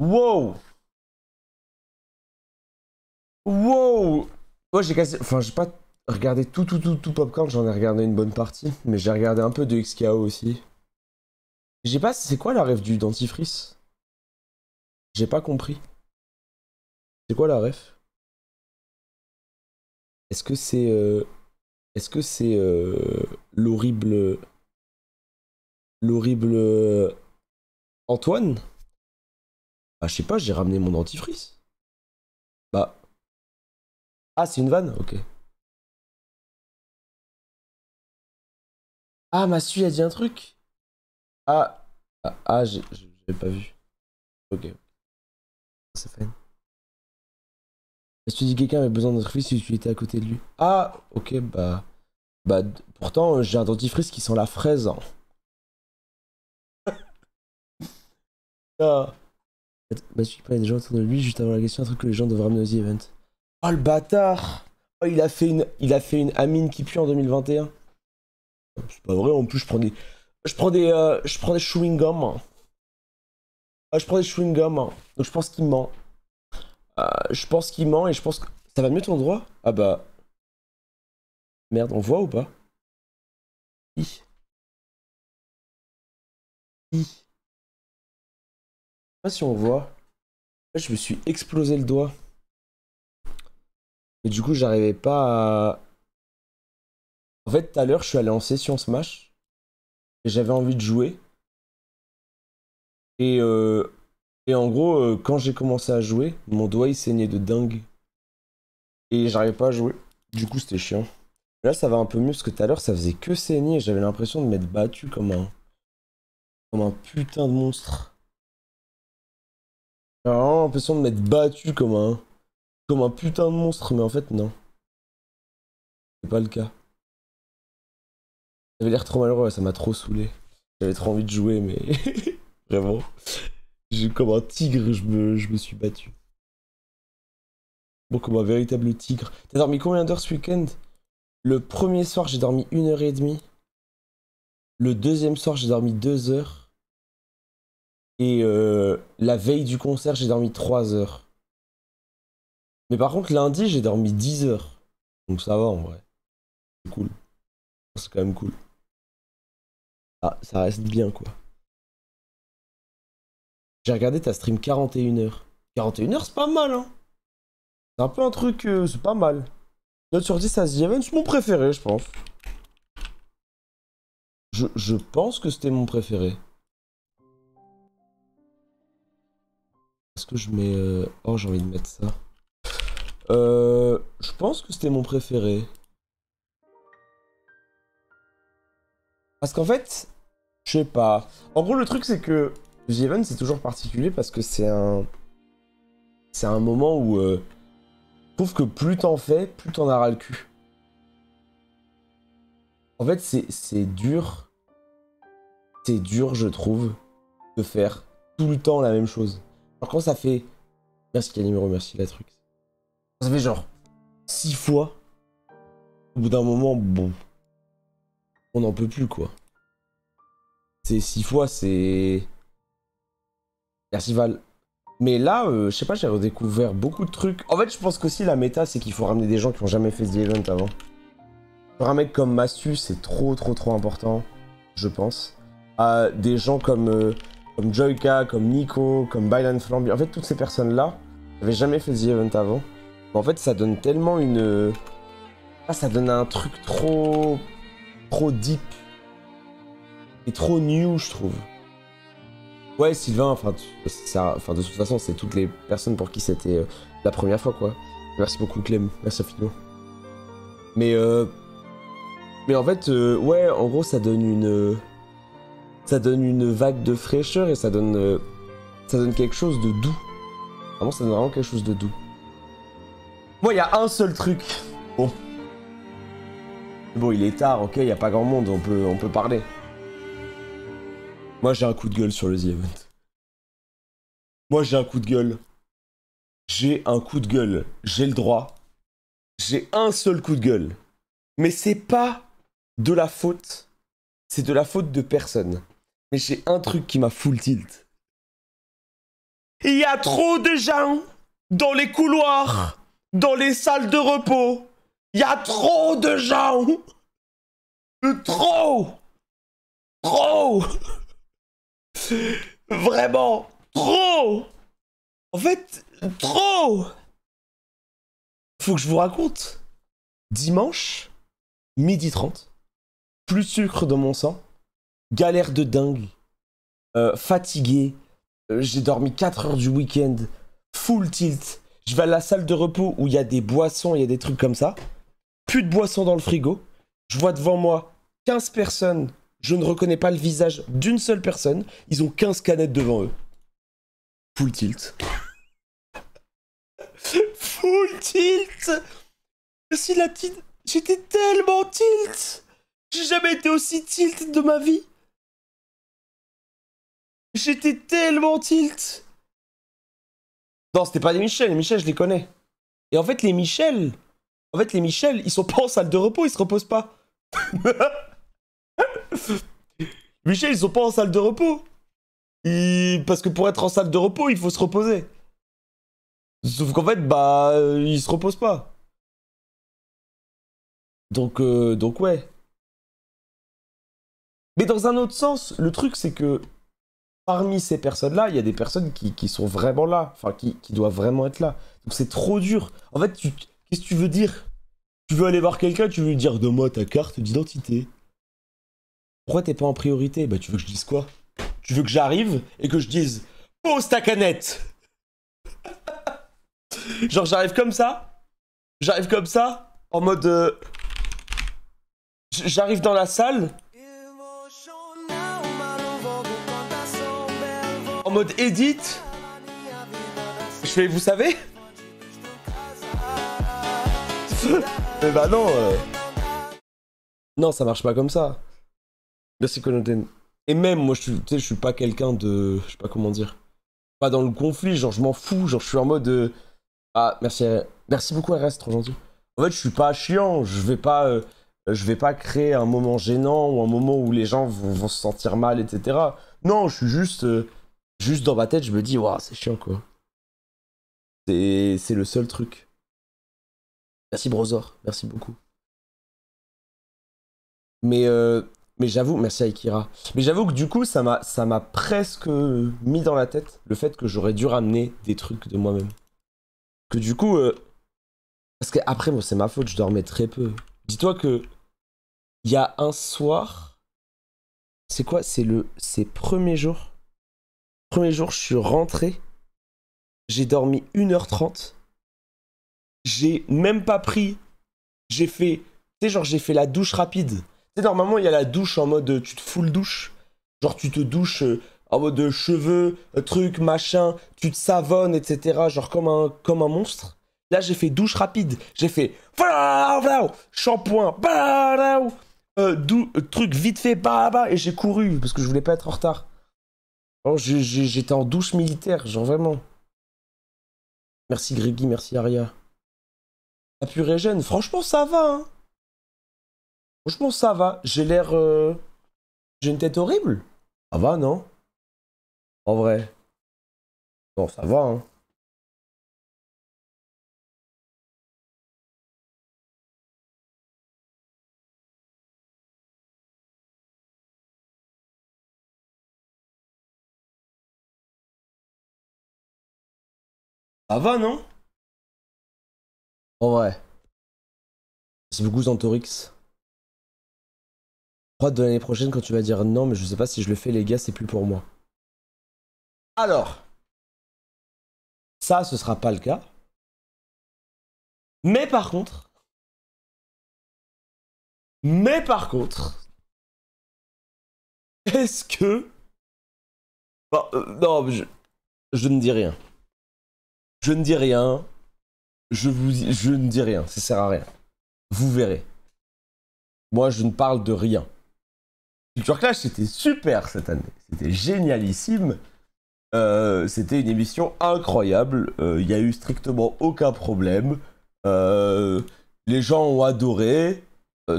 Wow! Wow! Moi j'ai cassé. Enfin, j'ai pas regardé tout Popcorn, j'en ai regardé une bonne partie. Mais j'ai regardé un peu de XKO aussi. J'ai pas. C'est quoi la ref du dentifrice? J'ai pas compris. C'est quoi la ref? Est-ce que c'est. Est-ce que c'est l'horrible. L'horrible. Antoine? Ah, je sais pas, j'ai ramené mon dentifrice. Bah. Ah, c'est une vanne? Ok. Ah, Massu a dit un truc? Ah. Ah, j'ai pas vu. Ok. C'est fait. Si tu dis que quelqu'un avait besoin d'un dentifrice si tu étais à côté de lui. Ah, ok, bah. Bah, pourtant, j'ai un dentifrice qui sent la fraise, hein. Ah. Bah, je pas, il y a des gens autour de lui juste avant la question, un truc que les gens devraient ramener aux events. Oh, le bâtard! Oh, il a fait une Amine qui pue en 2021. C'est pas vrai, en plus, je prends des chewing-gums, hein. Ah, je prends des chewing-gums, hein. Donc, je pense qu'il ment. Je pense qu'il ment et je pense que. Ça va mieux ton droit? Ah bah. Merde, on voit ou pas? Hi. Hi. Je sais pas si on voit. Là, je me suis explosé le doigt. Et du coup, j'arrivais pas à. En fait, tout à l'heure, je suis allé en session Smash. Et j'avais envie de jouer. Et, euh, et en gros, quand j'ai commencé à jouer, mon doigt il saignait de dingue. Et j'arrivais pas à jouer. Du coup, c'était chiant. Là, ça va un peu mieux parce que tout à l'heure, ça faisait que saigner. J'avais l'impression de m'être battu comme un putain de monstre. J'avais vraiment l'impression de m'être battu comme un putain de monstre. Mais en fait, non. C'est pas le cas. J'avais l'air trop malheureux, ouais, ça m'a trop saoulé. J'avais trop envie de jouer, mais vraiment. Comme un tigre, je me suis battu. Bon, comme un véritable tigre. T'as dormi combien d'heures ce week-end? Le premier soir, j'ai dormi 1 h 30. Le deuxième soir, j'ai dormi 2 heures. Et la veille du concert, j'ai dormi 3 heures. Mais par contre, lundi, j'ai dormi 10 heures. Donc ça va en vrai. C'est cool. C'est quand même cool. Ah, ça reste bien quoi. J'ai regardé ta stream 41 heures. 41 heures, c'est pas mal, hein. C'est un peu un truc, c'est pas mal. Note sur 10 à The Event, c'est mon préféré, je pense. Je pense que c'était mon préféré. Est-ce que je mets. Oh, j'ai envie de mettre ça. Je pense que c'était mon préféré. Parce qu'en fait, je sais pas. En gros, le truc, c'est que The Event, c'est toujours particulier parce que c'est un. C'est un moment où. Je trouve que plus t'en fais, plus t'en auras le cul. En fait, c'est dur. C'est dur, je trouve, de faire tout le temps la même chose. Alors, quand ça fait. Merci Calimero, merci la truc. Ça fait genre 6 fois. Au bout d'un moment, bon. On n'en peut plus, quoi. C'est 6 fois, c'est. Merci Val. Mais là, je sais pas, j'ai redécouvert beaucoup de trucs. En fait, je pense qu'aussi la méta, c'est qu'il faut ramener des gens qui ont jamais fait The Event avant. Pour un mec comme Massu, c'est trop important, je pense. Des gens comme Joyka, comme Nico, comme Bylan Flamby. En fait, toutes ces personnes-là n'avaient jamais fait The Event avant. Mais en fait, ça donne tellement une. Ah, ça donne un truc trop deep. Et trop new, je trouve. Ouais, Sylvain, enfin, de toute façon, c'est toutes les personnes pour qui c'était la première fois, quoi. Merci beaucoup, Clem. Merci infiniment. Mais en fait, ouais, en gros, ça donne une vague de fraîcheur et ça donne quelque chose de doux. Vraiment, ça donne vraiment quelque chose de doux. Moi, il y a un seul truc. Bon. Bon, il est tard, ok, il y a pas grand monde, on peut parler. Moi, j'ai un coup de gueule sur le The Event. Moi, j'ai un coup de gueule. J'ai un coup de gueule. J'ai le droit. J'ai un seul coup de gueule. Mais c'est pas de la faute. C'est de la faute de personne. Mais j'ai un truc qui m'a full tilt. Il y a trop de gens dans les couloirs, dans les salles de repos. Il y a trop de gens. Trop. Trop. Vraiment, trop. En fait, trop. Faut que je vous raconte. Dimanche, 12h30, plus de sucre dans mon sang, galère de dingue, fatigué, j'ai dormi 4 heures du week-end, full tilt, je vais à la salle de repos où il y a des boissons, il y a des trucs comme ça, plus de boissons dans le frigo, je vois devant moi 15 personnes, je ne reconnais pas le visage d'une seule personne, ils ont 15 canettes devant eux. Full tilt. Full tilt. Si la tilt... J'étais tellement tilt. J'ai jamais été aussi tilt de ma vie. J'étais tellement tilt. Non, c'était pas les Michel. Les Michel, je les connais. Et en fait, les Michel, ils sont pas en salle de repos, ils se reposent pas. Michel, ils sont pas en salle de repos. Parce que pour être en salle de repos, il faut se reposer. Sauf qu'en fait, bah, ils se reposent pas. Donc ouais. Mais dans un autre sens, le truc, c'est que parmi ces personnes-là, il y a des personnes qui sont vraiment là. Enfin, qui doivent vraiment être là. Donc c'est trop dur. En fait, qu'est-ce que tu veux dire? Tu veux aller voir quelqu'un, tu veux lui dire donne-moi ta carte d'identité. Pourquoi t'es pas en priorité? Bah, tu veux que je dise quoi? Tu veux que j'arrive et que je dise pose ta canette. Genre, j'arrive comme ça, en mode... J'arrive dans la salle, en mode edit. Je fais, vous savez? Mais bah non. Non, ça marche pas comme ça. Merci Conoten. Et même, moi, je suis pas quelqu'un de... Je sais pas comment dire. Pas dans le conflit, genre, je m'en fous. Genre, je suis en mode... Ah, merci. Merci beaucoup, RS, trop gentil. En fait, je suis pas chiant. Je vais pas créer un moment gênant ou un moment où les gens vont se sentir mal, etc. Non, je suis juste dans ma tête, je me dis, waouh, c'est chiant, quoi. C'est le seul truc. Merci, Brosor. Merci beaucoup. Mais j'avoue, merci Aikira. Mais j'avoue que du coup, ça m'a presque mis dans la tête le fait que j'aurais dû ramener des trucs de moi-même. Que du coup, parce que après, moi, c'est ma faute, je dormais très peu. Dis-toi que il y a un soir, c'est quoi? C'est premier jour. Premier jour, je suis rentré. J'ai dormi 1h30. J'ai même pas pris. J'ai fait. Tu sais, genre, j'ai fait la douche rapide. Tu sais, normalement, il y a la douche en mode. Tu te full douche. Genre, tu te douches en mode cheveux, truc, machin. Tu te savonnes, etc. Genre, comme un monstre. Là, j'ai fait douche rapide. J'ai fait. Shampoing. Truc vite fait. Et j'ai couru parce que je voulais pas être en retard. Oh, j'étais en douche militaire, genre vraiment. Merci Grégy, merci Aria. La purée jeune, franchement ça va, hein. Franchement ça va. J'ai l'air... J'ai une tête horrible. Ça va, non? En vrai. Bon, ça va, hein. Ça va, non? En vrai. C'est beaucoup Zantorix. Crois de l'année prochaine quand tu vas dire non, mais je sais pas si je le fais, les gars, c'est plus pour moi. Alors. Ça, ce sera pas le cas. Mais par contre... Est-ce que... Bon, non, je ne dis rien. Je ne dis rien. Je ne dis rien, ça sert à rien. Vous verrez. Moi, je ne parle de rien. Culture Clash, c'était super cette année. C'était génialissime. C'était une émission incroyable. Il n'y a eu strictement aucun problème. Les gens ont adoré.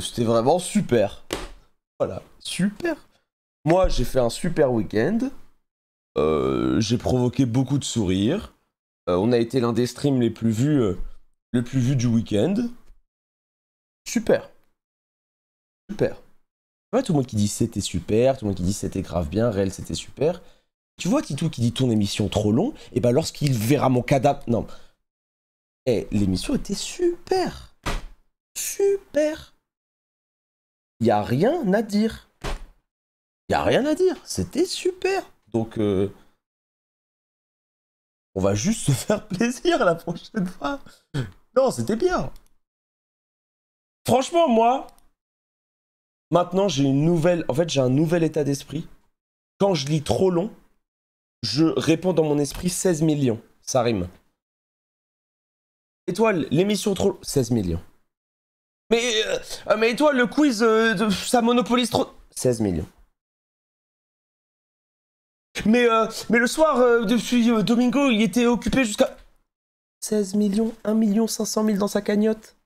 C'était vraiment super. Voilà, super. Moi, j'ai fait un super week-end. J'ai provoqué beaucoup de sourires. On a été l'un des streams les plus vus du week-end. Super. Super. Ouais, tout le monde qui dit c'était super, tout le monde qui dit c'était grave bien, réel c'était super. Tu vois Titou qui dit ton émission trop long, et bah lorsqu'il verra mon cadavre... Non. Eh, l'émission était super. Super. Y a rien à dire. Y a rien à dire. C'était super. Donc, on va juste se faire plaisir la prochaine fois. Non, c'était bien. Franchement, moi, maintenant j'ai une nouvelle... En fait, j'ai un nouvel état d'esprit. Quand je lis trop long, je réponds dans mon esprit 16 millions. Ça rime. Étoile, l'émission trop... 16 millions. Mais Étoile, le quiz, ça monopolise trop... 16 millions. Mais le soir, depuis Domingo, il était occupé jusqu'à... 16 millions, 1 million 500 000 dans sa cagnotte.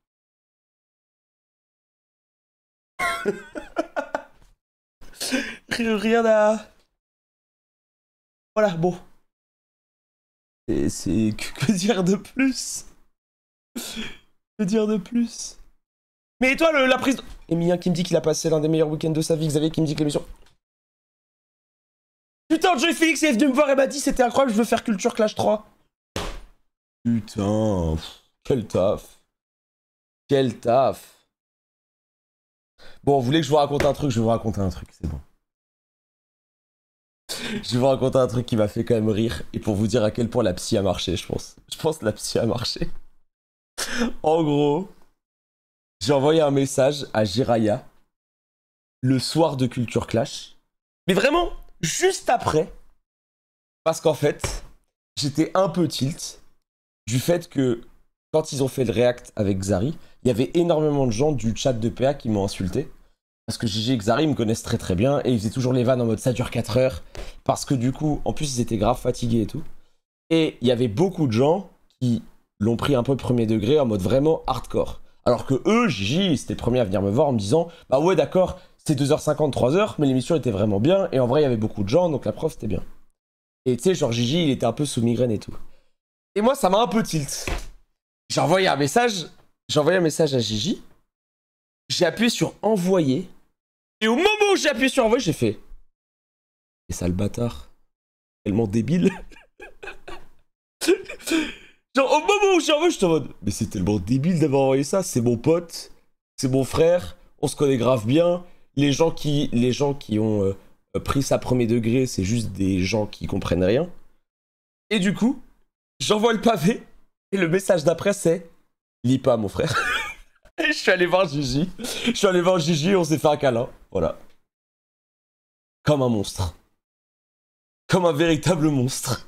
Rien à... Voilà, bon. Que dire de plus? Que dire de plus? Mais toi, la prise... Emilien qui me dit qu'il a passé l'un des meilleurs week-ends de sa vie. Xavier qui me dit que l'émission... Putain, Joy Felix est venu me voir et m'a dit c'était incroyable, je veux faire Culture Clash 3. Putain, quel taf. Quel taf. Bon, vous voulez que je vous raconte un truc? Je vais vous raconter un truc, c'est bon. Je vais vous raconter un truc qui m'a fait quand même rire et pour vous dire à quel point la psy a marché, je pense. Je pense que la psy a marché. En gros, j'ai envoyé un message à Jiraya le soir de Culture Clash. Mais vraiment, juste après. Parce qu'en fait, j'étais un peu tilt du fait que quand ils ont fait le react avec Xari, il y avait énormément de gens du chat de PA qui m'ont insulté. Parce que Gigi et Xari me connaissent très très bien et ils faisaient toujours les vannes en mode ça dure 4 heures. Parce que du coup, en plus ils étaient grave fatigués et tout. Et il y avait beaucoup de gens qui l'ont pris un peu premier degré en mode vraiment hardcore. Alors que eux, Gigi, c'était le premier à venir me voir en me disant bah ouais d'accord, c'était 2h50, 3h, mais l'émission était vraiment bien. Et en vrai, il y avait beaucoup de gens, donc la preuve c'était bien. Et tu sais, genre Gigi, il était un peu sous migraine et tout. Et moi, ça m'a un peu tilt. J'ai envoyé un message à Gigi. J'ai appuyé sur envoyer. Et au moment où j'ai appuyé sur envoyer, j'ai fait... Et ça, le bâtard. Tellement débile. Genre, au moment où j'ai envoyé, j'étais en mode... Mais c'est tellement débile d'avoir envoyé ça. C'est mon pote. C'est mon frère. On se connaît grave bien. Les gens qui ont pris ça premier degré, c'est juste des gens qui comprennent rien. Et du coup, j'envoie le pavé. Et le message d'après, c'est... Lis pas, mon frère. Et je suis allé voir Gigi. On s'est fait un câlin. Voilà. Comme un monstre. Comme un véritable monstre.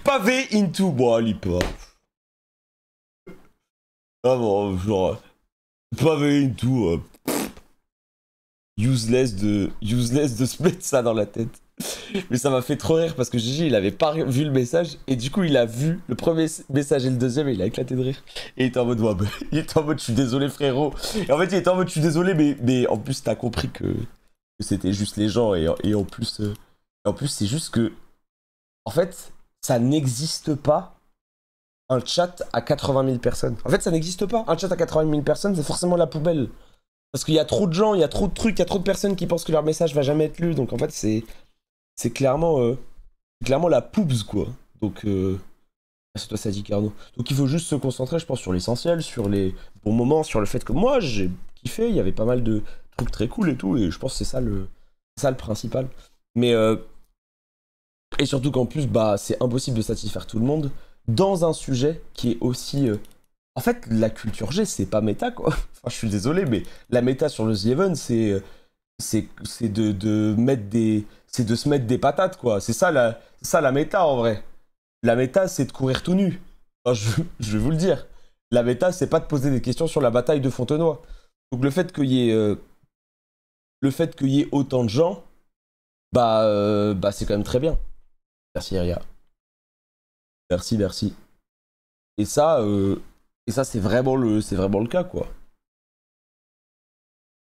Pavé into. Bon, lis pas. Ah bon, genre... Pavé into. Useless de se mettre ça dans la tête. Mais ça m'a fait trop rire parce que Gigi il avait pas vu le message et du coup il a vu le premier message et le deuxième et il a éclaté de rire. Et il était en mode ouais, bah, il était en mode je suis désolé frérot. Et en fait il était en mode je suis désolé mais en plus t'as compris que c'était juste les gens et en plus c'est juste que en fait ça n'existe pas un chat à 80 000 personnes. En fait ça n'existe pas. Un chat à 80 000 personnes c'est forcément la poubelle. Parce qu'il y a trop de gens, il y a trop de trucs, il y a trop de personnes qui pensent que leur message va jamais être lu. Donc en fait, c'est clairement la poubs, quoi. Donc, c'est toi, ça dit Carnot. Donc il faut juste se concentrer, je pense, sur l'essentiel, sur les bons moments, sur le fait que moi, j'ai kiffé, il y avait pas mal de trucs très cool et tout, et je pense que c'est ça le principal. Mais, et surtout qu'en plus, bah, c'est impossible de satisfaire tout le monde dans un sujet qui est aussi... En fait, la culture G, c'est pas méta, quoi. Enfin, je suis désolé, mais la méta sur le The Even, c'est de mettre des... C'est de se mettre des patates, quoi. C'est ça la méta, en vrai. La méta, c'est de courir tout nu. Enfin, je vais vous le dire. La méta, c'est pas de poser des questions sur la bataille de Fontenoy. Donc le fait qu'il y ait autant de gens, bah c'est quand même très bien. Merci, Ria. Merci. Et ça, c'est vraiment le cas, quoi.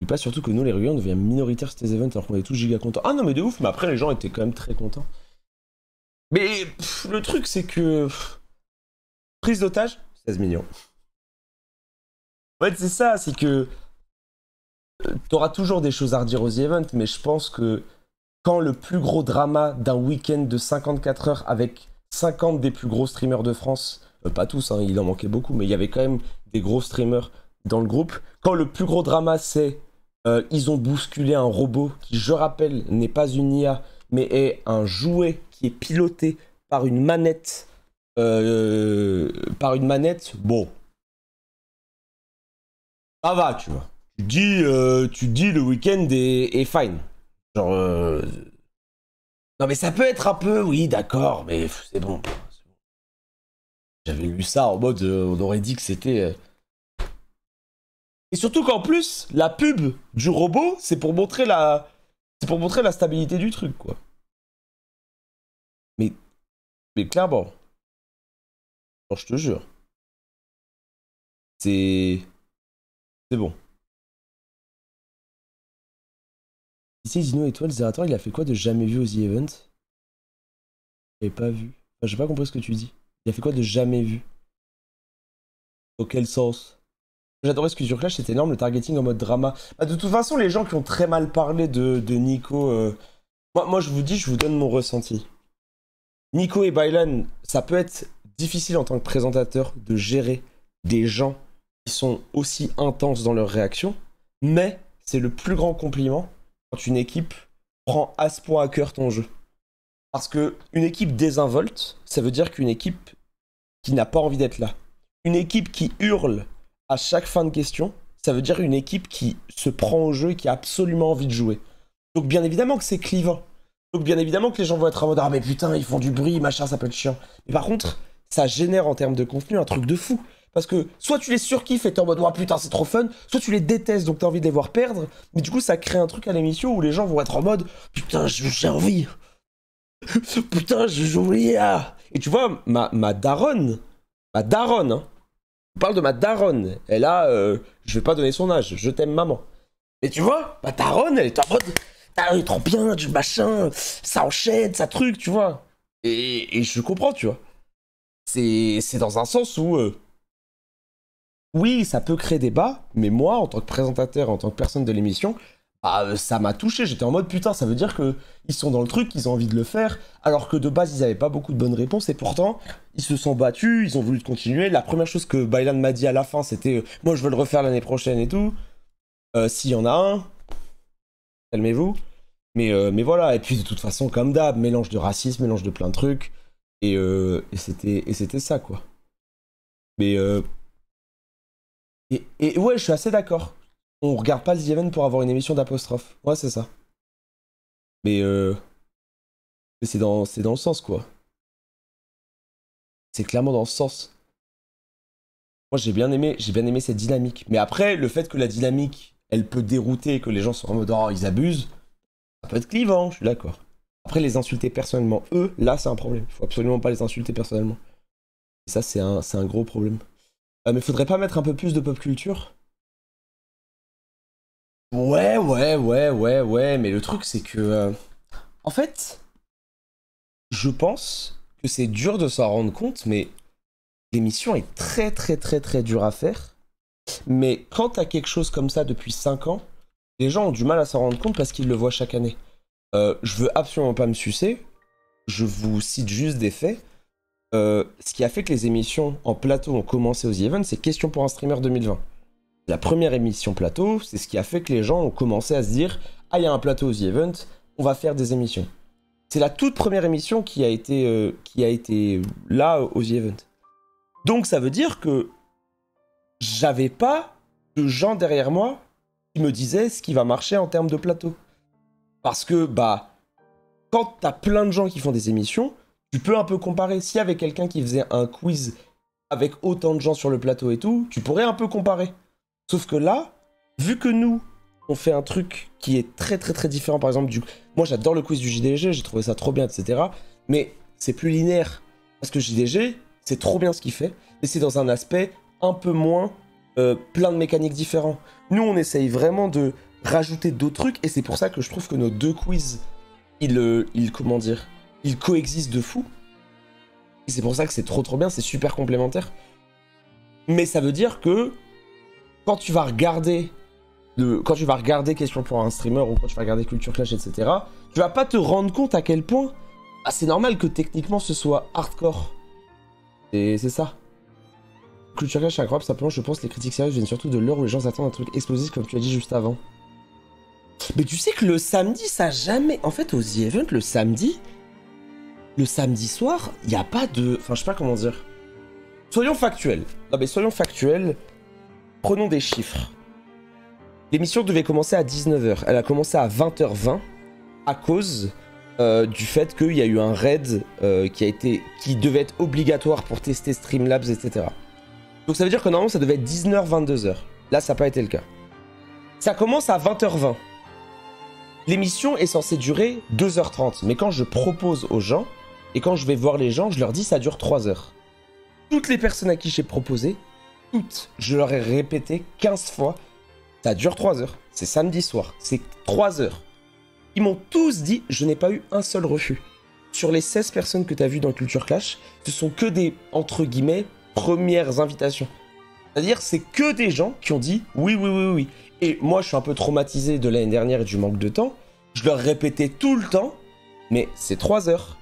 dis pas surtout que nous, les reviews, on devient minoritaire sur ces events alors qu'on est tous giga contents. Ah non, mais de ouf, mais après, les gens étaient quand même très contents. Mais le truc, c'est que... prise d'otage, 16 millions. En fait, c'est ça, c'est que... t'auras toujours des choses à redire aux events, mais je pense que quand le plus gros drama d'un week-end de 54 heures avec 50 des plus gros streamers de France, pas tous, hein, il en manquait beaucoup, mais il y avait quand même des gros streamers dans le groupe, quand le plus gros drama c'est ils ont bousculé un robot qui, je rappelle, n'est pas une IA, mais est un jouet qui est piloté par une manette, bon, ça va, tu vois. Tu dis le week-end est fine. Genre, non mais ça peut être un peu, oui, d'accord, mais c'est bon. J'avais lu ça en mode, on aurait dit que c'était... Et surtout qu'en plus, la pub du robot, c'est pour montrer la stabilité du truc, quoi. Mais clairement, genre, je te jure, c'est bon. Ici, Zino Étoile, Zerator, il a fait quoi de jamais vu aux The Event? J'avais pas vu. Enfin, j'ai pas compris ce que tu dis. Il a fait quoi de jamais vu? Dans quel sens? J'adorais ce que sur Clash, c'était énorme, le targeting en mode drama. Bah, de toute façon, les gens qui ont très mal parlé de Nico... Moi, je vous dis, je vous donne mon ressenti. Nico et Bailan, ça peut être difficile en tant que présentateur de gérer des gens qui sont aussi intenses dans leurs réactions, mais c'est le plus grand compliment quand une équipe prend à ce point à cœur ton jeu. Parce que une équipe désinvolte, ça veut dire qu'une équipe qui n'a pas envie d'être là. Une équipe qui hurle à chaque fin de question, ça veut dire une équipe qui se prend au jeu et qui a absolument envie de jouer. Donc bien évidemment que c'est clivant. Donc bien évidemment que les gens vont être en mode « Ah mais putain, ils font du bruit, machin, ça peut être chiant. » Mais par contre, ça génère en termes de contenu un truc de fou. Parce que soit tu les surkiffes et t'es en mode « Oh putain, c'est trop fun », soit tu les détestes donc t'as envie de les voir perdre. Mais du coup, ça crée un truc à l'émission où les gens vont être en mode « Putain, j'ai envie. Putain, j'ai envie. Ah. » Et tu vois, ma daronne, hein. On parle de ma daronne. Elle a, je vais pas donner son âge, je t'aime maman. Mais tu vois, ma daronne, elle est en mode... Ah, il est trop bien, du machin, ça enchaîne, ça truc, tu vois. Et je comprends, tu vois. C'est dans un sens où... oui, ça peut créer débat, mais moi, en tant que présentateur, en tant que personne de l'émission, bah, ça m'a touché. J'étais en mode, putain, ça veut dire qu'ils sont dans le truc, qu'ils ont envie de le faire, alors que de base, ils avaient pas beaucoup de bonnes réponses, et pourtant, ils se sont battus, ils ont voulu continuer. La première chose que Bailan m'a dit à la fin, c'était moi, je veux le refaire l'année prochaine et tout. S'il y en a un... calmez-vous. Mais voilà, et puis de toute façon, comme d'hab, mélange de racisme, mélange de plein de trucs. Et c'était ça, quoi. Mais... Et ouais, je suis assez d'accord. On regarde pas les events pour avoir une émission d'apostrophe. Ouais, c'est ça. Mais c'est dans le sens, quoi. C'est clairement dans ce sens. Moi, j'ai bien aimé cette dynamique. Mais après, le fait que la dynamique, elle peut dérouter et que les gens sont en mode « Oh, ils abusent », ça peut être clivant, je suis d'accord. Après, les insulter personnellement, eux, là, c'est un problème. Il faut absolument pas les insulter personnellement. Et ça, c'est un gros problème. Mais faudrait pas mettre un peu plus de pop culture? Ouais, mais le truc, c'est que... en fait, je pense que c'est dur de s'en rendre compte, mais l'émission est très dure à faire. Mais quand t'as quelque chose comme ça depuis 5 ans, les gens ont du mal à s'en rendre compte parce qu'ils le voient chaque année. Je veux absolument pas me sucer, je vous cite juste des faits. Ce qui a fait que les émissions en plateau ont commencé aux The Event, c'est Question pour un streamer 2020. La première émission plateau, c'est ce qui a fait que les gens ont commencé à se dire « Ah, il y a un plateau aux The Event, on va faire des émissions. » C'est la toute première émission qui a été là aux The Event. Donc ça veut dire que j'avais pas de gens derrière moi qui me disaient ce qui va marcher en termes de plateau. Parce que, bah, quand t'as plein de gens qui font des émissions, tu peux un peu comparer. S'il y avait quelqu'un qui faisait un quiz avec autant de gens sur le plateau et tout, tu pourrais un peu comparer. Sauf que là, vu que nous, on fait un truc qui est très différent, par exemple, moi j'adore le quiz du JDG, j'ai trouvé ça trop bien, etc. Mais c'est plus linéaire. Parce que JDG, c'est trop bien ce qu'il fait, mais c'est dans un aspect un peu moins plein de mécaniques différents. Nous, on essaye vraiment de rajouter d'autres trucs, et c'est pour ça que je trouve que nos deux quiz, comment dire, ils coexistent de fou. Et c'est pour ça que c'est trop bien, c'est super complémentaire. Mais ça veut dire que quand tu vas regarder Question pour un streamer ou quand tu vas regarder Culture Clash, etc., tu vas pas te rendre compte à quel point c'est normal que techniquement ce soit hardcore. Et c'est ça. Culture Clash, c'est incroyable, simplement je pense que les critiques sérieuses viennent surtout de l'heure où les gens attendent un truc explosif comme tu as dit juste avant. Mais tu sais que le samedi, ça jamais... En fait, aux The Event, le samedi soir, il n'y a pas de... Enfin, je sais pas comment dire. Soyons factuels. Non mais soyons factuels. Prenons des chiffres. L'émission devait commencer à 19h. Elle a commencé à 20h20 à cause du fait qu'il y a eu un raid qui devait être obligatoire pour tester Streamlabs, etc. Donc ça veut dire que normalement ça devait être 19h, 22h. Là, ça n'a pas été le cas. Ça commence à 20h20. L'émission est censée durer 2h30. Mais quand je propose aux gens, et quand je vais voir les gens, je leur dis ça dure 3 heures. Toutes les personnes à qui j'ai proposé, toutes, je leur ai répété 15 fois, ça dure 3 heures. C'est samedi soir, c'est 3 heures. Ils m'ont tous dit, je n'ai pas eu un seul refus. Sur les 16 personnes que tu as vues dans Culture Clash, ce sont que des, entre guillemets, premières invitations. C'est-à-dire, c'est que des gens qui ont dit oui, oui, oui, oui. Et moi, je suis un peu traumatisé de l'année dernière et du manque de temps. Je leur répétais tout le temps, mais c'est 3 heures.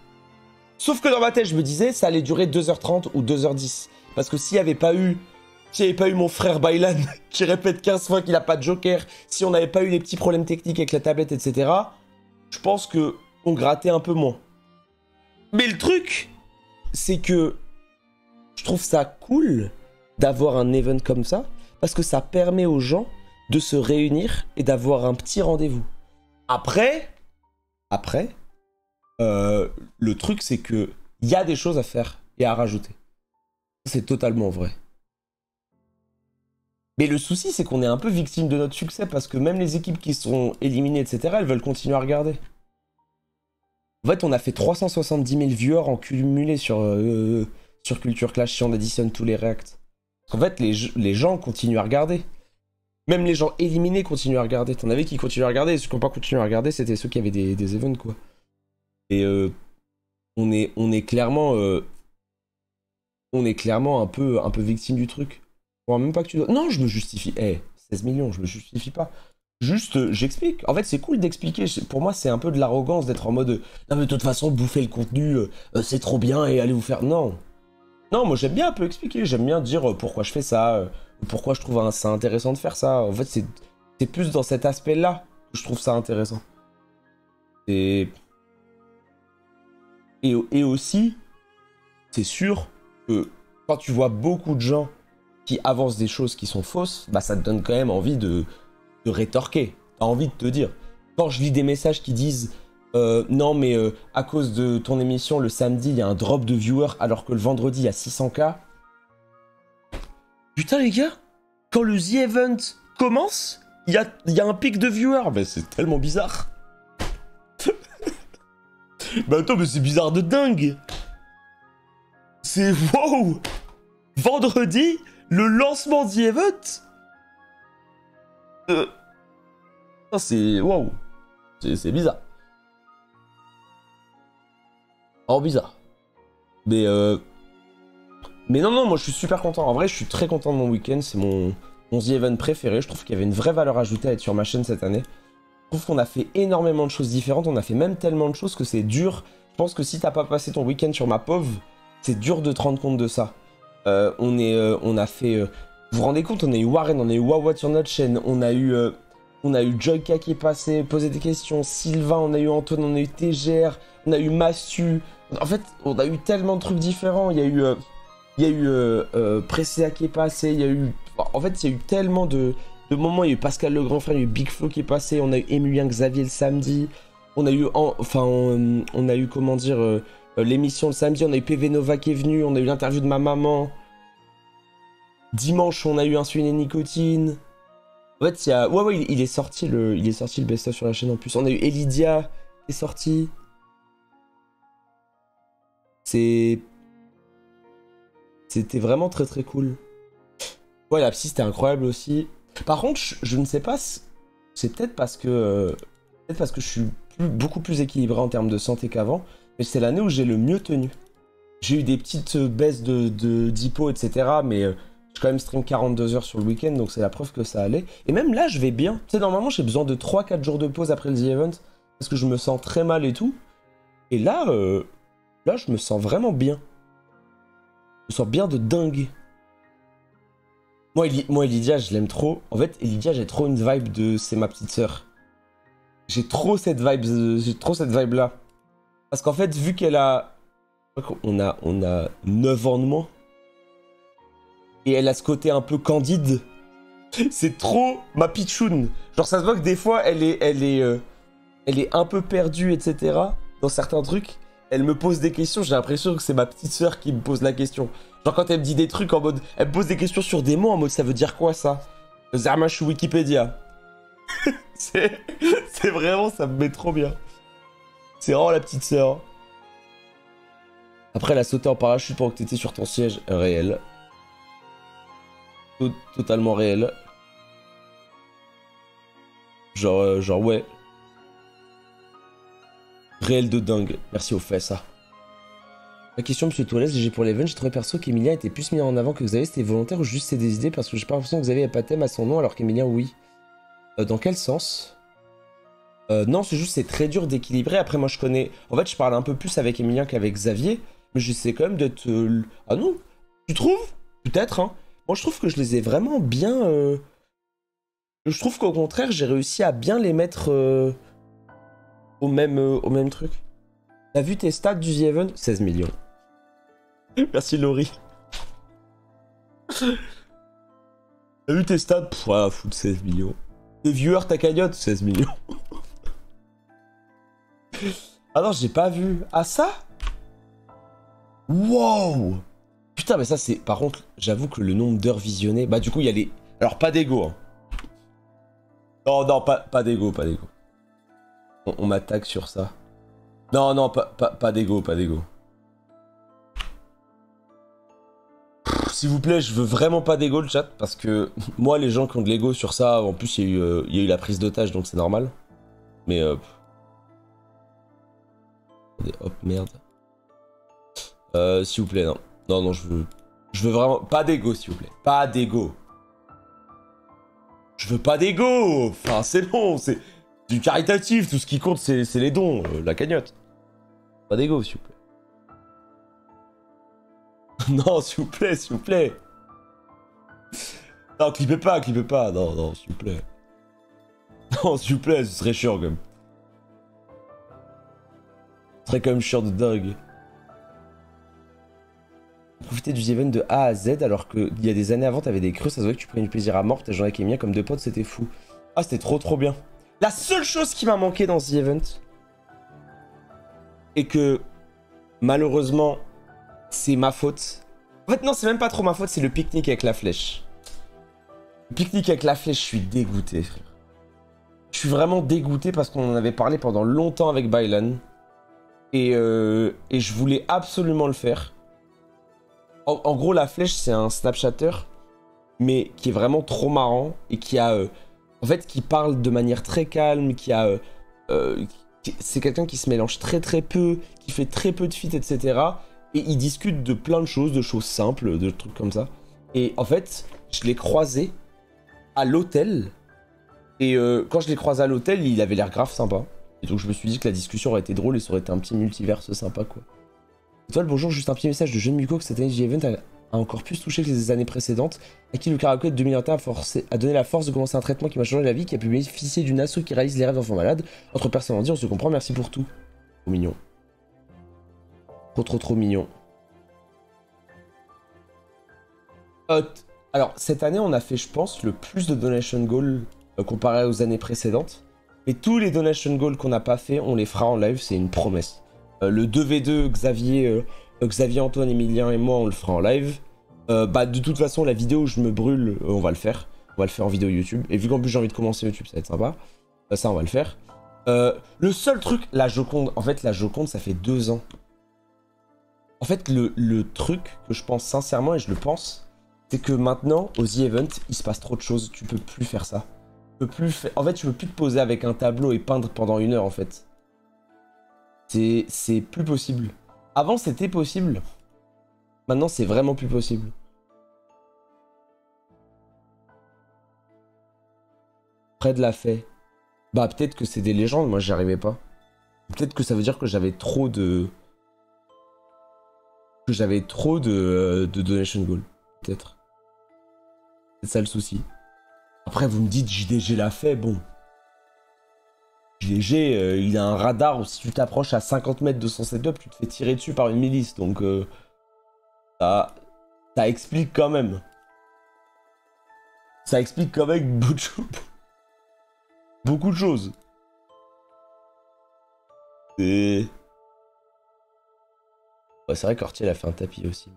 Sauf que dans ma tête, je me disais, ça allait durer 2h30 ou 2h10. Parce que s'il n'y avait pas eu mon frère Bailan qui répète 15 fois qu'il n'a pas de joker, si on n'avait pas eu les petits problèmes techniques avec la tablette, etc., je pense que on grattait un peu moins. Mais le truc, c'est que je trouve ça cool d'avoir un event comme ça, parce que ça permet aux gens de se réunir et d'avoir un petit rendez-vous. Après, le truc, c'est que il y a des choses à faire et à rajouter. C'est totalement vrai. Mais le souci, c'est qu'on est un peu victime de notre succès, parce que même les équipes qui sont éliminées, etc., elles veulent continuer à regarder. En fait, on a fait 370 000 viewers en cumulé sur Culture Clash si on additionne tous les reacts. En fait, les gens continuent à regarder. Même les gens éliminés continuent à regarder. T'en avais qui continuent à regarder, et ceux qui n'ont pas continué à regarder, c'était ceux qui avaient des events, quoi. Et on est clairement un peu victime du truc. Bon, même pas que tu dois... Non, je me justifie. 16 millions, je me justifie pas. Juste, j'explique. En fait, c'est cool d'expliquer. Pour moi, c'est un peu de l'arrogance d'être en mode non, mais de toute façon, bouffer le contenu, c'est trop bien et allez vous faire... Non. Non, moi, j'aime bien un peu expliquer. J'aime bien dire pourquoi je fais ça, pourquoi je trouve ça intéressant de faire ça. En fait, c'est plus dans cet aspect-là que je trouve ça intéressant. Et aussi, c'est sûr que quand tu vois beaucoup de gens qui avancent des choses qui sont fausses, bah ça te donne quand même envie de rétorquer. T'as envie de te dire. Quand je lis des messages qui disent non mais à cause de ton émission le samedi il y a un drop de viewers alors que le vendredi il y a 600K. Putain les gars, quand le The Event commence, il y a un pic de viewers. Bah c'est tellement bizarre. Bah attends, mais c'est bizarre de dingue. C'est wow. Vendredi, le lancement The Event. C'est wow. C'est bizarre. Oh bizarre. Mais non, moi je suis super content. En vrai, je suis très content de mon week-end. C'est mon The Event préféré. Je trouve qu'il y avait une vraie valeur ajoutée à être sur ma chaîne cette année. Je trouve qu'on a fait énormément de choses différentes. On a fait même tellement de choses que c'est dur. Je pense que si t'as pas passé ton week-end sur ma POV, c'est dur de te rendre compte de ça. On a fait... vous vous rendez compte, on a eu Warren, on a eu Wawat sur notre chaîne, on a eu Joyka qui est passé, poser des questions, Sylvain, on a eu Antoine, on a eu TGR, on a eu Massu. En fait, on a eu tellement de trucs différents. Il y a eu Pressia qui est passé, il y a eu... En fait, il y a eu tellement de moments. Il y a eu Pascal le grand frère, il y a eu Big Flo qui est passé, on a eu Emilien Xavier le samedi, on a eu... on a eu, comment dire... l'émission le samedi, on a eu PV Nova qui est venu, on a eu l'interview de ma maman. Dimanche, on a eu Insuline et Nicotine. En fait, il y a... Ouais, il est sorti le best-of sur la chaîne en plus. On a eu Elidia qui est sorti. C'était vraiment très très cool. Ouais, la psy, c'était incroyable aussi. Par contre, je ne sais pas c'est peut-être parce que je suis beaucoup plus équilibré en termes de santé qu'avant, mais c'est l'année où j'ai le mieux tenu. J'ai eu des petites baisses d'hypo, etc. Mais j'ai quand même stream 42 heures sur le week-end, donc c'est la preuve que ça allait. Et même là, je vais bien. Tu sais, normalement, j'ai besoin de 3-4 jours de pause après le The Event, parce que je me sens très mal et tout. Et là, là, je me sens vraiment bien. Je me sens bien de dingue. Moi, Elidia, je l'aime trop. En fait, Elidia, j'ai trop une vibe de c'est ma petite sœur. J'ai trop cette vibe-là. Parce qu'en fait, vu qu'elle a... On a 9 ans de moins. Et elle a ce côté un peu candide. C'est trop ma pitchoune. Genre, ça se voit que des fois, elle est un peu perdue, etc. Dans certains trucs. Elle me pose des questions, j'ai l'impression que c'est ma petite sœur qui me pose la question. Genre quand elle me dit des trucs en mode... Elle me pose des questions sur des mots en mode ça veut dire quoi ça? Zarmash Wikipédia. C'est vraiment, ça me met trop bien. C'est vraiment la petite sœur. Après, elle a sauté en parachute pendant que t'étais sur ton siège. Réel. Totalement réel. Genre ouais. Réel de dingue. Merci au fait, ça. La question, monsieur Tourès, j'ai pour l'event, j'ai trouvé perso qu'Emilien était plus mis en avant que Xavier. C'était volontaire ou juste c'est des idées? Parce que j'ai pas l'impression que Xavier n'a pas thème à son nom alors qu'Emilien, oui. Dans quel sens? Non, c'est juste c'est très dur d'équilibrer. Après, moi, je connais... En fait, je parle un peu plus avec Emilien qu'avec Xavier. Mais j'essaie quand même d'être... Ah non? Tu trouves? Peut-être, hein. Moi, je trouve que je les ai vraiment bien... Je trouve qu'au contraire, j'ai réussi à bien les mettre au même truc. T'as vu tes stats du The Event? 16 millions. Merci Laurie. T'as vu tes stats? Pff, ouais, fout 16 millions. Tes viewers, ta cagnotte? 16 millions. Ah non, j'ai pas vu. Ah ça? Wow! Putain, mais ça c'est... Par contre, j'avoue que le nombre d'heures visionnées... Bah du coup, il y a les... Alors, pas d'ego, hein. Non, pas d'ego, pas d'ego. On m'attaque sur ça. Non, pas d'ego, pas d'ego. S'il vous plaît, je veux vraiment pas d'ego le chat, parce que moi, les gens qui ont de l'ego sur ça, en plus, il y a eu la prise d'otage, donc c'est normal. Mais... Hop, merde. S'il vous plaît, non. Non, je veux vraiment... Pas d'ego, s'il vous plaît. Pas d'ego. Je veux pas d'ego. Enfin, c'est bon, c'est du caritatif. Tout ce qui compte, c'est les dons, la cagnotte. Pas d'ego, s'il vous plaît. Non, s'il vous plaît, s'il vous plaît. Non, clippez pas. Non, s'il vous plaît. Non, s'il vous plaît, ce serait chiant, quand même. Ce serait quand même chiant de dingue. Profiter du event de A à Z alors qu'il y a des années avant t'avais des creux, ça se voit que tu prenais du plaisir à mort, t'as joué avec Emilien comme deux potes, c'était fou. Ah, c'était trop bien. La seule chose qui m'a manqué dans ce event, et que malheureusement c'est ma faute. En fait non, c'est même pas trop ma faute, c'est le pique-nique avec la flèche. Le pique-nique avec la flèche, je suis dégoûté, frère. Je suis vraiment dégoûté parce qu'on en avait parlé pendant longtemps avec Bylan. Et je voulais absolument le faire. En gros, la flèche, c'est un Snapchatter, mais qui est vraiment trop marrant et qui a... en fait, qui parle de manière très calme, c'est quelqu'un qui se mélange très peu, qui fait très peu de feats, etc. Et il discute de plein de choses simples, de trucs comme ça. Et en fait, je l'ai croisé à l'hôtel. Et quand je l'ai croisé à l'hôtel, il avait l'air grave sympa. Et donc je me suis dit que la discussion aurait été drôle et ça aurait été un petit multiverse sympa, quoi. Étoile, bonjour, juste un petit message de Jeune Muko que cette année The Event a encore plus touché que les années précédentes, à qui le karaoké de 2021 a donné la force de commencer un traitement qui m'a changé la vie, qui a pu bénéficier d'une asso qui réalise les rêves d'enfants malades. Entre personnes en dire, on se comprend, merci pour tout. Trop mignon. Trop mignon. Alors, cette année, on a fait, je pense, le plus de donation goals comparé aux années précédentes. Mais tous les donation goals qu'on n'a pas fait, on les fera en live, c'est une promesse. Le 2v2, Xavier, Antoine, Emilien et moi, on le fera en live. Bah, de toute façon, la vidéo où je me brûle, on va le faire. On va le faire en vidéo YouTube. Et vu qu'en plus j'ai envie de commencer YouTube, ça va être sympa. Ça, on va le faire. Le seul truc, la Joconde. En fait, la Joconde, ça fait 2 ans. En fait, le truc que je pense sincèrement, et je le pense, c'est que maintenant, aux The Event, il se passe trop de choses. Tu peux plus faire ça. En fait, tu peux plus te poser avec un tableau et peindre pendant 1 heure, en fait. C'est plus possible. Avant, c'était possible. Maintenant, c'est vraiment plus possible. Fred l'a fait. Bah, peut-être que c'est des légendes, moi, j'y arrivais pas. Peut-être que ça veut dire que j'avais trop de... de donation goal. Peut-être. C'est ça le souci. Après, vous me dites, JDG l'a fait, bon. JDG, il a un radar où si tu t'approches à 50 mètres de son setup, tu te fais tirer dessus par une milice. Donc, ça explique quand même. Ça explique quand même beaucoup de choses. Et... Ouais, c'est vrai qu'Ortiel a fait un tapis aussi.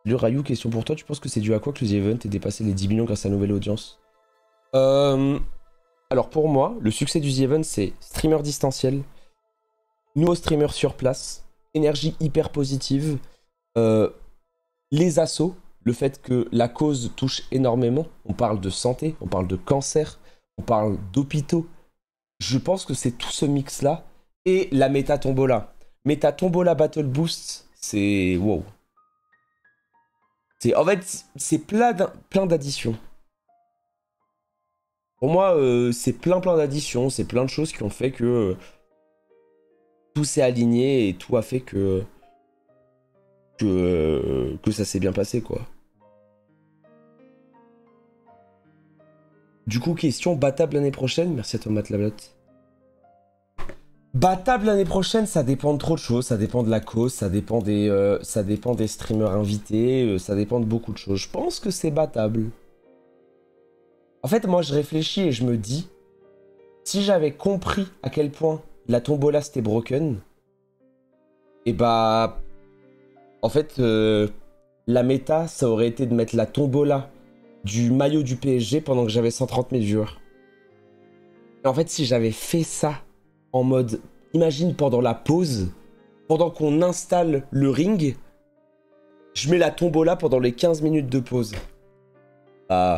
Le Rayou, question pour toi, tu penses que c'est dû à quoi que le The Event ait dépassé les 10 millions grâce à la nouvelle audience? Alors pour moi, le succès du The Event, c'est streamer distanciel, nouveaux streamers sur place, énergie hyper positive, les assos, le fait que la cause touche énormément, on parle de santé, on parle de cancer, on parle d'hôpitaux. Je pense que c'est tout ce mix-là, et la méta tombola. Méta tombola Battle Boost, c'est... wow. En fait, c'est plein d'additions. Pour moi, c'est plein d'additions, c'est plein de choses qui ont fait que tout s'est aligné et tout a fait que ça s'est bien passé, quoi. Du coup, question, battable l'année prochaine? Merci à toi, Matt Lablotte. Battable l'année prochaine, ça dépend de trop de choses, ça dépend de la cause, ça dépend des streamers invités, ça dépend de beaucoup de choses. Je pense que c'est battable. En fait, moi, je réfléchis et je me dis, si j'avais compris à quel point la tombola c'était broken, et bah, en fait, la méta, ça aurait été de mettre la tombola du maillot du PSG pendant que j'avais 130 000 viewers. Et en fait, si j'avais fait ça en mode, imagine pendant la pause, pendant qu'on installe le ring, je mets la tombola pendant les 15 minutes de pause. Bah...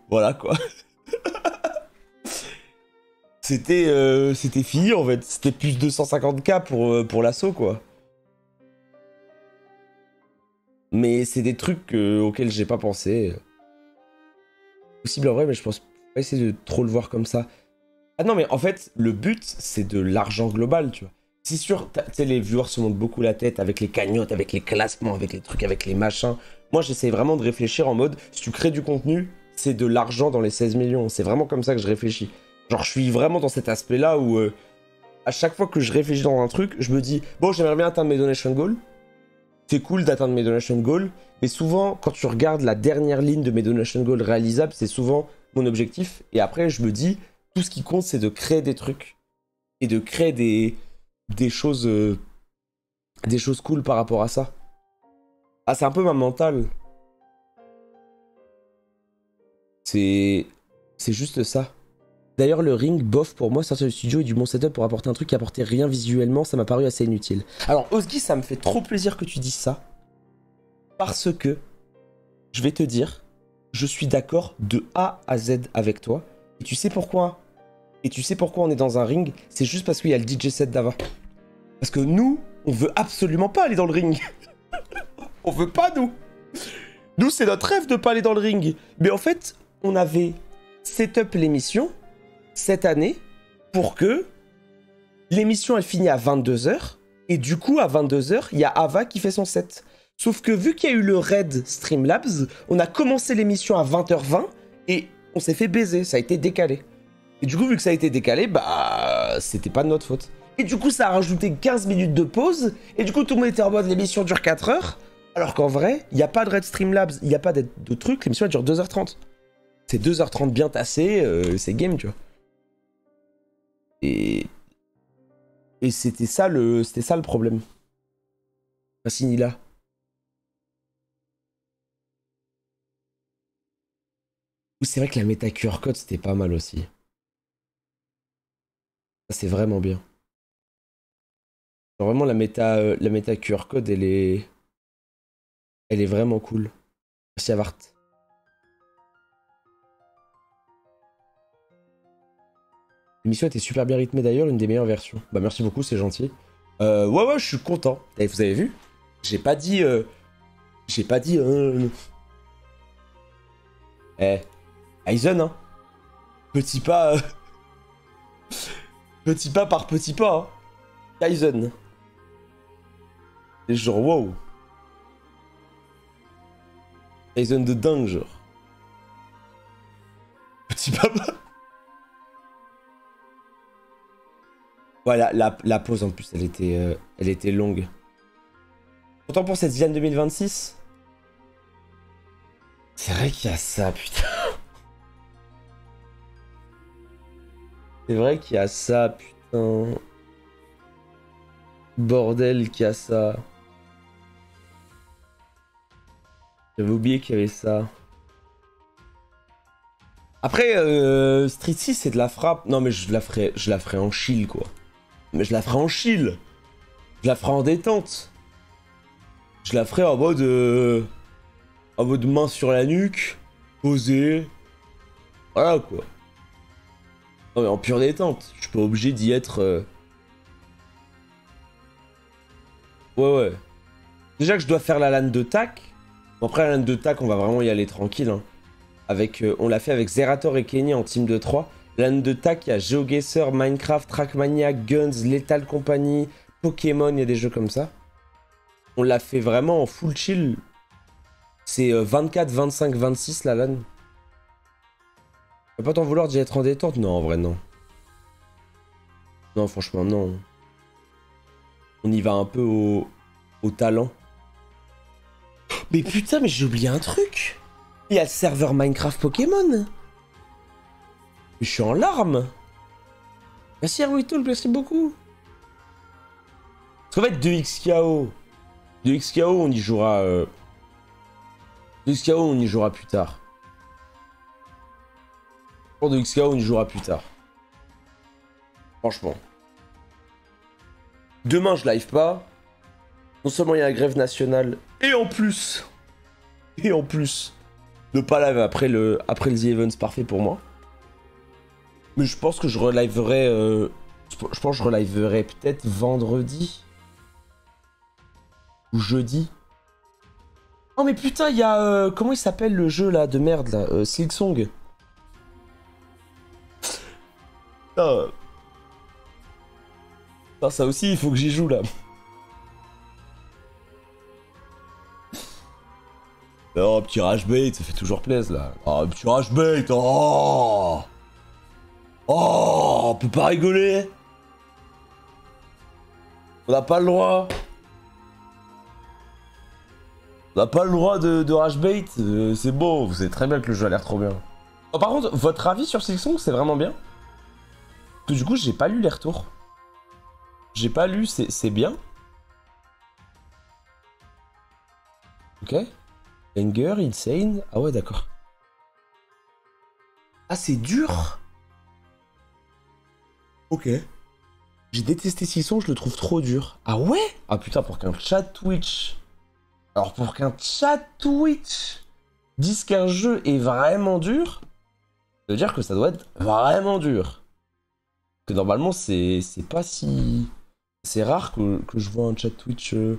voilà, quoi. C'était fini, en fait. C'était plus 250K pour l'assaut, quoi. Mais c'est des trucs auxquels j'ai pas pensé. Possible en vrai, mais je pense pas essayer de trop le voir comme ça. Ah non, mais en fait, le but, c'est de l'argent global, tu vois. C'est sûr, tu sais, les viewers se montent beaucoup la tête avec les cagnottes, avec les classements, avec les trucs, avec les machins. Moi, j'essaie vraiment de réfléchir en mode, si tu crées du contenu, c'est de l'argent dans les 16 millions. C'est vraiment comme ça que je réfléchis. Genre, je suis vraiment dans cet aspect-là où, à chaque fois que je réfléchis dans un truc, je me dis, bon, j'aimerais bien atteindre mes donation goals. C'est cool d'atteindre mes donation goals. Mais souvent, quand tu regardes la dernière ligne de mes donation goals réalisables, c'est souvent mon objectif. Et après, je me dis, tout ce qui compte, c'est de créer des trucs. Et de créer des choses cool par rapport à ça. Ah, c'est un peu ma mentale. C'est juste ça. D'ailleurs, le ring, bof, pour moi, sortir du studio et du bon setup pour apporter un truc qui apportait rien visuellement, ça m'a paru assez inutile. Alors, Osgi, ça me fait trop plaisir que tu dises ça. Parce que, je vais te dire, je suis d'accord de A à Z avec toi. Et tu sais pourquoi? Et tu sais pourquoi on est dans un ring? C'est juste parce qu'il y a le DJ set d'avant. Parce que nous, on veut absolument pas aller dans le ring. On veut pas, nous. Nous, c'est notre rêve de pas aller dans le ring. Mais en fait, on avait set-up l'émission cette année pour que l'émission, elle finit à 22h. Et du coup, à 22h, il y a Ava qui fait son set. Sauf que vu qu'il y a eu le raid Streamlabs, on a commencé l'émission à 20h20 et on s'est fait baiser, ça a été décalé. Et du coup, vu que ça a été décalé, bah, c'était pas de notre faute. Et du coup, ça a rajouté 15 minutes de pause. Et du coup, tout le monde était en mode l'émission dure 4 heures. Alors qu'en vrai, il n'y a pas de Red Streamlabs, il n'y a pas de trucs, l'émission elle dure 2h30. C'est 2h30 bien tassé, c'est game, tu vois. Et c'était ça le problème. Racini là. C'est vrai que la méta QR code c'était pas mal aussi. Ça c'est vraiment bien. Genre, vraiment la méta QR code elle est vraiment cool. Merci Avart. L'émission était super bien rythmée d'ailleurs, une des meilleures versions. Bah merci beaucoup, c'est gentil. Ouais, je suis content. Et vous avez vu? J'ai pas dit... J'ai pas dit... Eh, Aizen, hein. Petit pas... petit pas par petit pas, hein. Kaizen. Et genre, wow. Kaizen de dingue, genre. Petit pas... Voilà, la pause en plus, elle était longue. Content pour cette Ziane 2026. C'est vrai qu'il y a ça, putain. C'est vrai qu'il y a ça, putain. Bordel qu'il y a ça. J'avais oublié qu'il y avait ça. Après, Street 6, c'est de la frappe. Non, mais je la ferai en chill, quoi. Mais je la ferai en chill. Je la ferai en détente. Je la ferai en mode main sur la nuque, posée. Voilà, quoi. Non, mais en pure détente. Je suis pas obligé d'y être... Ouais. Déjà que je dois faire la LAN de tac. Bon, après, la LAN de tac, on va vraiment y aller tranquille, hein. On l'a fait avec Zerator et Kenny en team de 3. LAN de tac, il y a GeoGuessr, Minecraft, Trackmania, Guns, Lethal Company, Pokémon, il y a des jeux comme ça. On l'a fait vraiment en full chill. C'est 24, 25, 26 la LAN. Tu vas pas t'en vouloir d'y être en détente? Non, en vrai, non. Non, franchement, non. On y va un peu au talent. Mais putain, mais j'ai oublié un truc. Il y a le serveur Minecraft Pokémon. Je suis en larmes. Merci Arwitol, merci beaucoup. Parce qu'en fait, 2xKO. 2xKO, on y jouera... 2xKO, on y jouera plus tard. Pour 2xKO, on y jouera plus tard. Franchement. Demain, je live pas. Non seulement il y a la grève nationale, et en plus, ne pas live après le The Events, parfait pour moi. Mais je pense que je reliverai, je pense que je reliverai peut-être vendredi. Ou jeudi. Oh mais putain, il y a, comment il s'appelle le jeu là, de merde là, Silksong. Ah. Ah, ça aussi, il faut que j'y joue là. Oh, petit rage bait, ça fait toujours plaisir là. Oh, petit rage bait, oh. Oh, on peut pas rigoler. On n'a pas le droit. On n'a pas le droit de rage bait. C'est beau, vous savez très bien que le jeu a l'air trop bien. Oh, par contre, votre avis sur Silksong, c'est vraiment bien? Parce que du coup, j'ai pas lu les retours. J'ai pas lu, c'est bien. Ok. Anger, Insane. Ah ouais, d'accord. Ah, c'est dur. Ok. J'ai détesté Silksong, je le trouve trop dur. Ah ouais? Ah putain, pour qu'un chat Twitch... Alors pour qu'un chat Twitch dise qu'un jeu est vraiment dur, ça veut dire que ça doit être vraiment dur. Que normalement, c'est pas si... C'est rare que je vois un chat Twitch... Un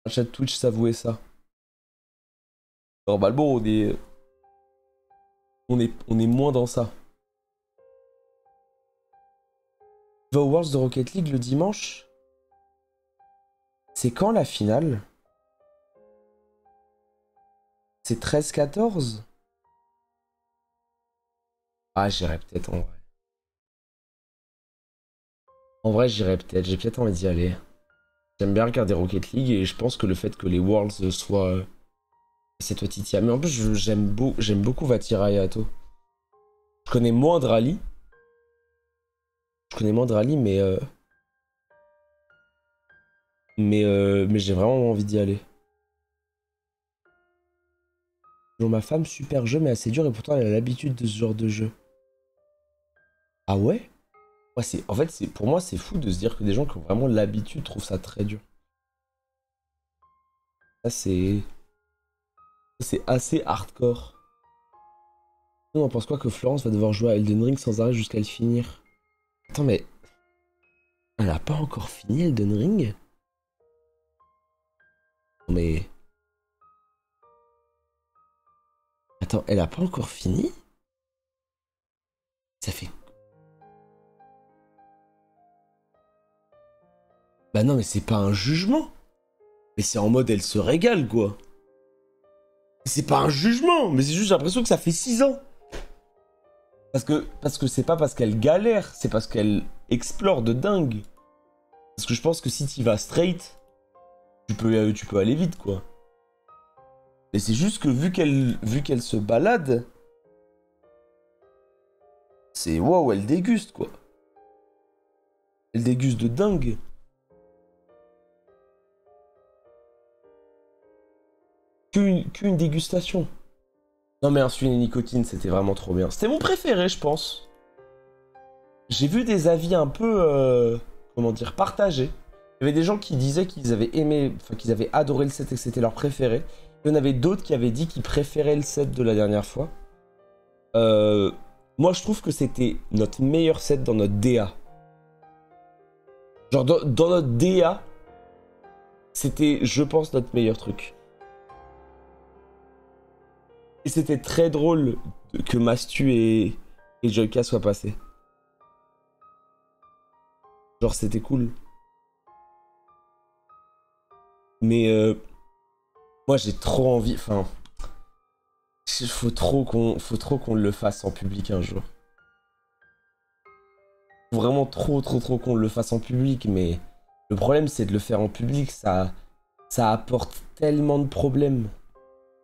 chat Twitch s'avouer ça. Normalement, on est moins dans ça. Va au Worlds de Rocket League le dimanche. C'est quand la finale? C'est 13-14? Ah, j'irai peut-être en vrai. En vrai, j'irai peut-être. J'ai peut-être envie d'y aller. J'aime bien regarder Rocket League et je pense que le fait que les Worlds soient... C'est toi Titia. Mais en plus, j'aime beaucoup Vatira et Hato. Je connais moins de rallye. Mais... Mais j'ai vraiment envie d'y aller. Genre, ma femme, super jeu, mais assez dur et pourtant elle a l'habitude de ce genre de jeu. Ah ouais? Ouais, en fait, pour moi, c'est fou de se dire que des gens qui ont vraiment l'habitude trouvent ça très dur. Ça, c'est assez hardcore. On pense quoi que Florence va devoir jouer à Elden Ring sans arrêt jusqu'à le finir? Attends, mais... Elle a pas encore fini Elden Ring? Mais... Attends, elle a pas encore fini? Ça fait... Bah non, mais c'est pas un jugement. Mais c'est en mode elle se régale, quoi. C'est pas un jugement, mais c'est juste j'ai l'impression que ça fait 6 ans. Parce que c'est pas parce qu'elle galère, c'est parce qu'elle explore de dingue. Parce que je pense que si tu vas straight, tu peux aller vite, quoi. Mais c'est juste que vu qu'elle se balade, c'est waouh, elle déguste, quoi. Elle déguste de dingue. Qu'une dégustation. Non mais insuline et nicotine, c'était vraiment trop bien. C'était mon préféré, je pense. J'ai vu des avis un peu, comment dire, partagés. Il y avait des gens qui disaient qu'ils avaient aimé, enfin qu'ils avaient adoré le set et que c'était leur préféré. Il y en avait d'autres qui avaient dit qu'ils préféraient le set de la dernière fois. Moi, je trouve que c'était notre meilleur set dans notre DA. Genre, dans notre DA, c'était, je pense, notre meilleur truc. Et c'était très drôle que Mastu et Joyka soient passés. Genre, c'était cool. Mais moi, j'ai trop envie... Enfin... Faut trop qu'on le fasse en public un jour. Faut vraiment trop qu'on le fasse en public, mais... Le problème, c'est de le faire en public, ça apporte tellement de problèmes.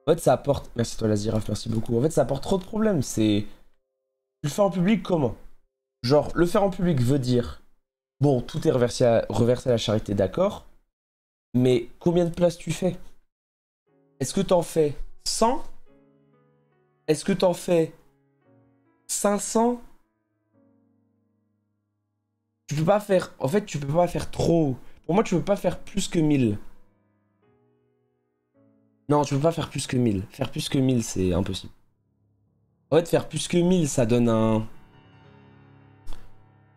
En fait, ça apporte... Merci toi, la Ziraf, merci beaucoup. En fait, ça apporte trop de problèmes, c'est... Tu le fais en public comment? Genre, le faire en public veut dire... Bon, tout est reversé à la charité, d'accord. Mais combien de places tu fais? Est-ce que t'en fais 100? Est-ce que t'en fais 500? Tu peux pas faire... En fait, tu peux pas faire trop. Pour moi, tu peux pas faire plus que 1000. Non, tu peux pas faire plus que 1000. Faire plus que 1000, c'est impossible. En fait, faire plus que 1000, ça donne un...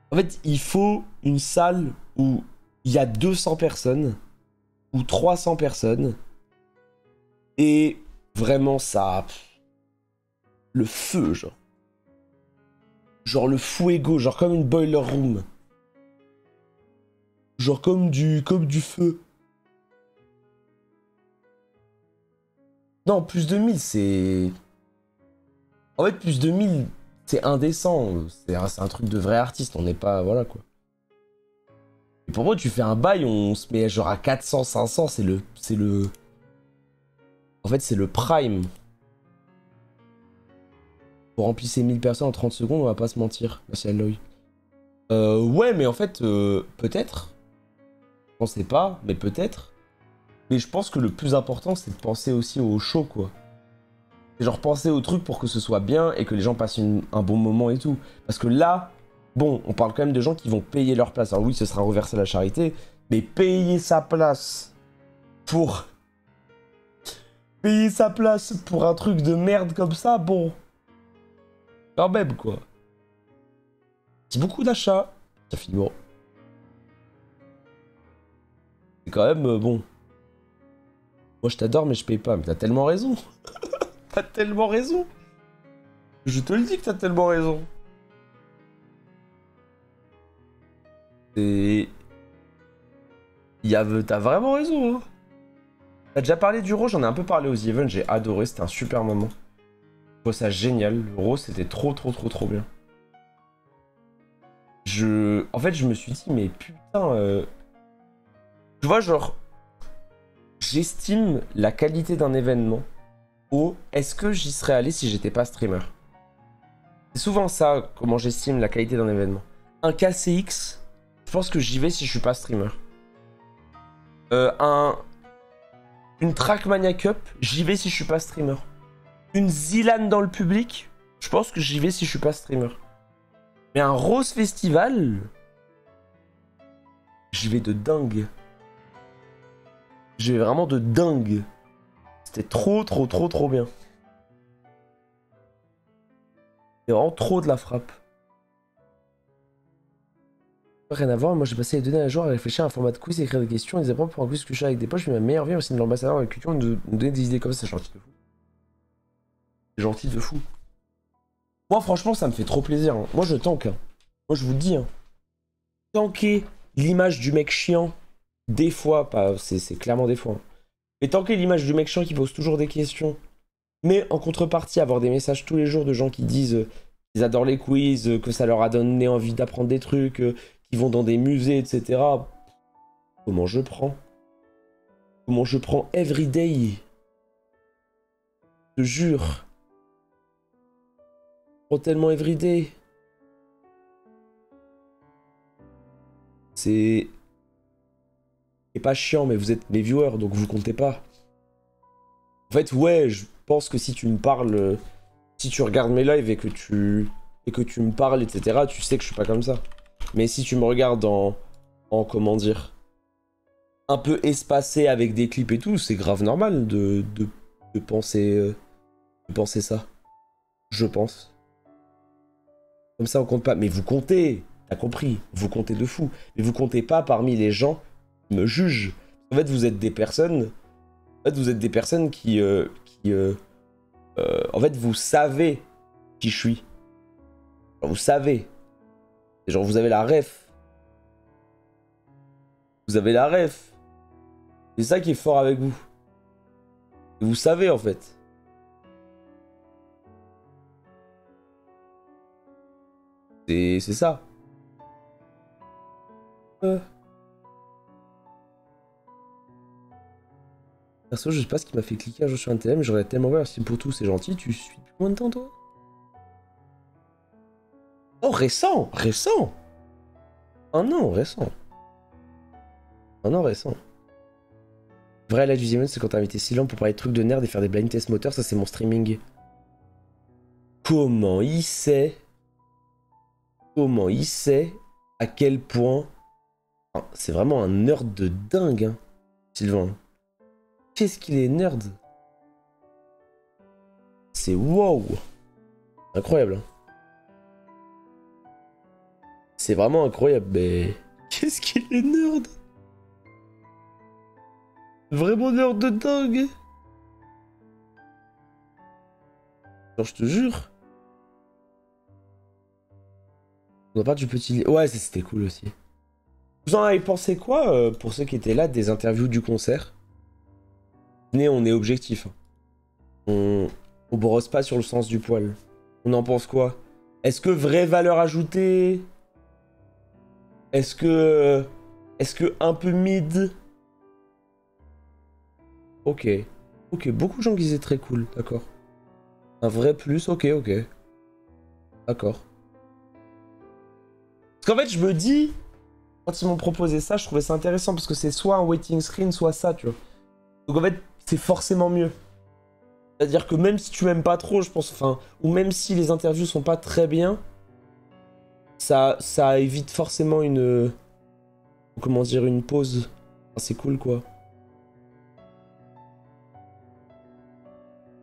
En fait, il faut une salle où il y a 200 personnes ou 300 personnes et vraiment ça... Le feu, genre. Genre le fuego, genre comme une boiler room. Genre comme du feu. Non, plus de 1000, c'est... En fait, plus de 1000, c'est indécent. C'est un truc de vrai artiste, on n'est pas... Voilà, quoi. Et pour moi, tu fais un bail, on se met genre à 400, 500, c'est le... En fait, c'est le prime. Pour remplir ces 1000 personnes en 30 secondes, on va pas se mentir. Merci Aloy. Ouais, mais en fait, peut-être. Je pensais pas, mais peut-être. Mais je pense que le plus important, c'est de penser aussi au show, quoi. C'est genre penser au truc pour que ce soit bien et que les gens passent un bon moment et tout. Parce que là, bon, on parle quand même de gens qui vont payer leur place. Alors oui, ce sera reversé à la charité, mais payer sa place pour... Payer sa place pour un truc de merde comme ça, bon... Quand même, quoi. C'est beaucoup d'achats. Ça finit bon. C'est quand même, bon... Moi, je t'adore, mais je paye pas. Mais t'as tellement raison. T'as tellement raison. Je te le dis que t'as tellement raison. Et... T'as vraiment raison, hein. T'as déjà parlé du Raw, j'en ai un peu parlé aux Events, j'ai adoré, c'était un super moment. Je trouve ça génial, le Raw c'était trop bien. En fait, je me suis dit, mais putain... Tu vois, genre... J'estime la qualité d'un événement au est-ce que j'y serais allé si j'étais pas streamer. C'est souvent ça, comment j'estime la qualité d'un événement. Un KCX, je pense que j'y vais si je suis pas streamer. Une Trackmania Cup, j'y vais si je suis pas streamer. Une Zilan dans le public, je pense que j'y vais si je suis pas streamer. Mais un Rose Festival, j'y vais de dingue. J'y vais vraiment de dingue. C'était trop bien. C'est vraiment trop de la frappe. Rien à voir, moi j'ai passé les 2 derniers jours à réfléchir à un format de quiz, écrire des questions, des épreuves pour un quiz que je fais avec des potes. Je fais ma meilleure vie, aussi de l'ambassadeur de la culture, de nous donner des idées comme ça, c'est gentil de fou. C'est gentil de fou. Moi franchement ça me fait trop plaisir. Hein. Moi je tank. Hein. Moi je vous le dis. Hein. Tanker l'image du mec chiant, des fois, pas, c'est clairement des fois. Hein. Mais tanker l'image du mec chiant qui pose toujours des questions, mais en contrepartie avoir des messages tous les jours de gens qui disent qu'ils adorent les quiz, que ça leur a donné envie d'apprendre des trucs, qui vont dans des musées, etc. Comment je prends? Comment je prends everyday? Je te jure. Je prends tellement everyday. C'est pas chiant, mais vous êtes mes viewers, donc vous comptez pas. En fait, ouais, je pense que si tu me parles, si tu regardes mes lives et que tu me parles, etc., tu sais que je suis pas comme ça. Mais si tu me regardes en comment dire, un peu espacé avec des clips et tout, c'est grave normal de penser ça. Je pense. Comme ça, on compte pas. Mais vous comptez, t'as compris, vous comptez de fou. Mais vous comptez pas parmi les gens qui me jugent. En fait, vous êtes des personnes. En fait, vous êtes des personnes qui en fait, vous savez qui je suis. Genre, vous savez. Genre, vous avez la ref. Vous avez la ref. C'est ça qui est fort avec vous. Et vous savez, en fait. C'est ça. Perso, je sais pas ce qui m'a fait cliquer un jour sur un TM, j'aurais tellement vu, merci pour tout, c'est gentil. Tu suis depuis combien de temps, toi? Oh, récent! Récent! Un an, récent. Un an, récent. Vrai, la deuxième, c'est quand t'as invité Silan pour parler de trucs de nerd et faire des blind tests moteurs, ça c'est mon streaming. Comment il sait à quel point... Enfin, c'est vraiment un nerd de dingue, hein, Sylvain. Qu'est-ce qu'il est nerd? C'est wow! Incroyable. Hein. C'est vraiment incroyable, mais... Qu'est-ce qu'il est nerd? Vraiment nerd de dingue! Genre, je te jure. On a pas du petit... Ouais, c'était cool aussi. Vous en avez pensé quoi, pour ceux qui étaient là, des interviews du concert? Venez, on est objectif. On brosse pas sur le sens du poil. On en pense quoi? Est-ce que vraie valeur ajoutée? Est-ce que un peu mid? Ok. Ok, beaucoup de gens qui disaient très cool, d'accord. Un vrai plus, ok. D'accord. Parce qu'en fait, je me dis, quand ils m'ont proposé ça, je trouvais ça intéressant parce que c'est soit un waiting screen, soit ça, tu vois. Donc en fait, c'est forcément mieux. C'est-à-dire que même si tu m'aimes pas trop, je pense, enfin, ou même si les interviews sont pas très bien, ça évite forcément une... Comment dire, une pause. Enfin, c'est cool, quoi.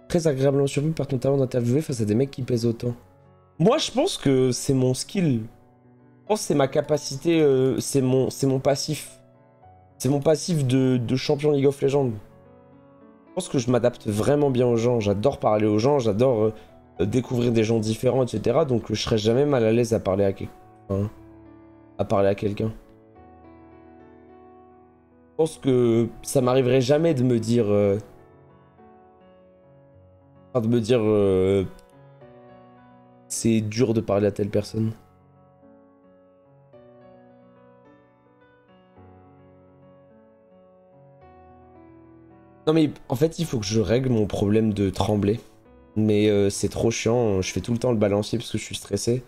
Très agréablement surpris par ton talent d'interviewer face à des mecs qui pèsent autant. Moi, je pense que c'est mon skill. Je pense que c'est ma capacité, c'est mon passif. C'est mon passif de champion League of Legends. Je pense que je m'adapte vraiment bien aux gens. J'adore parler aux gens, j'adore découvrir des gens différents, etc. Donc je serais jamais mal à l'aise à parler à quelqu'un. Je pense que ça m'arriverait jamais de me dire... c'est dur de parler à telle personne. Non mais en fait il faut que je règle mon problème de trembler. Mais c'est trop chiant, je fais tout le temps le balancier parce que je suis stressé.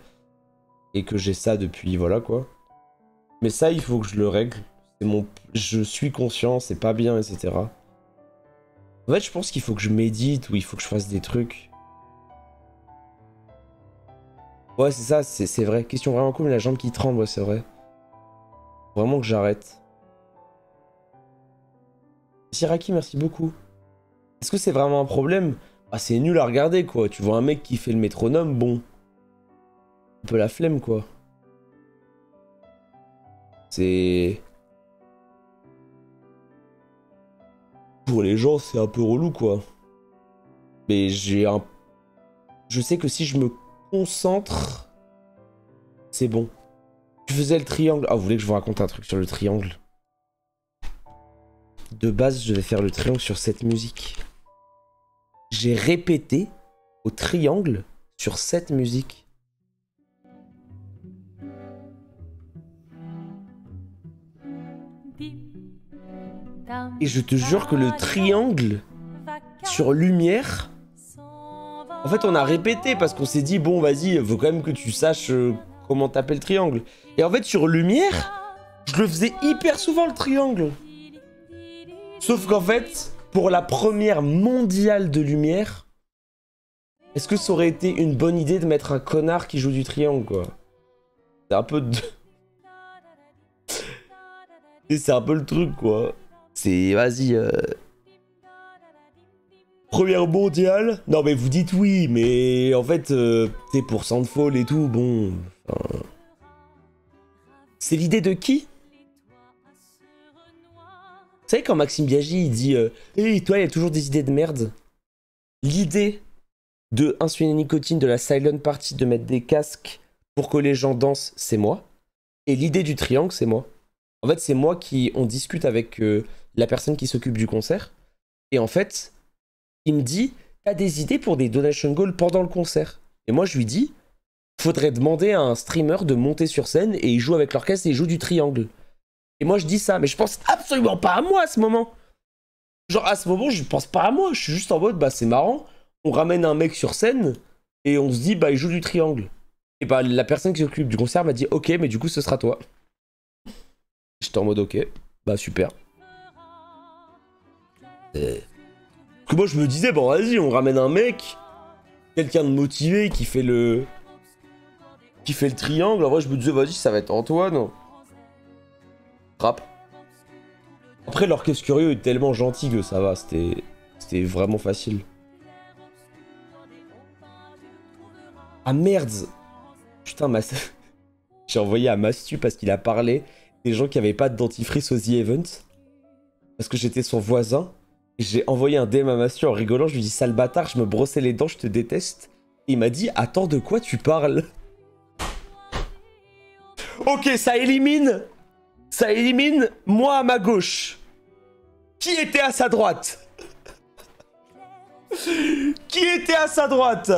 Et que j'ai ça depuis, voilà quoi. Mais ça il faut que je le règle. Je suis conscient, c'est pas bien, etc. En fait je pense qu'il faut que je médite ou il faut que je fasse des trucs. Ouais c'est ça, c'est vrai. Question vraiment cool, mais la jambe qui tremble, ouais c'est vrai. Faut vraiment que j'arrête. Siraki, merci beaucoup. Est-ce que c'est vraiment un problème? Ah, c'est nul à regarder, quoi. Tu vois un mec qui fait le métronome, bon. Un peu la flemme, quoi. C'est... Pour les gens, c'est un peu relou, quoi. Mais j'ai un... Je sais que si je me concentre, c'est bon. Tu faisais le triangle. Ah, vous voulez que je vous raconte un truc sur le triangle? De base, je devais faire le triangle sur cette musique. J'ai répété au triangle sur cette musique. Et je te jure que le triangle sur lumière... En fait, on a répété parce qu'on s'est dit, bon, vas-y, faut quand même que tu saches comment taper le triangle. Et en fait, sur lumière, je le faisais hyper souvent, le triangle. Sauf qu'en fait, pour la première mondiale de lumière, est-ce que ça aurait été une bonne idée de mettre un connard qui joue du triangle, quoi? C'est un peu de... C'est un peu le truc, quoi. C'est... Vas-y... Première mondiale? Non mais vous dites oui, mais en fait, c'est pour Sandfall et tout, bon... C'est l'idée de qui? Vous savez quand Maxime Biaggi, il dit « Hey, toi, il y a toujours des idées de merde ». L'idée de insuline et nicotine, de la silent party, de mettre des casques pour que les gens dansent, c'est moi. Et l'idée du triangle, c'est moi. En fait, c'est moi qui... On discute avec la personne qui s'occupe du concert. Et en fait... Il me dit, t'as des idées pour des donation goals pendant le concert? Et moi je lui dis, faudrait demander à un streamer de monter sur scène et il joue avec l'orchestre et il joue du triangle. Et moi je dis ça, mais je pense absolument pas à moi à ce moment. Genre à ce moment je pense pas à moi, je suis juste en mode, bah c'est marrant, on ramène un mec sur scène et on se dit, bah il joue du triangle. Et bah la personne qui s'occupe du concert m'a dit, ok, mais du coup ce sera toi. J'étais en mode, ok, bah super. Parce que moi je me disais, bon vas-y, on ramène un mec, quelqu'un de motivé qui fait le triangle. En vrai je me disais, vas-y, ça va être Antoine. Rap. Après l'orchestre curieux est tellement gentil que ça va, c'était vraiment facile. Ah merde. Putain, j'ai envoyé à Mastu parce qu'il a parlé des gens qui avaient pas de dentifrice aux The Event. Parce que j'étais son voisin. J'ai envoyé un DM à Mastu en rigolant, je lui dis sale bâtard, je me brossais les dents, je te déteste. Et il m'a dit attends, de quoi tu parles? Ok, ça élimine moi à ma gauche. Qui était à sa droite? Qui était à sa droite?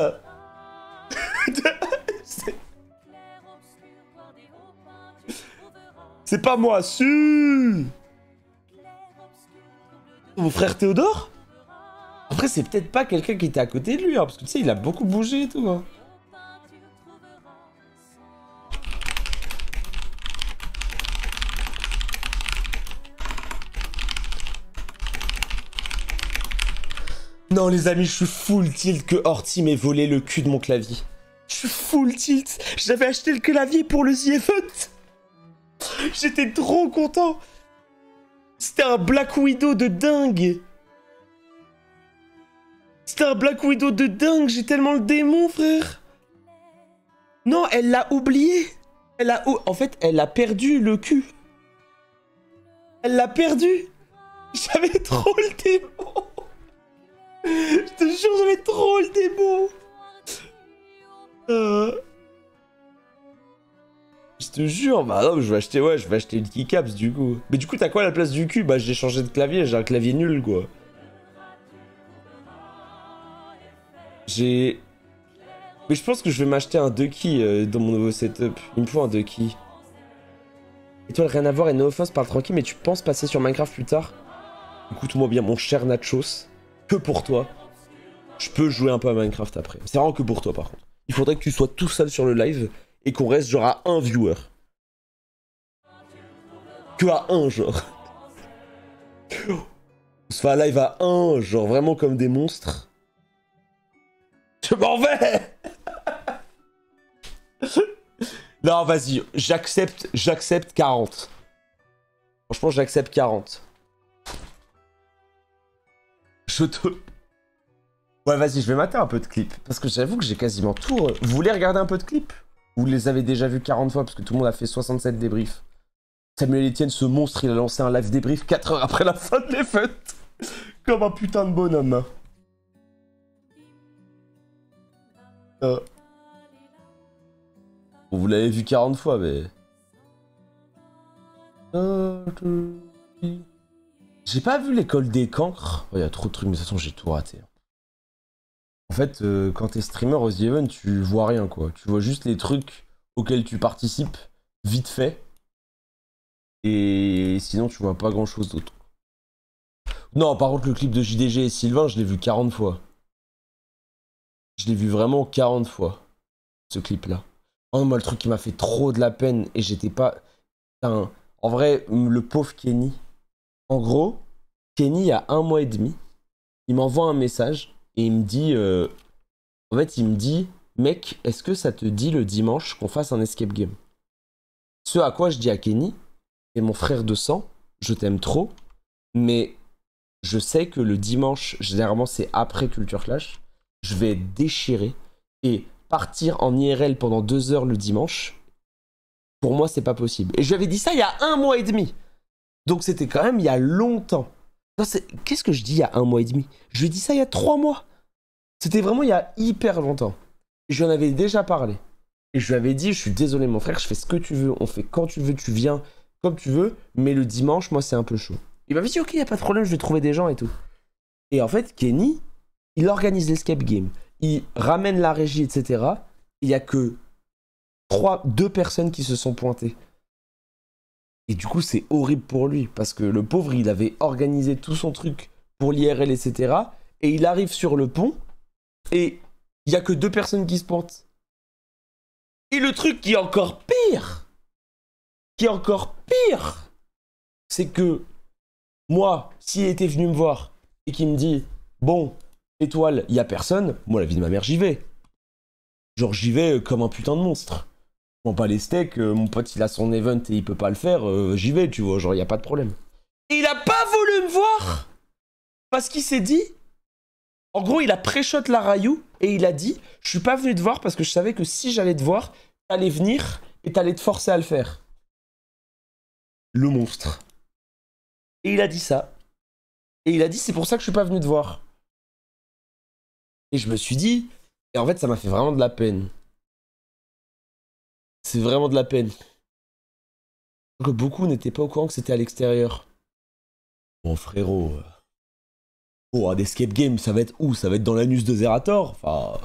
C'est pas moi, su. Mon frère Théodore? Après, c'est peut-être pas quelqu'un qui était à côté de lui, hein, parce que tu sais, il a beaucoup bougé et tout. Hein. Non, les amis, je suis full tilt que Horty m'ait volé le cul de mon clavier. Je suis full tilt. J'avais acheté le clavier pour le The Event. J'étais trop content. C'était un Black Widow de dingue. C'était un Black Widow de dingue. J'ai tellement le démon, frère. Non, elle l'a oublié. En fait, elle a perdu le cul. Elle l'a perdu. J'avais trop le démon. Je te jure, j'avais trop le démon. Je te jure, bah non, je vais acheter une keycaps du coup. Mais du coup, t'as quoi à la place du cul? Bah, j'ai changé de clavier, j'ai un clavier nul quoi. Mais je pense que je vais m'acheter un Ducky dans mon nouveau setup. Il me faut un Ducky. Étoile, rien à voir et no offense, parle tranquille, mais tu penses passer sur Minecraft plus tard? Écoute-moi bien, mon cher Nachos. Que pour toi. Je peux jouer un peu à Minecraft après. C'est vraiment que pour toi par contre. Il faudrait que tu sois tout seul sur le live et qu'on reste genre à un viewer. Que à un genre. On se fait un live à un, genre vraiment comme des monstres. Je m'en vais. Non, vas-y, j'accepte 40. Franchement, j'accepte 40. Ouais, vas-y, je vais mater un peu de clips. Parce que j'avoue que j'ai quasiment tout... Vous voulez regarder un peu de clips? Vous les avez déjà vus 40 fois parce que tout le monde a fait 67 débriefs. Samuel Etienne, ce monstre, il a lancé un live débrief 4 heures après la fin de l'event. Comme un putain de bonhomme. Bon, vous l'avez vu 40 fois, mais... J'ai pas vu l'école des cancres. Il y a trop de trucs, mais de toute façon, j'ai tout raté. En fait, quand t'es streamer aux The Event, tu vois rien, quoi. Tu vois juste les trucs auxquels tu participes, vite fait. Et sinon, tu vois pas grand-chose d'autre. Non, par contre, le clip de JDG et Sylvain, je l'ai vu 40 fois. Je l'ai vu vraiment 40 fois, ce clip-là. Oh, moi, le truc qui m'a fait trop de la peine, et j'étais pas... Putain, en vrai, le pauvre Kenny. En gros, Kenny, il y a 1 mois et demi, il m'envoie un message, et il me dit... En fait, il me dit, mec, est-ce que ça te dit le dimanche qu'on fasse un escape game? Ce à quoi je dis à Kenny, et mon frère de sang, je t'aime trop, mais je sais que le dimanche, généralement c'est après Culture Clash, je vais être déchiré et partir en IRL pendant 2 heures le dimanche, pour moi c'est pas possible. Et je lui avais dit ça il y a 1 mois et demi. Donc c'était quand même il y a longtemps. Qu'est-ce que je dis il y a 1 mois et demi? Je lui ai dit ça il y a 3 mois. C'était vraiment il y a hyper longtemps. Et je lui en avais déjà parlé. Et je lui avais dit, je suis désolé mon frère, je fais ce que tu veux, on fait quand tu veux, tu viens comme tu veux, mais le dimanche, moi c'est un peu chaud. Il m'avait dit, ok, y a pas de problème, je vais trouver des gens et tout. Et en fait, Kenny, il organise l'escape game, il ramène la régie, etc. Il y a que 2 personnes qui se sont pointées. Et du coup, c'est horrible pour lui, parce que le pauvre, il avait organisé tout son truc pour l'IRL, etc. Et il arrive sur le pont, et il y a que 2 personnes qui se pointent. Et le truc qui est encore pire, c'est que moi, s'il était venu me voir et qu'il me dit, bon, étoile, il y a personne, moi, la vie de ma mère, j'y vais. Genre, j'y vais comme un putain de monstre. Je prends pas les steaks, mon pote, il a son event et il peut pas le faire, j'y vais, tu vois, genre, il y a pas de problème. Et il a pas voulu me voir parce qu'il s'est dit, en gros, il a pré-shot la Rayou et il a dit, je suis pas venu te voir parce que je savais que si j'allais te voir, t'allais venir et t'allais te forcer à le faire. Le monstre. Et il a dit ça. Et il a dit, c'est pour ça que je suis pas venu te voir. Et je me suis dit, et en fait, ça m'a fait vraiment de la peine. C'est vraiment de la peine. Que beaucoup n'étaient pas au courant que c'était à l'extérieur. Bon, frérot. Oh, un escape game, ça va être où? Ça va être dans l'anus de Zerator? Enfin.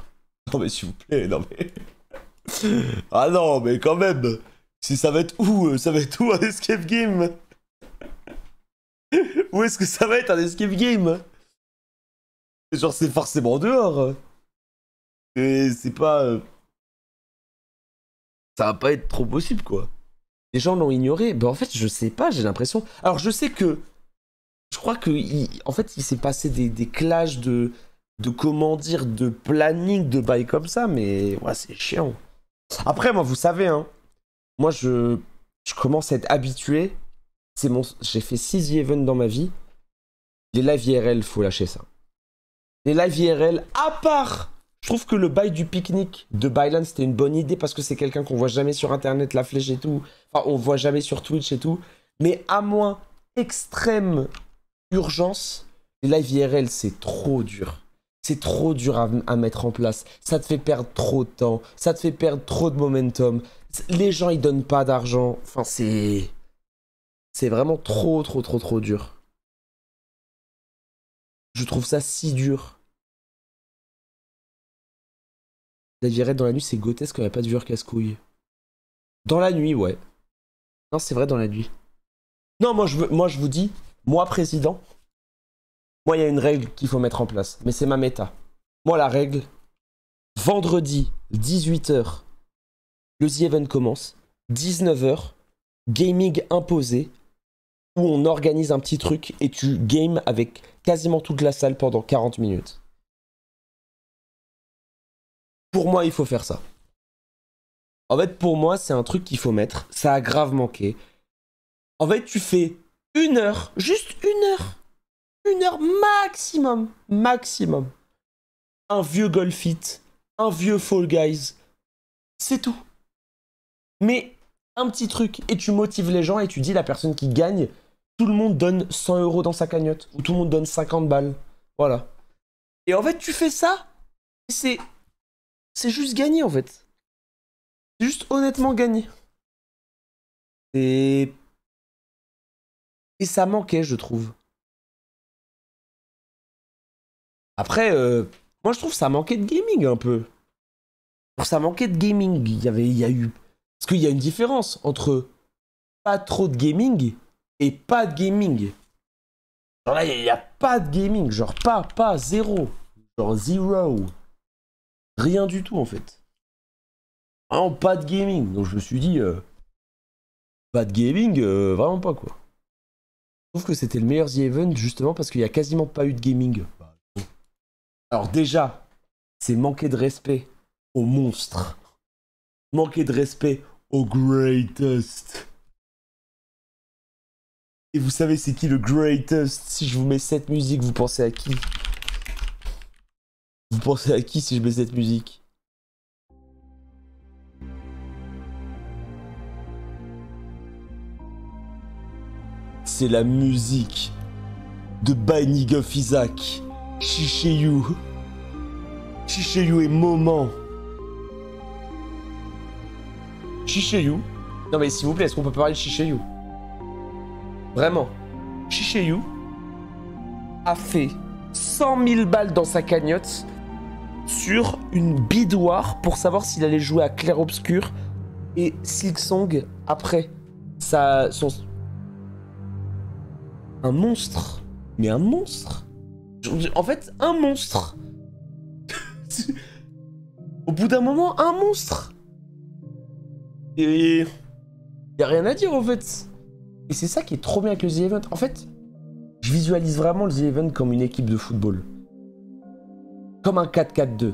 Non, mais s'il vous plaît, non, mais. Ah non, mais quand même. Si ça va être où? Ça va être où un escape game? Où est-ce que ça va être un escape game? Genre, c'est forcément dehors. Et c'est pas. Ça va pas être trop possible, quoi. Les gens l'ont ignoré. Ben, en fait, je sais pas, j'ai l'impression. Alors, je sais que. Je crois que. En fait, il s'est passé des clashs de comment dire, de planning, de bails comme ça, mais. Ouais, c'est chiant. Après, moi, vous savez, hein. Moi, je commence à être habitué. J'ai fait 6 events dans ma vie. Les live IRL, faut lâcher ça. Les live IRL, à part, je trouve que le bail du pique-nique de Bylan, c'était une bonne idée parce que c'est quelqu'un qu'on voit jamais sur Internet, la flèche et tout. Enfin, on voit jamais sur Twitch et tout. Mais à moins extrême urgence, les live IRL, c'est trop dur. C'est trop dur à mettre en place. Ça te fait perdre trop de temps. Ça te fait perdre trop de momentum. Les gens, ils donnent pas d'argent. Enfin, c'est vraiment trop dur. Je trouve ça si dur. La virette dans la nuit, c'est grotesque quand il n'y a pas de viewer casse-couille. Dans la nuit, ouais. Non, c'est vrai, dans la nuit. Non, moi, je vous dis, moi, président, moi, il y a une règle qu'il faut mettre en place. Mais c'est ma méta. Moi, la règle, vendredi, 18h, le The Event commence. 19h, gaming imposé, où on organise un petit truc et tu games avec quasiment toute la salle pendant 40 minutes. Pour moi, il faut faire ça. En fait, pour moi, c'est un truc qu'il faut mettre. Ça a grave manqué. En fait, tu fais 1 heure, juste 1 heure. 1 heure maximum. Maximum. Un vieux Golf It, un vieux Fall Guys. C'est tout. Mais un petit truc, et tu motives les gens et tu dis la personne qui gagne, tout le monde donne 100 € dans sa cagnotte, ou tout le monde donne 50 balles. Voilà. Et en fait, tu fais ça, et c'est juste gagné en fait. C'est juste honnêtement gagné. Et ça manquait, je trouve. Après, moi je trouve ça manquait de gaming un peu. Ça manquait de gaming. Il y a eu... Parce qu'il y a une différence entre pas trop de gaming et pas de gaming. Genre là, il n'y a pas de gaming. Genre pas, zéro. Genre zero. Rien du tout en fait. Vraiment pas de gaming. Donc je me suis dit, pas de gaming, vraiment pas quoi. Je trouve que c'était le meilleur The Event justement parce qu'il n'y a quasiment pas eu de gaming. Alors déjà, c'est manquer de respect aux monstres. Manquer de respect aux greatest. Et vous savez c'est qui le greatest? Si je vous mets cette musique, vous pensez à qui? Vous pensez à qui si je mets cette musique? C'est la musique de Binding of Isaac. Shishayu. Shishayu et Moment. Shishayu. Non mais s'il vous plaît, est-ce qu'on peut parler de Shishayu? Vraiment. Shishayu a fait 100 000 balles dans sa cagnotte sur une bidoire pour savoir s'il allait jouer à Clair Obscur et Silksong après. Un monstre. Mais un monstre. En fait, un monstre. Au bout d'un moment, un monstre. Et y a rien à dire en fait. Et c'est ça qui est trop bien avec le The Event. En fait, je visualise vraiment le The Event comme une équipe de football. Comme un 4-4-2.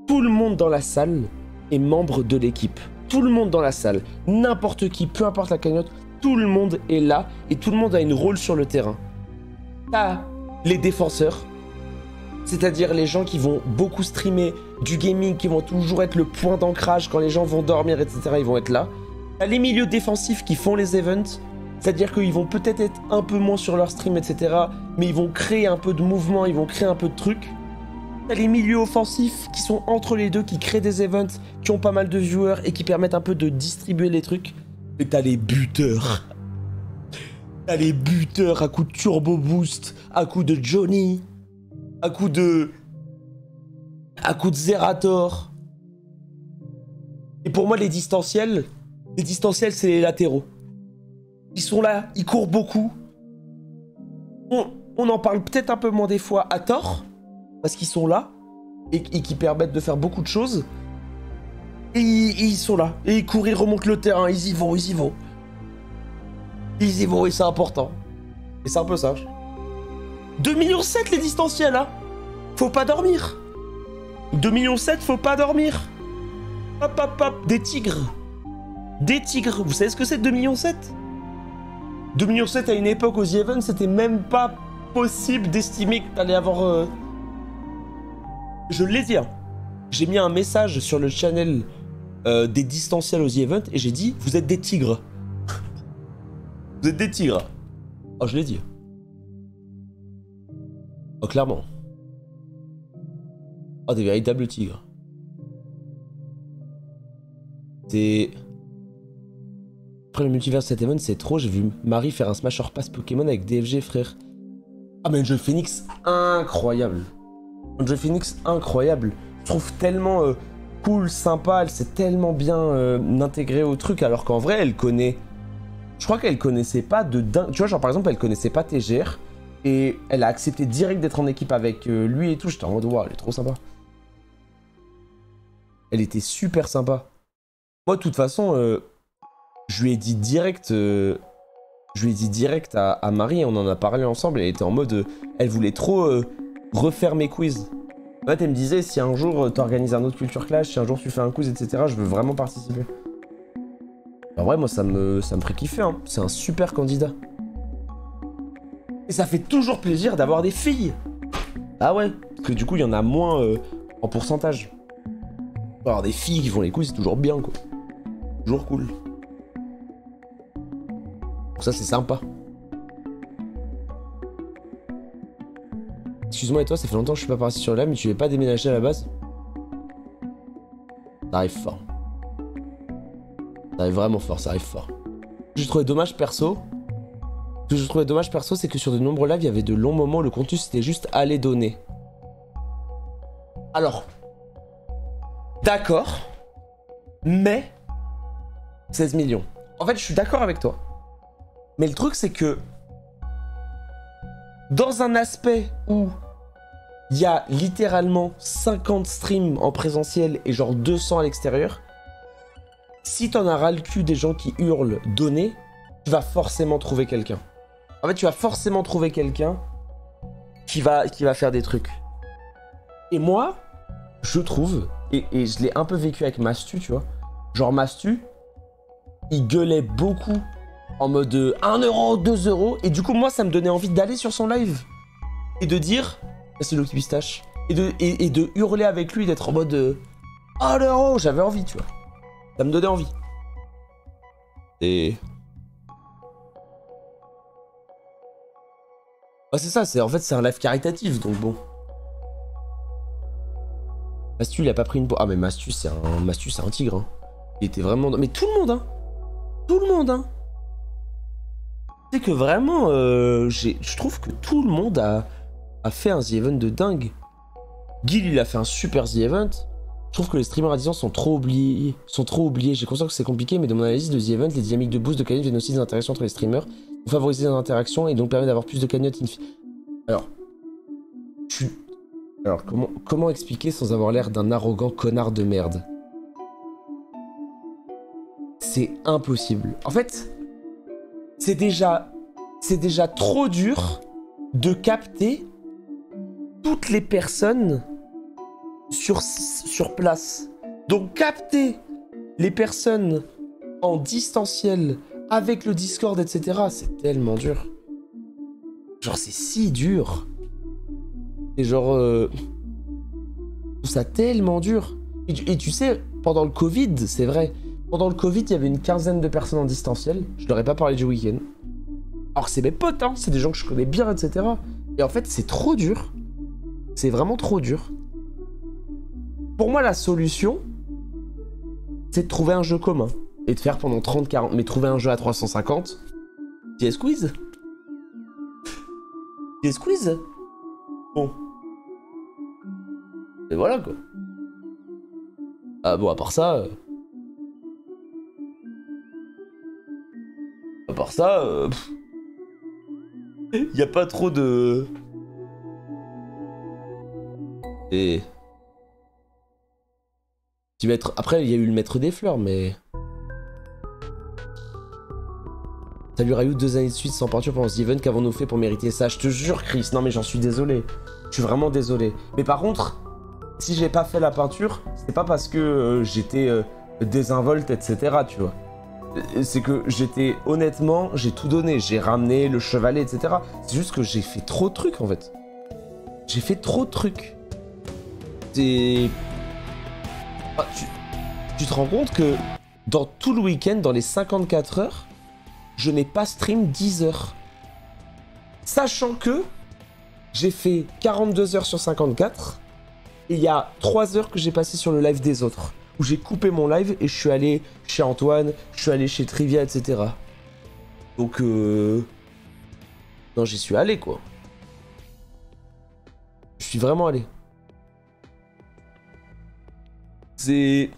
Tout le monde dans la salle est membre de l'équipe. Tout le monde dans la salle. N'importe qui, peu importe la cagnotte, tout le monde est là et tout le monde a une rôle sur le terrain. T'as les défenseurs, c'est-à-dire les gens qui vont beaucoup streamer du gaming, qui vont toujours être le point d'ancrage quand les gens vont dormir, etc. Ils vont être là. T'as les milieux défensifs qui font les events, c'est-à-dire qu'ils vont peut-être être un peu moins sur leur stream, etc. Mais ils vont créer un peu de mouvement, ils vont créer un peu de trucs. T'as les milieux offensifs qui sont entre les deux, qui créent des events, qui ont pas mal de viewers et qui permettent un peu de distribuer les trucs. Et t'as les buteurs. T'as les buteurs à coup de turbo boost, à coup de Johnny, à coup de Zerator. Et pour moi, les distanciels, c'est les latéraux. Ils sont là, ils courent beaucoup. On en parle peut-être un peu moins des fois à tort, parce qu'ils sont là, et qui permettent de faire beaucoup de choses. Et ils sont là, et ils courent, ils remontent le terrain, ils y vont. Ils y vont, et c'est important. Et c'est un peu ça. 2,7 millions les distanciels, hein. Faut pas dormir. 2,7 millions, faut pas dormir. Hop, hop, hop, des tigres. Des tigres, vous savez ce que c'est 2,7 millions? 2,7 millions à une époque aux The Event, c'était même pas possible d'estimer que t'allais avoir... Je l'ai dit, hein. J'ai mis un message sur le channel des distanciels aux The Event et j'ai dit, vous êtes des tigres. Vous êtes des tigres. Oh, je l'ai dit. Oh, clairement. Oh, des véritables tigres. C'est... Après le multivers de cet event, c'est trop. J'ai vu Marie faire un Smash or Pass Pokémon avec DFG, frère. Ah, mais Angel Phoenix, incroyable. Angel Phoenix, incroyable. Je trouve tellement cool, sympa. Elle s'est tellement bien intégrée au truc, alors qu'en vrai, elle connaît... Je crois qu'elle connaissait pas de dingue. Tu vois, genre par exemple, elle connaissait pas TGR. Et elle a accepté direct d'être en équipe avec lui et tout. J'étais en mode, waouh, elle est trop sympa. Elle était super sympa. Moi, de toute façon, je lui ai dit direct... à Marie, on en a parlé ensemble. Elle était en mode... elle voulait trop refaire mes quiz. En fait, elle me disait, si un jour t'organises un autre Culture Clash, si un jour tu fais un quiz, etc., je veux vraiment participer. En vrai, moi, ça me ferait kiffer, hein. C'est un super candidat. Et ça fait toujours plaisir d'avoir des filles. Ah ouais, parce que du coup, il y en a moins en pourcentage. Avoir des filles qui font les coups, c'est toujours bien, quoi. Toujours cool. Donc ça, c'est sympa. Excuse-moi, et toi, ça fait longtemps que je suis pas parti sur là, mais tu veux pas déménager à la base? Ça arrive fort. Ça arrive vraiment fort, ça arrive fort. Ce que j'ai trouvé dommage perso, c'est que sur de nombreux lives, il y avait de longs moments où le contenu c'était juste aller donner. Alors, d'accord, mais 16 millions. En fait, je suis d'accord avec toi. Mais le truc, c'est que dans un aspect où il y a littéralement 50 streams en présentiel et genre 200 à l'extérieur, si t'en as ras le cul des gens qui hurlent « donner », tu vas forcément trouver quelqu'un. En fait, tu vas forcément trouver quelqu'un qui va faire des trucs. Et moi, je trouve, et je l'ai un peu vécu avec Mastu, tu vois, genre Mastu, il gueulait beaucoup en mode 1 euro, 2 euros, et du coup, moi, ça me donnait envie d'aller sur son live et de dire, c'est le petit pistache, et de hurler avec lui, d'être en mode 1 euro, j'avais envie, tu vois. Ça me donnait envie. Et... bah c'est ça, en fait c'est un live caritatif, donc bon. Mastu, il a pas pris une... Ah mais Mastu, c'est un tigre, hein. Il était vraiment... Mais tout le monde, hein. Tout le monde, hein. C'est que vraiment, je trouve que tout le monde a fait un The Event de dingue. Gil, il a fait un super The Event. Je trouve que les streamers à distance sont trop oubliés. J'ai conscience que c'est compliqué, mais de mon analyse de The Event, les dynamiques de boost de cagnotte viennent aussi des interactions entre les streamers pour favoriser les interactions et donc permettre d'avoir plus de cagnottes. Alors, comment expliquer sans avoir l'air d'un arrogant connard de merde? C'est impossible. En fait, c'est déjà trop dur de capter toutes les personnes sur place. Donc capter les personnes en distanciel avec le Discord, etc. C'est tellement dur. Genre c'est si dur. Et genre... je trouve ça tellement dur. Et tu sais, pendant le Covid, c'est vrai. Pendant le Covid, il y avait une quinzaine de personnes en distanciel. Je leur ai pas parlé du week-end. Alors c'est mes potes, hein. C'est des gens que je connais bien, etc. Et en fait, c'est trop dur. C'est vraiment trop dur. Pour moi, la solution, c'est de trouver un jeu commun. Et de faire pendant 30-40... Mais trouver un jeu à 350... Qui est squeeze. Qui est squeeze. Bon. Et voilà, quoi. Ah bon, à part ça... À part ça... y a pas trop de... Et... Après, il y a eu le maître des fleurs, mais... Salut Rayou, 2 années de suite sans peinture pendant ce event, qu'avons-nous fait pour mériter ça? Je te jure, Chris, non mais j'en suis désolé. Je suis vraiment désolé. Mais par contre, si j'ai pas fait la peinture, c'est pas parce que j'étais désinvolte, etc., tu vois. C'est que j'étais, honnêtement, j'ai tout donné. J'ai ramené le chevalet, etc. C'est juste que j'ai fait trop de trucs, en fait. J'ai fait trop de trucs. C'est... Ah, tu te rends compte que dans tout le week-end, dans les 54 heures, je n'ai pas stream 10 heures. Sachant que j'ai fait 42 heures sur 54, et il y a 3 heures que j'ai passé sur le live des autres, où j'ai coupé mon live et je suis allé chez Antoine, je suis allé chez Trivia, etc. Donc, non, j'y suis allé, quoi. Je suis vraiment allé. C'est...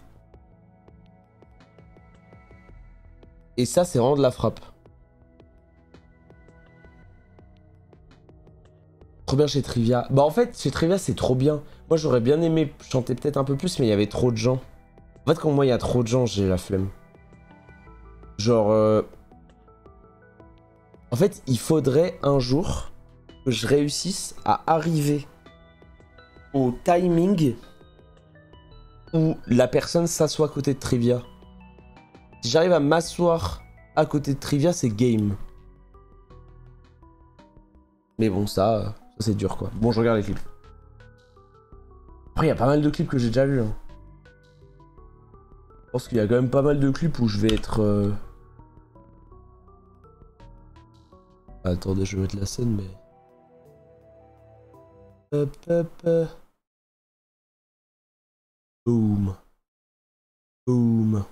Et ça, c'est vraiment de la frappe. Trop bien chez Trivia. Bah en fait, chez Trivia, c'est trop bien. Moi, j'aurais bien aimé chanter peut-être un peu plus, mais il y avait trop de gens. En fait, quand moi, il y a trop de gens, j'ai la flemme. Genre... En fait, il faudrait un jour que je réussisse à arriver au timing où la personne s'assoit à côté de Trivia. Si j'arrive à m'asseoir à côté de Trivia, c'est game. Mais bon, ça c'est dur, quoi. Bon, je regarde les clips. Après, il y a pas mal de clips que j'ai déjà vus. Hein. pense qu'il y a quand même pas mal de clips où je vais être... Attendez, je vais mettre la scène, mais... Hop, hop. Boom. Boom.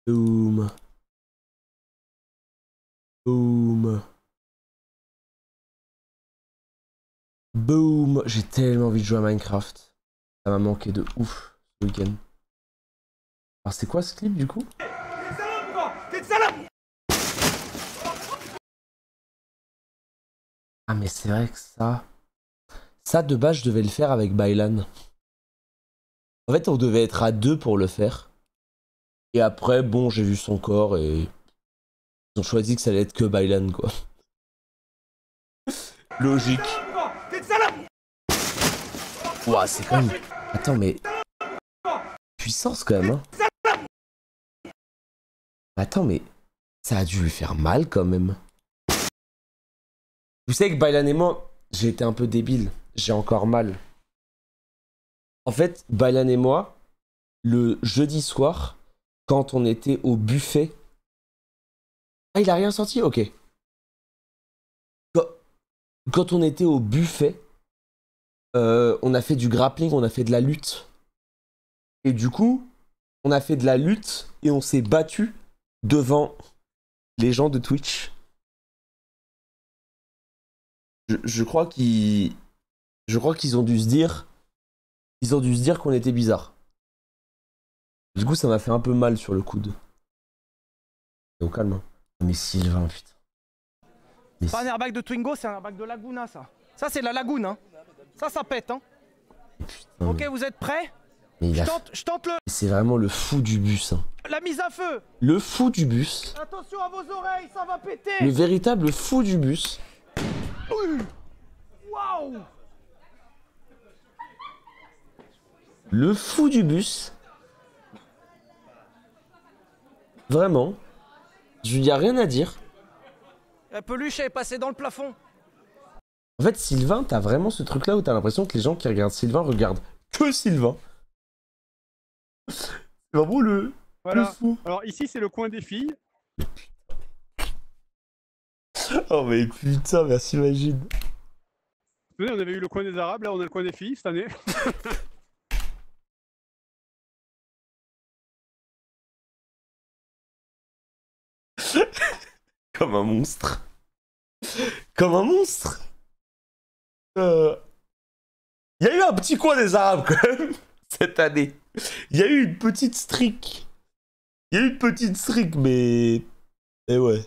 Boom. Boom. Boom. J'ai tellement envie de jouer à Minecraft. Ça m'a manqué de ouf ce week-end. Alors c'est quoi ce clip du coup? Ah mais c'est vrai que ça... Ça de base je devais le faire avec Bailan. En fait on devait être à deux pour le faire. Et après bon j'ai vu son corps et... Ils ont choisi que ça allait être que Bailan quoi. Logique. Ouah c'est quand même... Attends mais... Puissance quand même hein. Attends mais... Ça a dû lui faire mal quand même. Vous savez que Bailan et moi, j'ai été un peu débile. J'ai encore mal. En fait, Bailan et moi, le jeudi soir, quand on était au buffet... Ah, il a rien sorti? Ok. Quand on était au buffet, on a fait du grappling, on a fait de la lutte. Et du coup, on a fait de la lutte et on s'est battu devant les gens de Twitch. Je crois qu'ils ont dû se dire... Ils ont dû se dire qu'on était bizarre. Du coup, ça m'a fait un peu mal sur le coude. Et au calme. Hein. Mais Sylvain, putain. Mais pas un airbag de Twingo, c'est un airbag de Laguna, ça. Ça, c'est la Lagune, hein. Ça pète, hein. Putain, ok, vous êtes prêts? Mais je tente le... C'est vraiment le fou du bus. Hein. La mise à feu. Le fou du bus. Attention à vos oreilles, ça va péter. Le véritable fou du bus. Waouh. Le fou du bus. Vraiment. Il n'y a rien à dire. La peluche est passée dans le plafond. En fait, Sylvain, t'as vraiment ce truc-là où t'as l'impression que les gens qui regardent Sylvain regardent que Sylvain. C'est vraiment le fou. Alors ici, c'est le coin des filles. Oh mais putain, merci Magine. Vous savez, on avait eu le coin des Arabes, là on a le coin des filles cette année. Comme un monstre. Comme un monstre. Il y a eu un petit coin des Arabes quand même cette année. Il y a eu une petite streak. Il y a eu une petite streak, mais... Et ouais.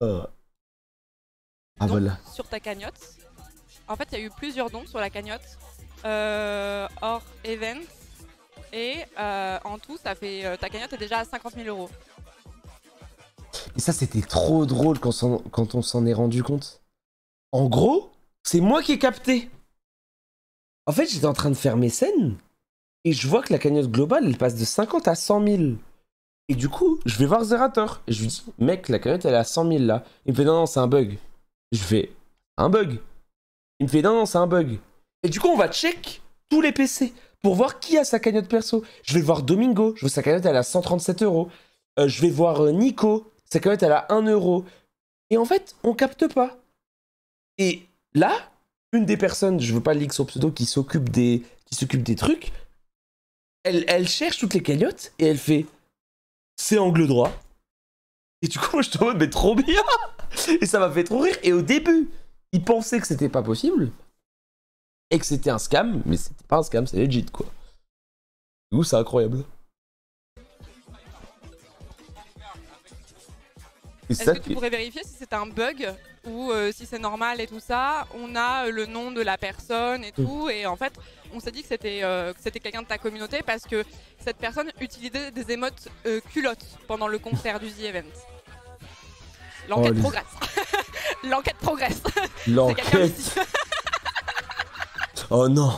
Ah voilà. Sur ta cagnotte. En fait, il y a eu plusieurs dons sur la cagnotte. Hors event. Et en tout, ça fait... ta cagnotte est déjà à 50 000 €. Et ça, c'était trop drôle quand on s'en est rendu compte. En gros, c'est moi qui ai capté. En fait, j'étais en train de faire mes scènes. Et je vois que la cagnotte globale, elle passe de 50 à 100 000. Et du coup, je vais voir Zerator. Et je lui dis, mec, la cagnotte, elle est à 100 000 là. Il me fait, non, c'est un bug. Je fais, un bug? Il me fait, non, c'est un bug. Et du coup, on va check tous les PC pour voir qui a sa cagnotte perso. Je vais voir Domingo. Je vois sa cagnotte, elle est à 137 €. Je vais voir Nico. Sa cagnotte, elle a 1 €. Et en fait, on capte pas. Et là, une des personnes, je veux pas leak son pseudo, qui s'occupe des trucs, elle cherche toutes les cagnottes et elle fait c'est angle droit. Et du coup, moi, je te vois, mais trop bien. Et ça m'a fait trop rire. Et au début, ils pensaient que c'était pas possible et que c'était un scam, mais c'était pas un scam, c'est legit quoi. Du coup, c'est incroyable. Est-ce que tu pourrais vérifier si c'est un bug ou si c'est normal et tout ça? On a le nom de la personne et tout, et en fait, on s'est dit que c'était quelqu'un de ta communauté parce que cette personne utilisait des émotes culottes pendant le concert du The Event. L'enquête progresse. L'enquête progresse. L'enquête. Oh non.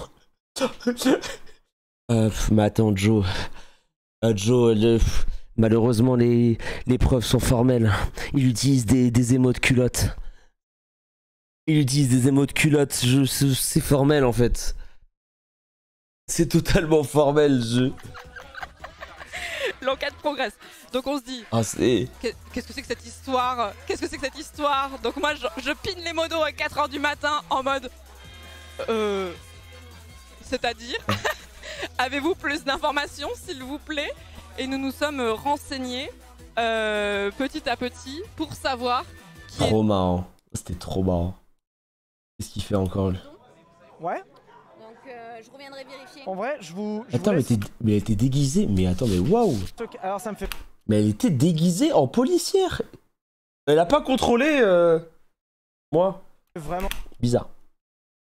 Mais attends, Joe. Malheureusement, les preuves sont formelles. Il utilise des émotes culottes. Il utilise des émotes culottes. C'est formel en fait. C'est totalement formel, je... L'enquête progresse. Donc on se dit, Ah, c'est... qu'est-ce que c'est que cette histoire? Qu'est-ce que c'est que cette histoire? Donc moi je pine les modos à 4h du matin en mode... C'est-à-dire avez-vous plus d'informations s'il vous plaît? Et nous nous sommes renseignés petit à petit pour savoir qui Trop marrant. C'était trop marrant. Qu'est-ce qu'il fait encore lui? Ouais. Donc je reviendrai vérifier. En vrai, je vous Attends, laisse... mais elle était déguisée. Mais attends, mais waouh! Alors ça me fait... Mais elle était déguisée en policière. Elle a pas contrôlé moi. Vraiment Bizarre.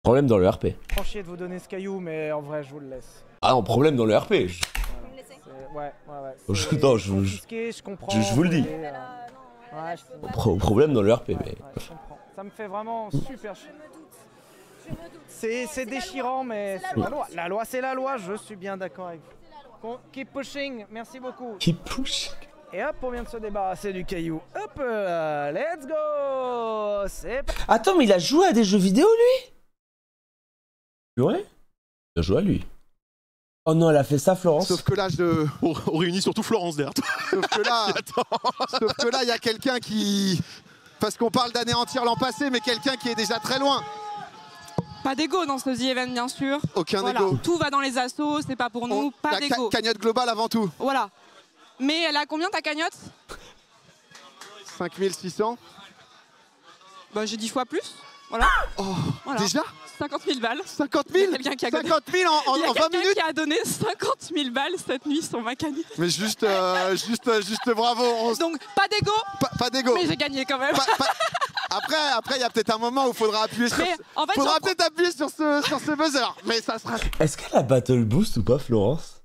Problème dans le RP. chier de vous donner ce caillou, mais en vrai, je vous le laisse. Ah non, problème dans le RP. Vous me laissez? Ouais. Non, je comprends. vous le dis. Ouais, Problème dans le RP, mais... ouais, je comprends. Ça me fait vraiment super chier. Je me doute. C'est déchirant, mais c'est la loi. La loi, c'est la loi, je suis bien d'accord avec vous. Keep pushing, merci beaucoup. Qui push. Et hop, on vient de se débarrasser du caillou. Hop là, let's go. C'est parti. Attends, mais il a joué à des jeux vidéo, lui? Ouais. Il a joué à lui. Oh non, elle a fait ça, Florence. Sauf que là, on réunit surtout Florence d'ailleurs. Sauf que là, il y a quelqu'un qui... Parce qu'on parle d'anéantir l'an passé, mais quelqu'un qui est déjà très loin. Pas d'ego dans ce The Event, bien sûr. Aucun Voilà, égo. tout va dans les assos, c'est pas pour nous, pas La d'ego. cagnotte globale avant tout. Voilà. Mais elle a combien ta cagnotte? 5600. Bah j'ai 10 fois plus. Voilà. Oh, Voilà. déjà 50 000 balles. 50 Il y 000 a quelqu'un qui a 50 000 en Il y a 20 quelqu'un minutes. qui a donné 50 000 balles cette nuit sur ma cagnotte. Mais juste bravo. Donc pas d'ego, Pas d'égo. mais j'ai gagné quand même. Après, il y a peut-être un moment où il faudra appuyer sur... Mais en fait, Faudra j'en peut-être appuyer sur ce buzzer. Mais ça sera... Est-ce qu'elle a Battle Boost ou pas, Florence?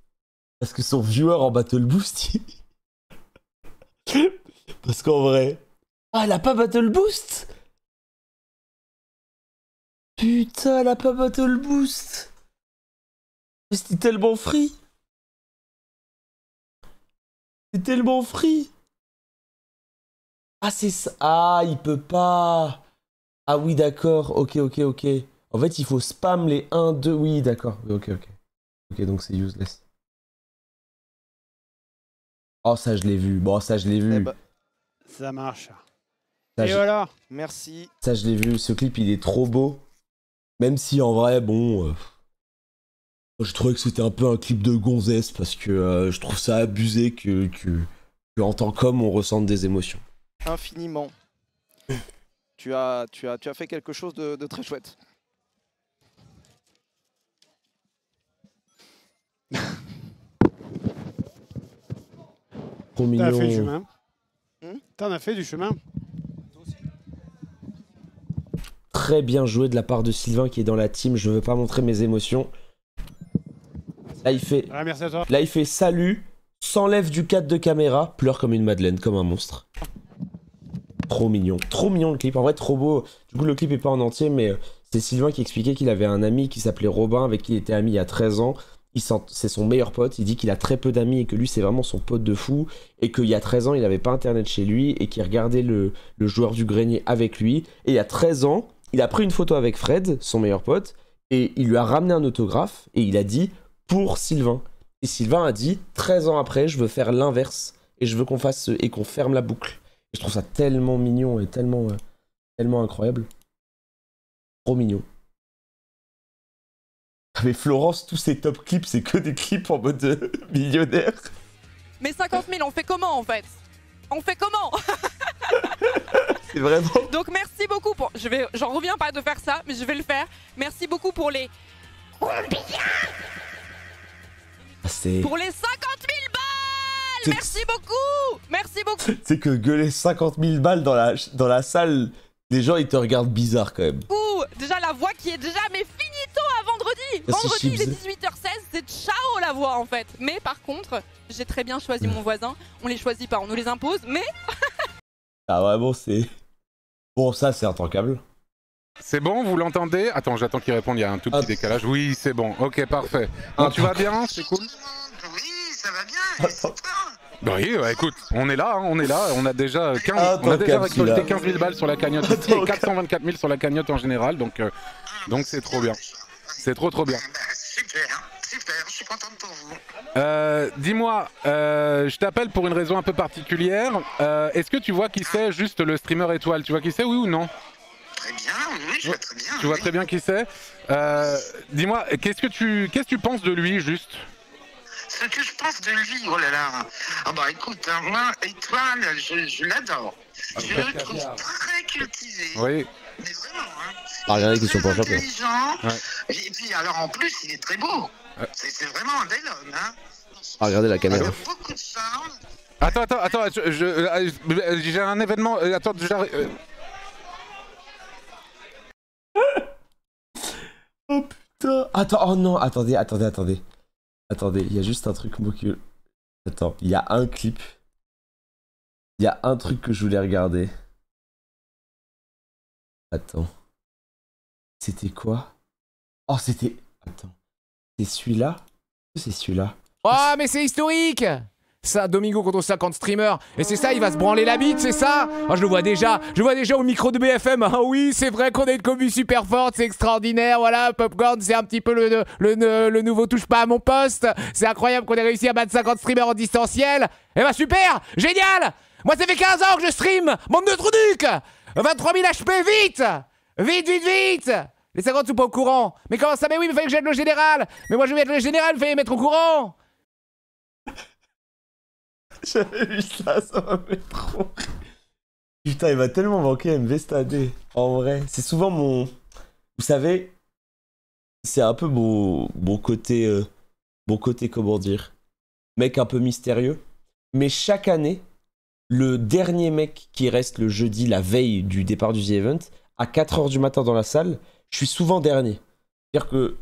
Est-ce que son viewer en Battle Boost, Parce qu'en vrai... Ah, elle a pas Battle Boost? Putain, elle a pas Battle Boost. Mais c'était tellement free. C'est tellement free. Ah, c'est ça. Ah, il peut pas. Ah oui, d'accord. Ok. En fait, il faut spam les 1, 2. Oui, d'accord. Ok. Ok, donc c'est useless. Oh, ça, je l'ai vu. Bon, ça, je l'ai vu. Eh bah, ça marche. Ça, Et je... voilà. Merci. ça, je l'ai vu. Ce clip, il est trop beau. Même si, en vrai, bon... je trouvais que c'était un peu un clip de gonzesse parce que je trouve ça abusé que en tant qu'homme, on ressente des émotions. Infiniment. Tu as fait quelque chose de très chouette. Trop T'as fait du mignon. chemin. T'en as fait du chemin. Très bien joué de la part de Sylvain qui est dans la team. Je veux pas montrer mes émotions. Là, il fait... Ah, merci à toi. Là, il fait salut, s'enlève du cadre de caméra, pleure comme une madeleine, comme un monstre. Trop mignon le clip. En vrai, trop beau. Du coup, le clip est pas en entier, mais c'est Sylvain qui expliquait qu'il avait un ami qui s'appelait Robin, avec qui il était ami il y a 13 ans. C'est son meilleur pote. Il dit qu'il a très peu d'amis et que lui, c'est vraiment son pote de fou. Et qu'il y a 13 ans, il avait pas internet chez lui et qu'il regardait le joueur du grenier avec lui. Et il y a 13 ans, il a pris une photo avec Fred, son meilleur pote, et il lui a ramené un autographe et il a dit pour Sylvain. Et Sylvain a dit 13 ans après, je veux faire l'inverse et je veux qu'on fasse et qu'on ferme la boucle. Et je trouve ça tellement mignon et tellement incroyable. Trop mignon. Mais Florence, tous ces top clips, c'est que des clips en mode millionnaire. Mais 50 000, on fait comment en fait? On fait comment? C'est vraiment... Donc merci beaucoup pour... J'en reviens pas de faire ça, mais je vais le faire. Merci beaucoup pour les... C'est... Pour les 50 000 balles! Merci beaucoup! Merci beaucoup! C'est que gueuler 50 000 balles dans la salle, les gens ils te regardent bizarre quand même. Déjà la voix qui est déjà mais finito à vendredi! Merci, Vendredi il est Chips. 18h16, c'est ciao la voix en fait. Mais par contre, j'ai très bien choisi mon voisin. On les choisit pas, on nous les impose, mais... Ah vraiment c'est... Bon ça c'est intankable. C'est bon, vous l'entendez? Attends, j'attends qu'il réponde, il y a un tout petit décalage. Oui, c'est bon, ok, parfait. Bon, tu vas bien? C'est cool? Oui, ça va bien, et c'est toi. Bah oui, bah, écoute, on est là, on a déjà, on a déjà récolté 15 000 balles sur la cagnotte ici et 424 000 sur la cagnotte en général, donc c'est trop bien. C'est trop bien. Super, super. suis contente pour vous. Dis-moi, je t'appelle pour une raison un peu particulière. Est-ce que tu vois qui c'est, juste le streamer étoile? Tu vois qui c'est, oui ou non? Très bien, oui, je vois très bien. Tu vois très bien qui c'est. Dis-moi, qu'est-ce que tu penses de lui, juste? Ce que je pense de lui, oh là là. Ah bah écoute, hein, moi, Étoile, je l'adore. Je le trouve très cultivé. Oui. Mais vraiment, hein. Ah, regardez qu'ils sont pas chapés. Intelligent. Ouais. Et puis alors en plus, il est très beau. C'est vraiment un bel homme, hein. Ah, regardez la caméra. Il a beaucoup de charme. Attends, j'ai un événement. Attends, j'arrive. Oh putain. Attends, oh non, attendez. Attendez, il y a juste un truc moi qui... Attends, il y a un clip. Il y a un truc que je voulais regarder. Attends. C'était quoi? Oh, c'était... Attends. C'est celui-là? C'est celui-là. Oh, mais c'est historique! Ça, Domingo contre 50 streamers. Et c'est ça, il va se branler la bite, c'est ça? Oh, je le vois déjà. Je le vois déjà au micro de BFM. Ah oui, c'est vrai qu'on a une commu super forte, c'est extraordinaire. Voilà, Popcorn, c'est un petit peu le nouveau touche pas à mon poste. C'est incroyable qu'on ait réussi à battre 50 streamers en distanciel. Eh bah super! Génial! Moi, ça fait 15 ans que je stream! Bande de trucs! 23 000 HP, vite! Vite! Les 50 sont pas au courant. Mais comment ça? Mais oui, mais fallait que j'aide le général. Mais moi, je vais être le général, il fallait mettre au courant. J'avais vu ça m'a fait trop rire. Putain, il m'a tellement manqué MV Stadé. En vrai, c'est souvent mon... Vous savez, c'est un peu mon côté... mon côté, comment dire, mec un peu mystérieux. Mais chaque année, le dernier mec qui reste le jeudi, la veille du départ du The Event, à 4h du matin dans la salle, je suis souvent dernier. C'est-à-dire que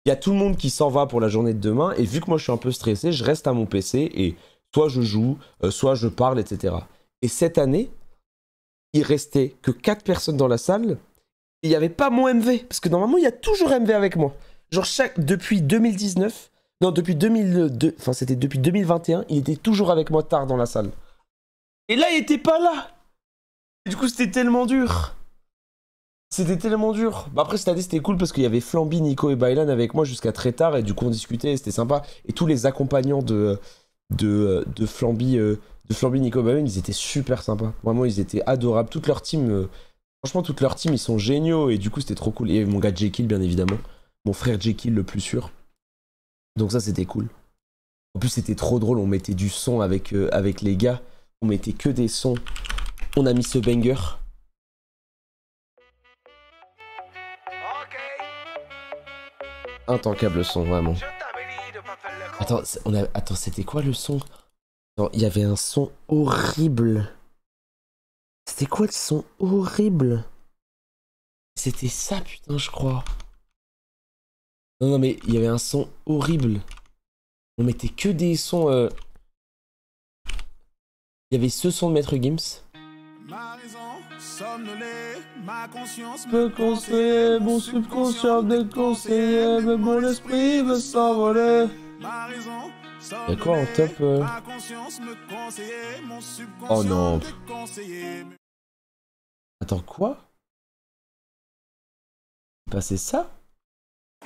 il y a tout le monde qui s'en va pour la journée de demain, et vu que moi je suis un peu stressé, je reste à mon PC et... soit je joue, soit je parle, etc. Et cette année, il restait que 4 personnes dans la salle. Et il n'y avait pas mon MV. Parce que normalement, il y a toujours MV avec moi. Genre, depuis 2019... Non, depuis 2002... Enfin, c'était depuis 2021, il était toujours avec moi tard dans la salle. Et là, il était pas là. Et du coup, c'était tellement dur. Bah après, cette année, c'était cool parce qu'il y avait Flamby, Nico et Bailan avec moi jusqu'à très tard. Et du coup, on discutait, c'était sympa. Et tous les accompagnants de Flamby, Nico Bailan, ils étaient super sympas. Vraiment, ils étaient adorables. Toute leur team, franchement, toute leur team, ils sont géniaux. Et du coup, c'était trop cool. Et il y avait mon gars Jekyll, bien évidemment. Mon frère Jekyll, le plus sûr. Donc ça, c'était cool. En plus, c'était trop drôle. On mettait du son avec les gars. On mettait que des sons. On a mis ce banger. Intankable son, vraiment. Attends, attends, c'était quoi le son? Il y avait un son horrible. C'était quoi le son horrible? C'était ça, putain, je crois. Non, mais il y avait un son horrible. On mettait que des sons... Il y avait ce son de Maître Gims. Ma raison, somnolée, ma conscience me conseiller, mon subconscient d'être conseillé, mais mon esprit veut s'envoler. Ma raison, y'a quoi en top Oh non. Attends, quoi? Bah c'est ça?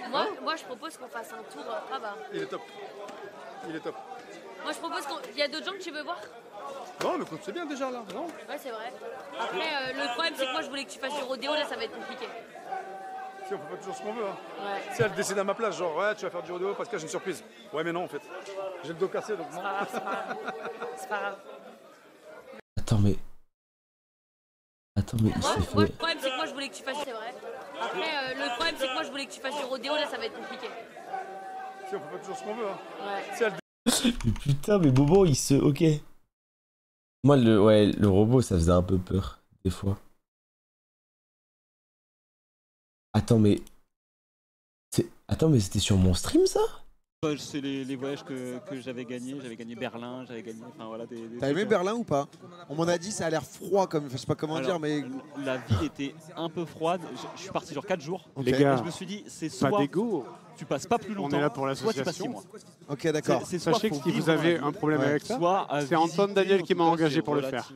Moi je propose qu'on fasse un tour. Ah bah. Il est top. Moi je propose qu'il y a d'autres gens que tu veux voir? Non, mais c'est bien déjà là, non? Ouais, c'est vrai. Après, le problème c'est que moi je voulais que tu fasses du rodéo, là ça va être compliqué. Si, on peut pas toujours ce qu'on veut. Hein. Ouais. Si elle décide à ma place, genre, ouais, tu vas faire du rodéo parce que j'ai une surprise. Ouais, mais non, en fait. J'ai le dos cassé, donc non. C'est pas grave. Attends, mais il s'est fait... Le problème c'est que moi je voulais que tu fasses... C'est vrai. Après, le problème c'est que moi je voulais que tu fasses du rodéo, là ça va être compliqué. Si, on peut pas toujours ce qu'on veut. Hein. Ouais. Si elle... Mais putain, mais Bobo, il se... Ok. Moi, le robot, ça faisait un peu peur, des fois. Attends, mais... Attends, mais c'était sur mon stream, ça? C'est les voyages que j'avais gagnés. J'avais gagné Berlin, j'avais gagné... Enfin, voilà, T'as aimé Berlin ou pas? On m'en a dit, ça a l'air froid, comme... je sais pas comment dire, mais... La ville était un peu froide. Je suis parti genre 4 jours. Okay. Les gars, et je me suis dit, c'est soit... pas d'égo. Tu passes pas plus longtemps, on est là pour soit tu passes 6 l'association. mois. Ok, d'accord. Sachez que si vous avez un problème avec ça, c'est Antoine Daniel qui m'a engagé pour le faire.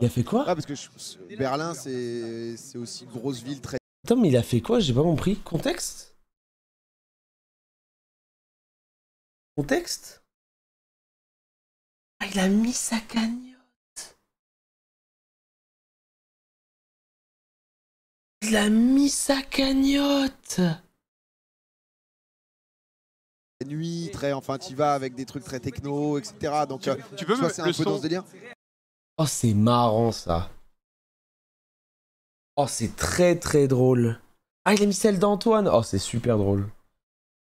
Il a fait quoi? Ah, parce que Berlin, c'est aussi une grosse ville très... Attends, mais il a fait quoi? J'ai pas compris. Contexte? Contexte? Ah, il a mis sa cagnotte. Il a mis sa cagnotte. Nuit, très, enfin, tu vas avec des trucs très techno, etc. Donc, tu peux soit me c'est le un peu son dans ce délire. Oh, c'est marrant ça. Oh, c'est très très drôle. Ah, il a mis celle d'Antoine. Oh, c'est super drôle.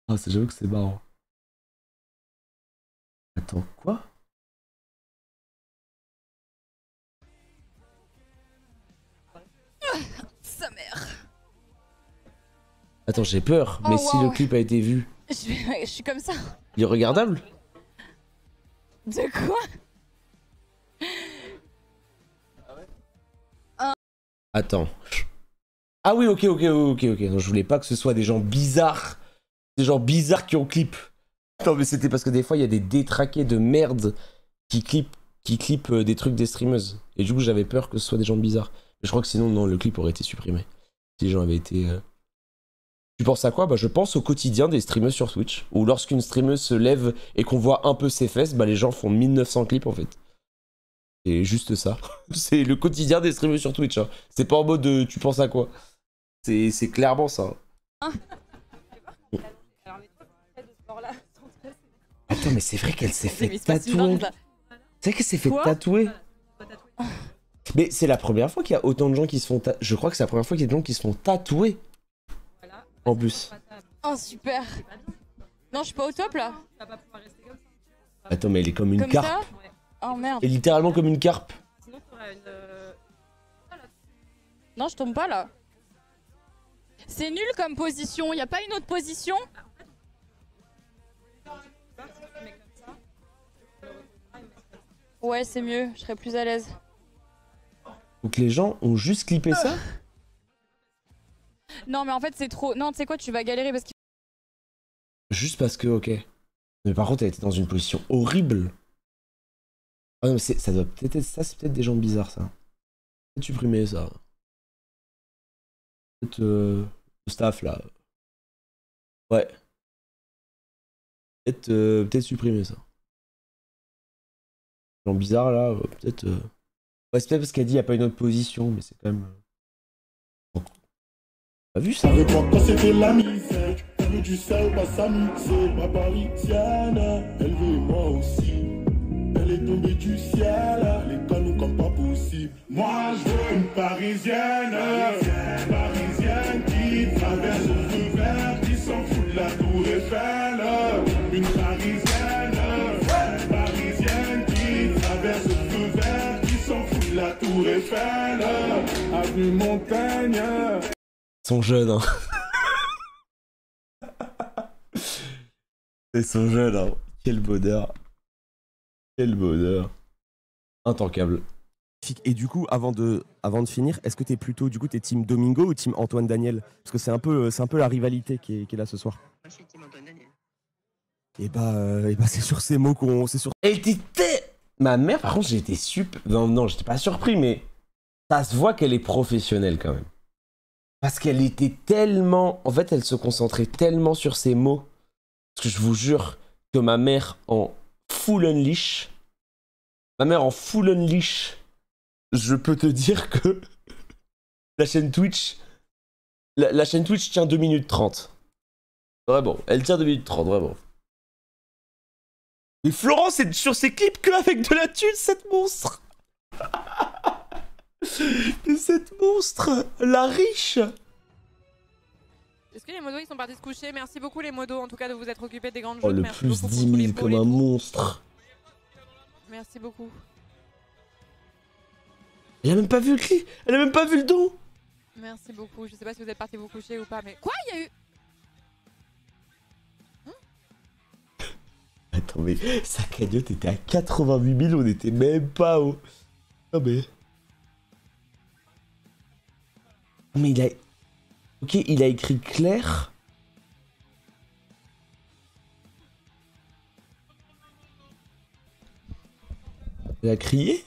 Ah, j'avoue que c'est marrant. Attends, quoi? Sa mère. Attends, j'ai peur. Oh, Mais si wow. le clip a été vu, Je suis comme ça. il est regardable? De quoi? Attends. Ah oui, ok. Non, je voulais pas que ce soit des gens bizarres. Des gens bizarres qui ont clip. Non, mais c'était parce que des fois, il y a des détraqués de merde qui clippent des trucs des streameuses. Et du coup, j'avais peur que ce soit des gens bizarres. Mais je crois que sinon, non, le clip aurait été supprimé. Si les gens avaient été... Tu penses à quoi? Bah, je pense au quotidien des streameuses sur Twitch. Où lorsqu'une streameuse se lève et qu'on voit un peu ses fesses, bah, les gens font 1900 clips, en fait. C'est juste ça. C'est le quotidien des streamers sur Twitch. Hein. C'est pas en mode tu penses à quoi. C'est clairement ça. Attends, mais c'est vrai qu'elle s'est fait tatouer. C'est vrai qu'elle s'est fait tatouer. Mais c'est la première fois qu'il y a autant de gens qui se font tatouer. Je crois que c'est la première fois qu'il y a des gens qui se font tatouer. En plus. Oh super. Non, je suis pas au top là. Attends, mais elle est comme une Comme carpe. ça? Oh merde. Elle est littéralement comme une carpe. Non, je tombe pas là. C'est nul comme position, y a pas une autre position? Ouais, c'est mieux, je serais plus à l'aise. Donc les gens ont juste clippé ça? Non, mais en fait, c'est trop. Non, tu sais quoi, tu vas galérer parce que. Juste parce que, ok. Mais par contre, elle était dans une position horrible. Ah non, mais ça doit peut-être être ça, c'est peut-être des gens bizarres, ça. Peut-être supprimer ça. Peut-être le staff, là. Ouais. Peut-être supprimer ça. Les gens bizarres, là, peut-être... Ouais, c'est peut-être parce qu'elle dit qu'il n'y a pas une autre position, mais c'est quand même... T'as vu ça? Quand c'était la misère, elle veut du sale, pas sa c'est ma parisienne, elle veut moi aussi. Elle est tombée du ciel, l'école nous comme pas possible. Moi je veux une parisienne, parisienne qui traverse le feu vert, qui s'en fout de la tour Eiffel. Une parisienne qui traverse le feu vert, qui s'en fout de la tour Eiffel. Avenue Montaigne. Ils sont jeunes, hein. Ils sont jeunes, hein. Quel bonheur. Quel bonheur. Intankable. Et du coup, avant de finir, est-ce que t'es plutôt, du coup, t'es team Domingo ou team Antoine Daniel? Parce que c'est un peu la rivalité qui est là ce soir. Je suis team Antoine Daniel. Et bah c'est sur ces mots qu'on... Elle était... Ma mère, par contre, j'étais super... Non, j'étais pas surpris, mais... Ça se voit qu'elle est professionnelle, quand même. Parce qu'elle était tellement... En fait, elle se concentrait tellement sur ses mots. Parce que je vous jure que ma mère en full unleash... Ma mère en full unleash... Je peux te dire que... La chaîne Twitch... La chaîne Twitch tient 2 minutes 30. Vraiment. Elle tient 2 minutes 30, vraiment. Et Florence est sur ses clips que avec de la thune, cette monstre. Mais cette monstre, la riche. Est-ce que les modos ils sont partis se coucher? Merci beaucoup les modos en tout cas de vous être occupés des grandes Oh jeux. le Merci plus beaucoup 10 000 comme un monstre. Merci beaucoup. Elle a même pas vu le clip. Elle a même pas vu le don. Merci beaucoup. Je sais pas si vous êtes partis vous coucher ou pas mais... Quoi? Il y a eu... Attends mais sa cagnotte était à 88 000, on était même pas au... Non mais... Mais il a... Ok, il a écrit Claire. Il a crié.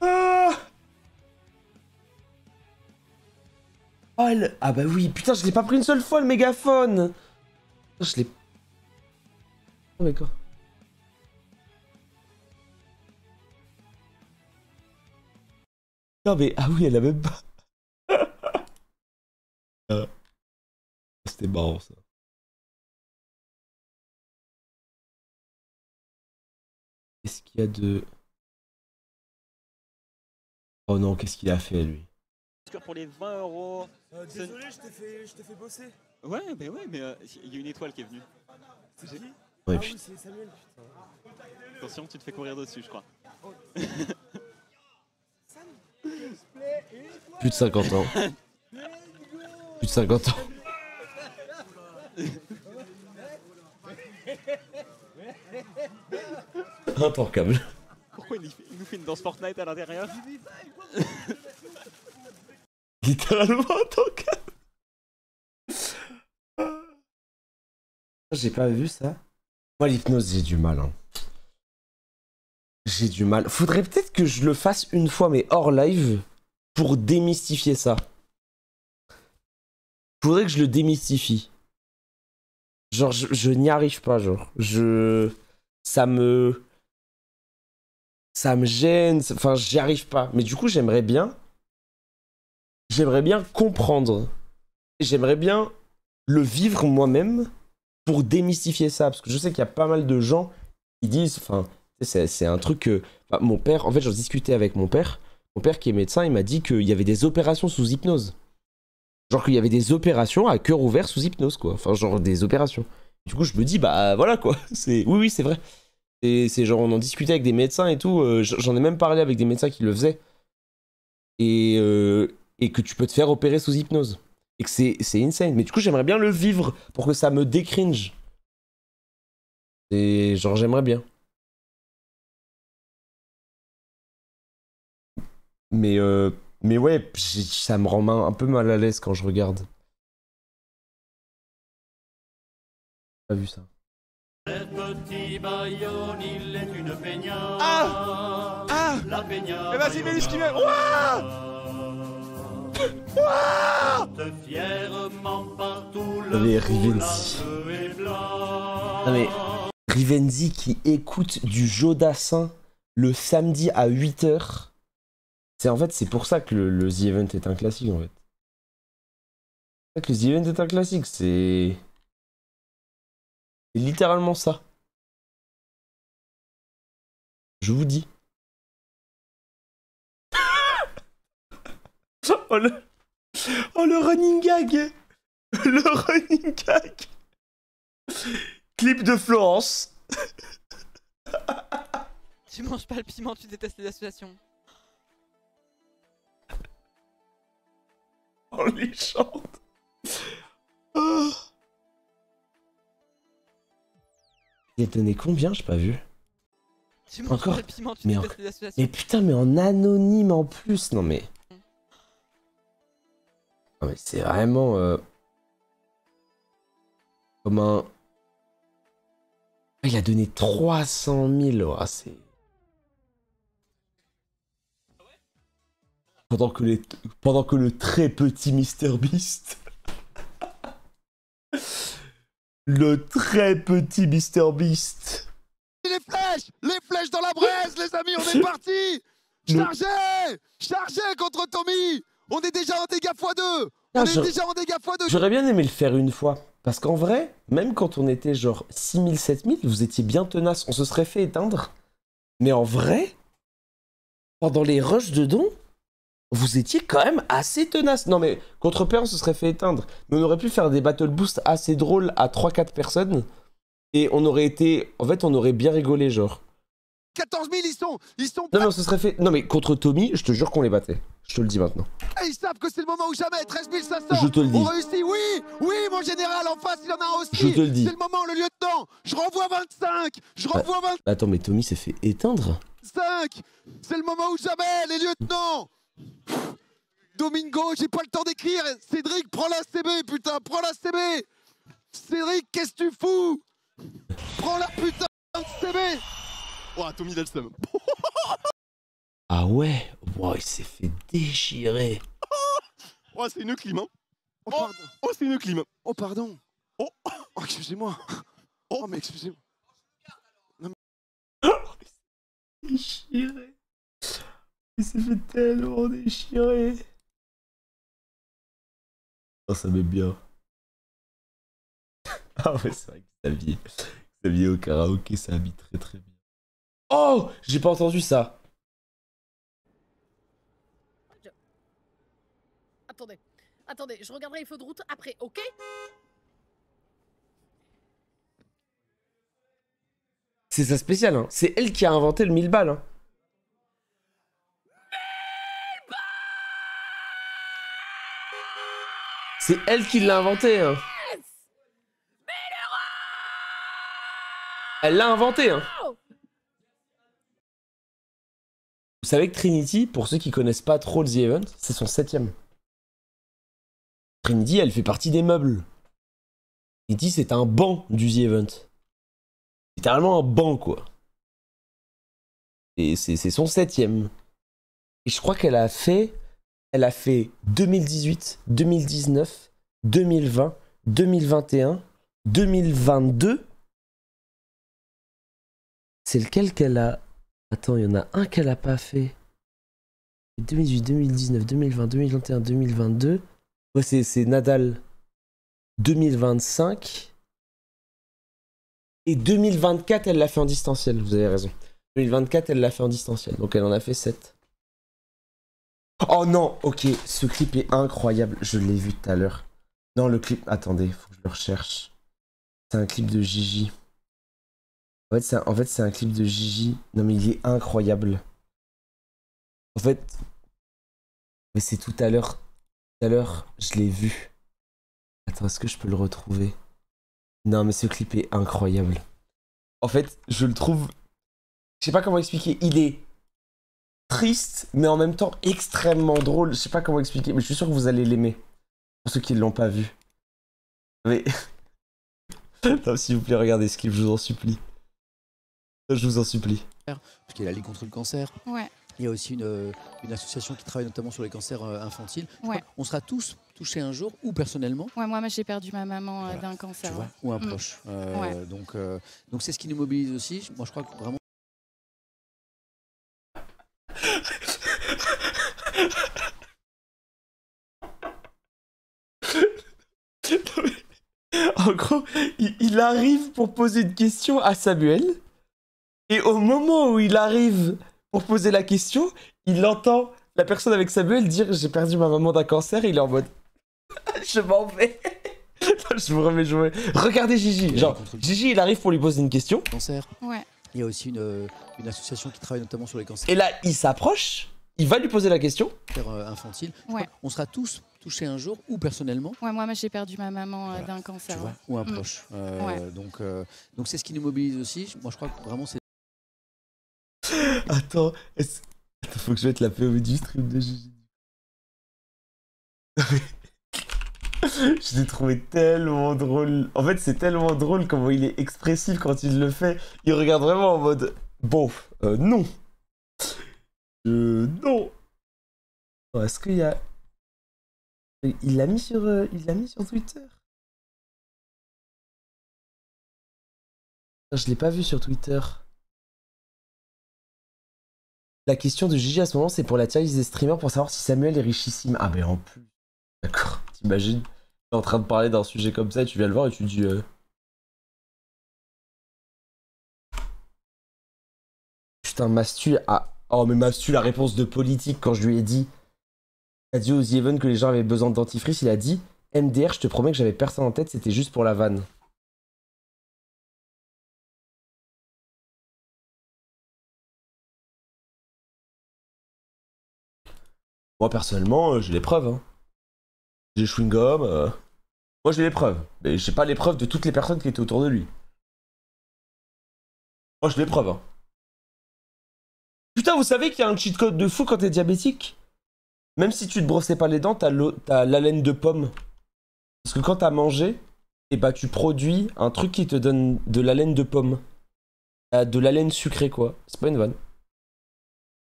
Ah Oh, ah bah oui, putain, je l'ai pas pris une seule fois, le mégaphone. Je l'ai... Oh, d'accord. Non mais, ah oui, elle a même pas... C'était marrant, ça. Qu'est-ce qu'il y a de... Oh non, qu'est-ce qu'il a fait, lui? Pour les 20 €. Désolé, je t'ai fait bosser. Ouais, mais il y a une étoile qui est venue. C'est qui? Ouais, ah oui, c'est Samuel, putain. Attention, tu te fais courir dessus, je crois. Plus de 50 ans. Plus de 50 ans. Impeccable. Pourquoi il nous fait une danse Fortnite à l'intérieur? Littéralement impeccable. J'ai pas vu ça. Moi, l'hypnose, j'ai du mal. Hein. J'ai du mal. Faudrait peut-être que je le fasse une fois, mais hors live, pour démystifier ça. Faudrait que je le démystifie. Genre, je n'y arrive pas, genre. Ça me gêne. Enfin, j'y arrive pas. Mais du coup, j'aimerais bien comprendre. J'aimerais bien le vivre moi-même pour démystifier ça. Parce que je sais qu'il y a pas mal de gens qui disent... Enfin, c'est un truc que... Bah, mon père... En fait, j'en discutais avec mon père. Mon père qui est médecin, il m'a dit qu'il y avait des opérations sous hypnose. Genre qu'il y avait des opérations à cœur ouvert sous hypnose, quoi. Enfin, genre des opérations. Du coup, je me dis, bah voilà, quoi. Oui, c'est vrai. C'est genre, on en discutait avec des médecins et tout. J'en ai même parlé avec des médecins qui le faisaient. Et que tu peux te faire opérer sous hypnose. Et que c'est insane. Mais du coup, j'aimerais bien le vivre pour que ça me décringe. Et genre, j'aimerais bien. Mais ouais, ça me rend un peu mal à l'aise quand je regarde. J'ai pas vu ça. Ah! Eh vas-y, Mélis qui vient. Ouah! Non mais Rivenzi. Non mais Rivenzi qui écoute du Jodassin le samedi à 8 h. En fait, c'est pour ça que le The Event est un classique, en fait. C'est pour ça que le The Event est un classique, c'est littéralement ça. Je vous dis. Oh le running gag. Le running gag. Clip de Florence. Tu manges pas le piment, tu détestes les associations. On les chante. Oh. Il a donné combien? J'ai pas vu. Tu manges encore pas le piment, tu détestes les associations. Mais putain, mais en anonyme en plus. Non mais... Non mais c'est vraiment... Comme un... Il a donné 300 000. Oh, c'est... Pendant que le très petit MrBeast... Le très petit MrBeast... Les flèches dans la braise, les amis, on est parti. Chargez contre Tommy. On est déjà en dégâts x2. J'aurais bien aimé le faire une fois. Parce qu'en vrai, même quand on était genre 6000, 7000, vous étiez bien tenace. On se serait fait éteindre. Mais en vrai, pendant les rushs de dons, vous étiez quand même assez tenace. Non mais, contre Père, on se serait fait éteindre. Mais on aurait pu faire des battle boosts assez drôles à 3-4 personnes. Et on aurait été... En fait, on aurait bien rigolé, genre. 14 000, ils sont... Non mais on se serait fait... Non mais contre Tommy, je te jure qu'on les battait. Je te le dis maintenant. Ils savent que c'est le moment ou jamais. 13 500. Je te le dis. On réussit, oui, mon général, en face, il en a un aussi. Je te le dis. C'est le moment, le lieutenant. Je renvoie 25. Je renvoie 25. Attends, mais Tommy s'est fait éteindre. C'est le moment ou jamais, les lieutenants. Domingo, j'ai pas le temps d'écrire. Cédric, prends la CB, putain, prends la CB. Cédric, qu'est-ce que tu fous? Prends la putain de CB. Oh, Tommy Delsum. Ah ouais? Wow, il s'est fait déchirer. Oh, c'est une clim, hein. Oh, pardon. Oh, c'est une clim. Oh, pardon. Oh, excusez-moi. Oh, mais excusez-moi. Déchiré. Il s'est fait tellement déchirer. Oh, ça m'est bien. Ah ouais, c'est vrai que Xavier au karaoké, ça habite très très bien. Oh, j'ai pas entendu ça. Attendez, je regarderai les feux de route après, ok? C'est sa spéciale, hein. C'est elle qui a inventé le 1000 balles, hein. C'est elle qui l'a inventé, hein. Elle l'a inventé, hein. Vous savez que Trinity, pour ceux qui connaissent pas trop The Event, c'est son 7ème. Trinity, elle fait partie des meubles. Trinity, c'est un banc du The Event. Littéralement un banc, quoi. Et c'est son 7ème. Et je crois qu'elle a fait... Elle a fait 2018, 2019, 2020, 2021, 2022. C'est lequel qu'elle a... Attends, il y en a un qu'elle a pas fait. 2018, 2019, 2020, 2021, 2022. Ouais, c'est Nadal. 2025. Et 2024, elle l'a fait en distanciel, vous avez raison. 2024, elle l'a fait en distanciel, donc elle en a fait 7. Oh non, ok, ce clip est incroyable, je l'ai vu tout à l'heure. Non, le clip, attendez, faut que je le recherche. C'est un clip de Gigi. En fait, c'est un clip de Gigi. Non mais il est incroyable. En fait, mais c'est tout à l'heure. Tout à l'heure, je l'ai vu. Attends, est-ce que je peux le retrouver? Non mais ce clip est incroyable. En fait, je le trouve... Je sais pas comment expliquer, il est... triste, mais en même temps extrêmement drôle. Je sais pas comment expliquer, mais je suis sûr que vous allez l'aimer. Pour ceux qui ne l'ont pas vu. Mais... non, s'il vous plaît, regardez ce clip, je vous en supplie. Je vous en supplie. Parce qu'il y a la Ligue contre le cancer. Ouais. Il y a aussi une association qui travaille notamment sur les cancers infantiles. Ouais. On sera tous touchés un jour, ou personnellement. Ouais, moi j'ai perdu ma maman d'un cancer. Tu vois, ou un proche. Ouais. Donc c'est ce qui nous mobilise aussi. Moi je crois que vraiment... En gros, il arrive pour poser une question à Samuel. Et au moment où il arrive pour poser la question, il entend la personne avec Samuel dire « J'ai perdu ma maman d'un cancer » et il est en mode « Je m'en vais !» Je vous remets jouer. Regardez Gigi. Genre, Gigi, il arrive pour lui poser une question. Cancer. Ouais. Il y a aussi une association qui travaille notamment sur les cancers. Et là, il s'approche, il va lui poser la question. Infantiles. Ouais. On sera tous touchés un jour, ou personnellement. Ouais, moi j'ai perdu ma maman d'un cancer. Tu vois, ou un proche. Ouais. Donc c'est ce qui nous mobilise aussi. Moi je crois que vraiment c'est... Attends, faut que je mette la POV du stream de Gigi. Je l'ai trouvé tellement drôle. En fait, c'est tellement drôle comment il est expressif quand il le fait. Il regarde vraiment en mode bon, non. Non. Est-ce qu'il y a... Il l'a mis sur Twitter. Je l'ai pas vu sur Twitter. La question de Gigi à ce moment, c'est pour la tier list des streamers pour savoir si Samuel est richissime. Ah, mais en plus. D'accord, t'imagines, t'es en train de parler d'un sujet comme ça et tu viens le voir et tu dis. Putain, Mastu a. Oh, mais Mastu, la réponse de politique quand je lui ai dit. Il a dit aux The Event que les gens avaient besoin de dentifrice, il a dit MDR, je te promets que j'avais personne en tête, c'était juste pour la vanne. Moi personnellement, j'ai les preuves. Hein. J'ai chewing-gum. Moi j'ai les preuves. Mais j'ai pas les preuves de toutes les personnes qui étaient autour de lui. Moi j'ai les preuves. Hein. Putain, vous savez qu'il y a un cheat code de fou quand t'es diabétique? Même si tu te brossais pas les dents, t'as l'haleine de pomme. Parce que quand t'as mangé, et bah tu produis un truc qui te donne de l'haleine de pomme. De l'haleine sucrée quoi. C'est pas une vanne.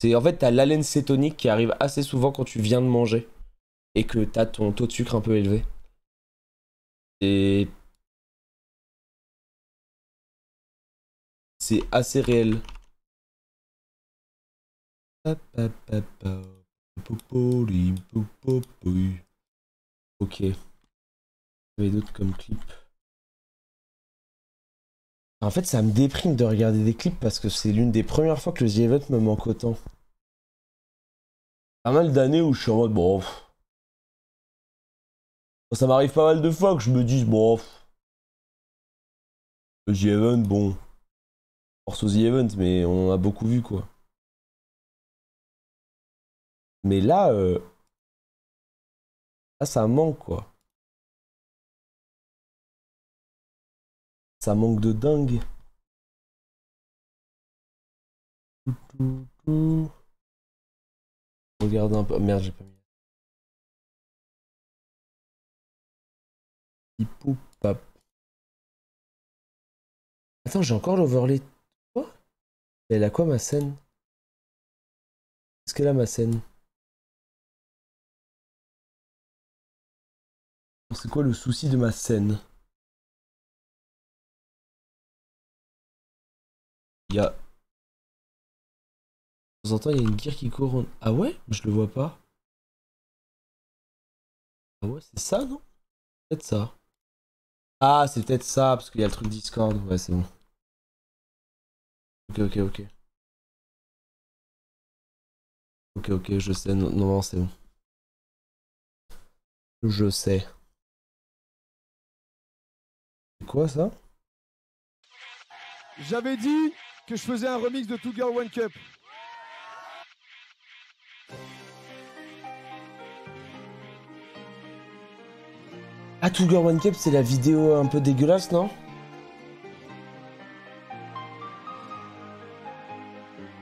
En fait, t'as l'haleine cétonique qui arrive assez souvent quand tu viens de manger et que t'as ton taux de sucre un peu élevé. Et c'est assez réel. Ok. Il y avait d'autres comme clips. En fait, ça me déprime de regarder des clips parce que c'est l'une des premières fois que le The Event me manque autant. Pas mal d'années où je suis en mode bon. Ça m'arrive pas mal de fois que je me dise bon. Le The Event, bon. Force au The Event, mais on en a beaucoup vu quoi. Mais là, là ça manque quoi. Ça manque de dingue. Regarde un peu. Merde, j'ai pas mis. Hippopap. Attends, j'ai encore l'overlay. Quoi? Elle a quoi ma scène? Est-ce qu'elle a ma scène? C'est quoi le souci de ma scène? Il y a... De temps en temps, il y a une gear qui court. Ah ouais? Je le vois pas. Ah ouais, c'est ça, non? Peut-être ça. Ah, c'est peut-être ça, parce qu'il y a le truc Discord. Ouais, c'est bon. Ok, ok, ok. Ok, ok, je sais. Non, non, c'est bon. Je sais. C'est quoi, ça? J'avais dit que je faisais un remix de Two Girl One Cup. Ah, Two Girl One Cup, c'est la vidéo un peu dégueulasse, non?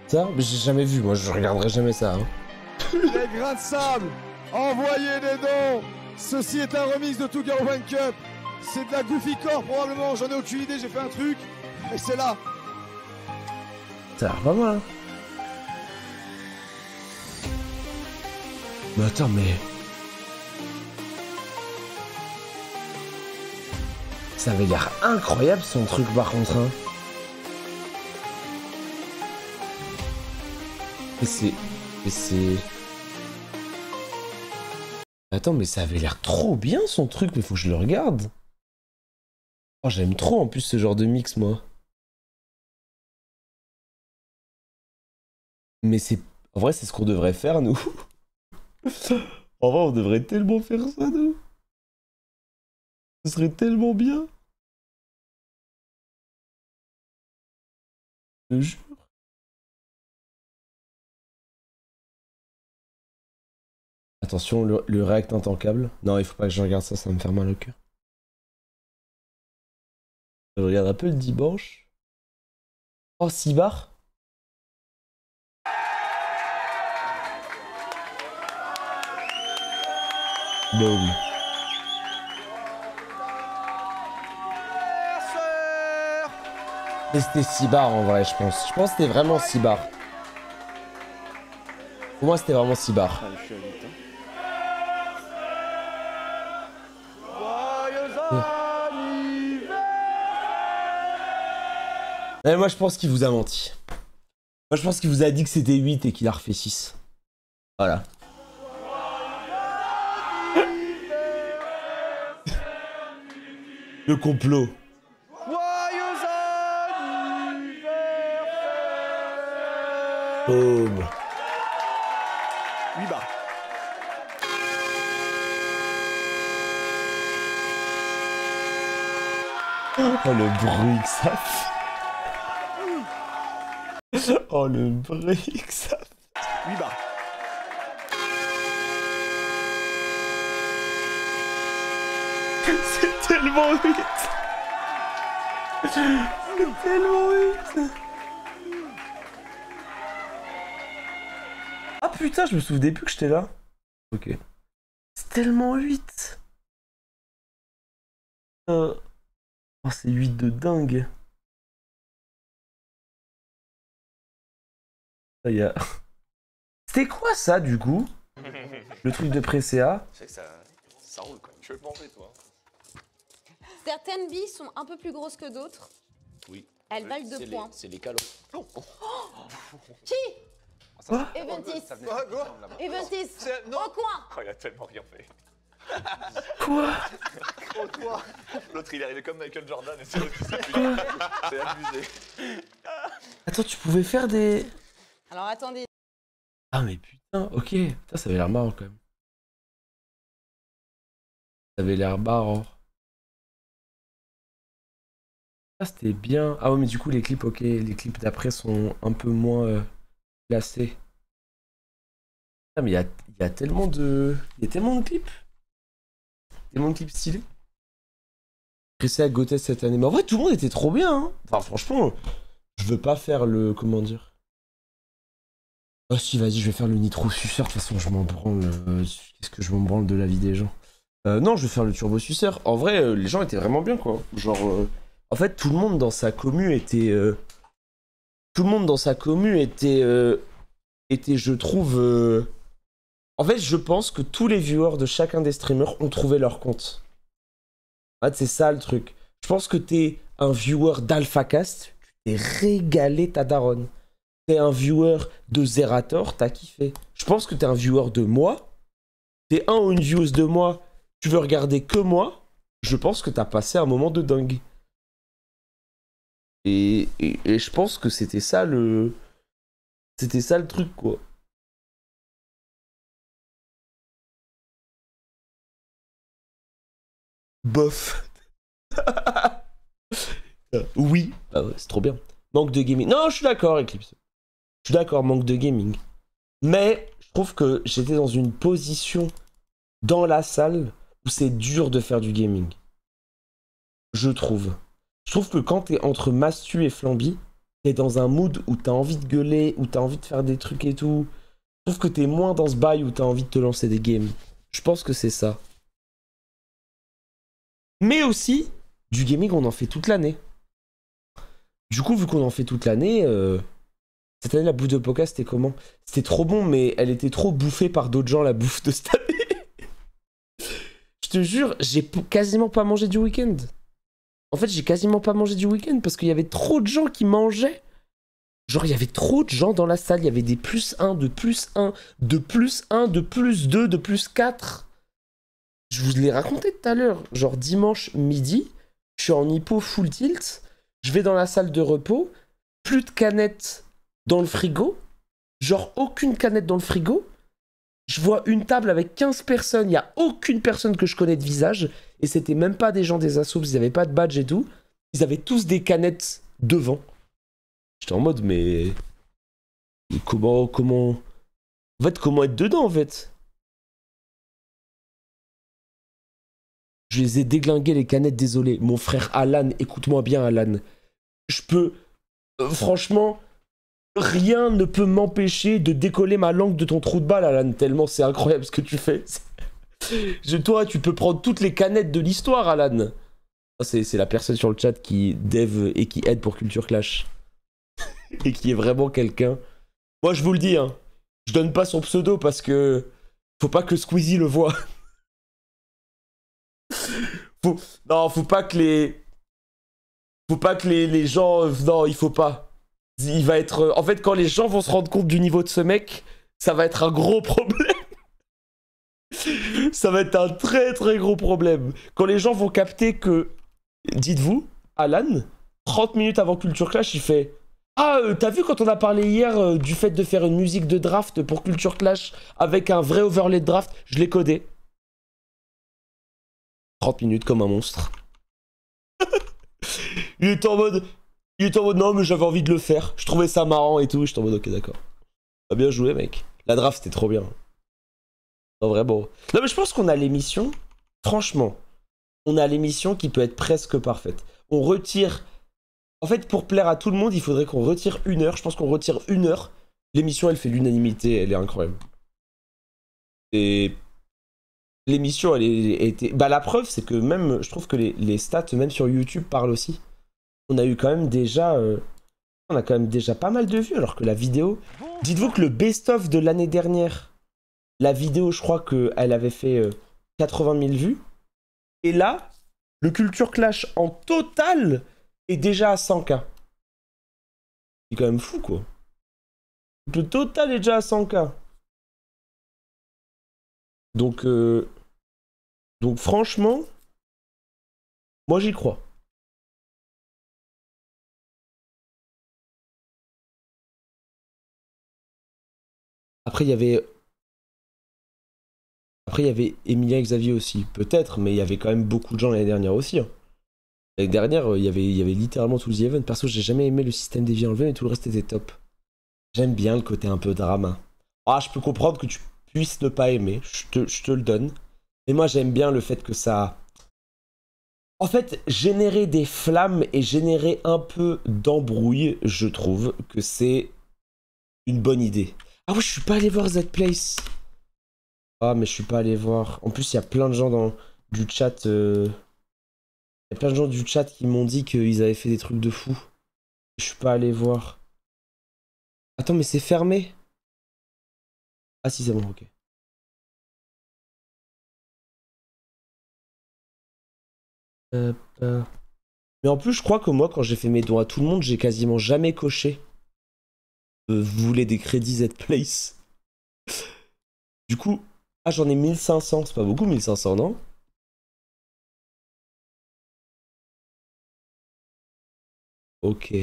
Ça? Mais j'ai jamais vu, moi je regarderai jamais ça. Hein. Les grains de sable, envoyez des dons. Ceci est un remix de Two Girl One Cup. C'est de la Goofy Core probablement, j'en ai aucune idée, j'ai fait un truc. Et c'est là. Ça a l'air pas mal. Hein. Mais attends, mais... Ça avait l'air incroyable son truc par contre. Hein. Et c'est... Attends, mais ça avait l'air trop bien son truc, mais faut que je le regarde. Oh, j'aime trop en plus ce genre de mix, moi. Mais c'est... En vrai, c'est ce qu'on devrait faire, nous. En vrai, on devrait tellement faire ça, nous. Ce serait tellement bien. Je te jure. Attention, le react intankable. Non, il faut pas que je regarde ça, ça va me faire mal au cœur. Je regarde un peu le dimanche. Oh, 6 bars. Boom. Mais c'était 6 bars en vrai, je pense. Je pense que c'était vraiment 6 bars. Pour moi, c'était vraiment 6 bars. Mais moi, je pense qu'il vous a menti. Moi, je pense qu'il vous a dit que c'était 8 et qu'il a refait 6. Voilà. Le complot. Boom. 8 bars. Oh le bruit que ça fait. Oh le bruit que ça fait. 8 bars. C'est tellement 8. C'est tellement 8. Ah putain, je me souvenais plus que j'étais là. Ok. C'est tellement 8. Oh, c'est 8 de dingue. Ça y a... C'était quoi ça du coup? Le truc de pré-CA? Je sais que ça roule quand même. Je veux manger toi. Certaines billes sont un peu plus grosses que d'autres. Oui. Elles valent 2 points. C'est les calots. Qui Quoi Eventis. Ça venait de là-bas. Eventis. Au coin. Oh, il a tellement rien fait. Quoi? L'autre, il est arrivé comme Michael Jordan et c'est abusé. Attends, tu pouvais faire des... Alors attendez. Ah mais putain, ok. Putain, ça avait l'air marrant quand même. Ça avait l'air marrant. Ah, c'était bien. Ah ouais, mais du coup, les clips, ok. Les clips d'après sont un peu moins classés. Ah, mais il y a tellement de... Il y a tellement de clips. Tellement de clips stylés. Pressé à Gothès cette année. Mais en vrai, tout le monde était trop bien. Hein. Enfin, franchement, je veux pas faire le... Comment dire? Ah si, vas-y, je vais faire le nitro suceur. De toute façon, je m'en branle. Qu'est-ce que je m'en branle de la vie des gens? Non, je vais faire le turbo suceur. En vrai, les gens étaient vraiment bien, quoi. Genre... En fait, tout le monde dans sa commu était... Tout le monde dans sa commu était, je trouve... En fait, je pense que tous les viewers de chacun des streamers ont trouvé leur compte. En fait, c'est ça le truc. Je pense que t'es un viewer d'AlphaCast, tu t'es régalé ta daronne. T'es un viewer de Zerator, t'as kiffé. Je pense que t'es un viewer de moi. T'es un ou une vieweuse de moi, tu veux regarder que moi. Je pense que t'as passé un moment de dingue. Et je pense que c'était ça le... C'était ça le truc, quoi. Bof. Oui. Ah ouais, c'est trop bien. Manque de gaming. Non, je suis d'accord, Eclipse. Je suis d'accord, manque de gaming. Mais je trouve que j'étais dans une position dans la salle où c'est dur de faire du gaming. Je trouve. Je trouve que quand t'es entre Mastu et Flamby, t'es dans un mood où t'as envie de gueuler, où t'as envie de faire des trucs et tout. Je trouve que t'es moins dans ce bail où t'as envie de te lancer des games. Je pense que c'est ça. Mais aussi, du gaming, on en fait toute l'année. Du coup, vu qu'on en fait toute l'année, cette année, la bouffe de Poca, c'était comment? C'était trop bon, mais elle était trop bouffée par d'autres gens, la bouffe de cette année. Je te jure, j'ai quasiment pas mangé du week-end. En fait, j'ai quasiment pas mangé du week-end parce qu'il y avait trop de gens qui mangeaient. Genre, il y avait trop de gens dans la salle. Il y avait des +1, de +1, de +1, de +2, de +4. Je vous l'ai raconté tout à l'heure. Genre, dimanche midi, je suis en hypo full tilt. Je vais dans la salle de repos. Plus de canettes dans le frigo. Genre, aucune canette dans le frigo. Je vois une table avec 15 personnes. Il n'y a aucune personne que je connais de visage. Et c'était même pas des gens des assos. Ils n'avaient pas de badge et tout. Ils avaient tous des canettes devant. J'étais en mode, mais comment... En fait, comment être dedans, en fait? Je les ai déglingués, les canettes, désolé. Mon frère Alan, écoute-moi bien, Alan. Je peux... franchement, rien ne peut m'empêcher de décoller ma langue de ton trou de balle, Alan. Tellement c'est incroyable ce que tu fais. Toi, tu peux prendre toutes les canettes de l'histoire, Alan. C'est la personne sur le chat qui dev et qui aide pour Culture Clash. Et qui est vraiment quelqu'un... Moi, je vous le dis, hein. Je donne pas son pseudo parce que... Faut pas que Squeezie le voie. Non, faut pas que les... Faut pas que les gens... Non, il faut pas. Il va être... En fait, quand les gens vont se rendre compte du niveau de ce mec, ça va être un gros problème. Ça va être un très très gros problème. Quand les gens vont capter que... Dites-vous, Alan, 30 minutes avant Culture Clash, il fait... Ah, t'as vu quand on a parlé hier du fait de faire une musique de draft pour Culture Clash avec un vrai overlay de draft? Je l'ai codé. 30 minutes comme un monstre. Il était en mode non mais j'avais envie de le faire. Je trouvais ça marrant et tout. J'étais en mode ok d'accord. T'as bien joué mec. La draft c'était trop bien. Non vraiment. Non mais je pense qu'on a l'émission. Franchement, on a l'émission qui peut être presque parfaite. On retire... En fait, pour plaire à tout le monde, il faudrait qu'on retire 1 heure. Je pense qu'on retire 1 heure. L'émission, elle fait l'unanimité. Elle est incroyable. Et l'émission, elle était... Bah, la preuve, c'est que même... Je trouve que les stats, même sur YouTube, parlent aussi. On a eu quand même déjà... On a quand même déjà pas mal de vues, alors que la vidéo... Dites-vous que le best-of de l'année dernière, la vidéo, je crois qu'elle avait fait 80 000 vues. Et là, Le Culture Clash en total est déjà à 100K. C'est quand même fou, quoi. Le total est déjà à 100K. Donc franchement, moi j'y crois. Après, il y avait Emilia Xavier aussi, peut-être, mais il y avait quand même beaucoup de gens l'année dernière aussi. Hein. L'année dernière, il y avait littéralement tout le The Event. Perso, j'ai jamais aimé le système des vies enlevées, mais tout le reste était top. J'aime bien le côté un peu drama. Ah, je peux comprendre que tu puisses ne pas aimer, je te le donne. Mais moi, j'aime bien le fait que ça... En fait, générer des flammes et générer un peu d'embrouille, je trouve que c'est une bonne idée. Ah ouais, je suis pas allé voir Z-Place. Ah, mais je suis pas allé voir. En plus, il y a plein de gens du chat... Il y a plein de gens du chat qui m'ont dit qu'ils avaient fait des trucs de fou. Je suis pas allé voir. Attends, mais c'est fermé. Ah si, c'est bon, ok. Mais en plus, je crois que moi, quand j'ai fait mes dons à tout le monde, j'ai quasiment jamais coché. Vous voulez des crédits Z-Place? Du coup... Ah, j'en ai 1500. C'est pas beaucoup, 1500, non? Ok.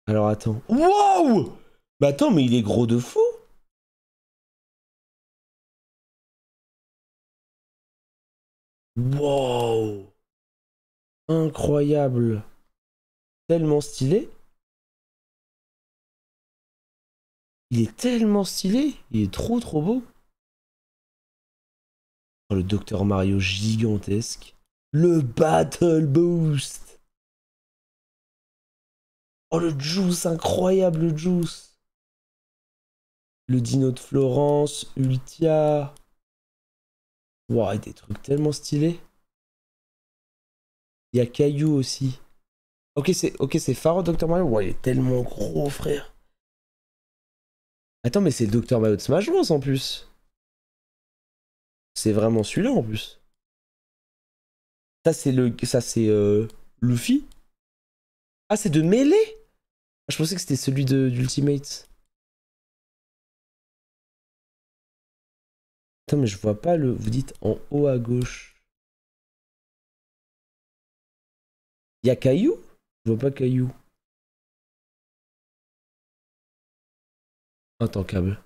Alors, attends. Wow! Bah attends, mais il est gros de fou! Wow! Incroyable! Tellement stylé! Il est tellement stylé! Il est trop beau! Oh, le Dr Mario gigantesque! Le Battle Boost! Oh, le Juice, incroyable le Juice! Le Dino de Florence, Ultia... Wow, des trucs tellement stylés. Il y a Caillou aussi. Ok, c'est Pharaoh Dr Mario. Wow, il est tellement gros, frère. Attends, mais c'est le Dr Mario de Smash Bros en plus. C'est vraiment celui-là en plus. Ça c'est Luffy. Ah, c'est de Melee. Je pensais que c'était celui d'Ultimate. Attends, mais je vois pas le... Vous dites en haut à gauche. Il y a Caillou? Je vois pas Caillou. Attends, câble.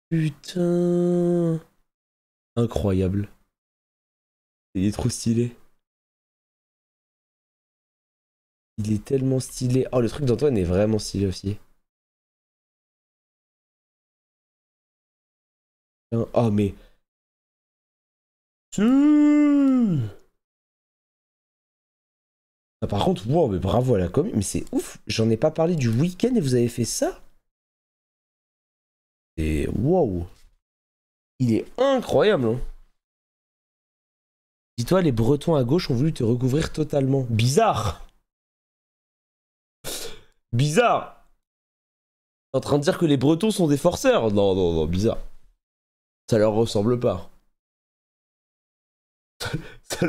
Putain. Incroyable. Il est trop stylé. Il est tellement stylé. Oh, le truc d'Antoine est vraiment stylé aussi. Oh, mais... Ah, par contre, wow, mais bravo à la com. Mais c'est ouf. J'en ai pas parlé du week-end et vous avez fait ça? Et wow. Il est incroyable, hein. Dis-toi, les Bretons à gauche ont voulu te recouvrir totalement. Bizarre. Bizarre. T'es en train de dire que les Bretons sont des forceurs? Non, non, non, bizarre. Ça leur ressemble pas. Ça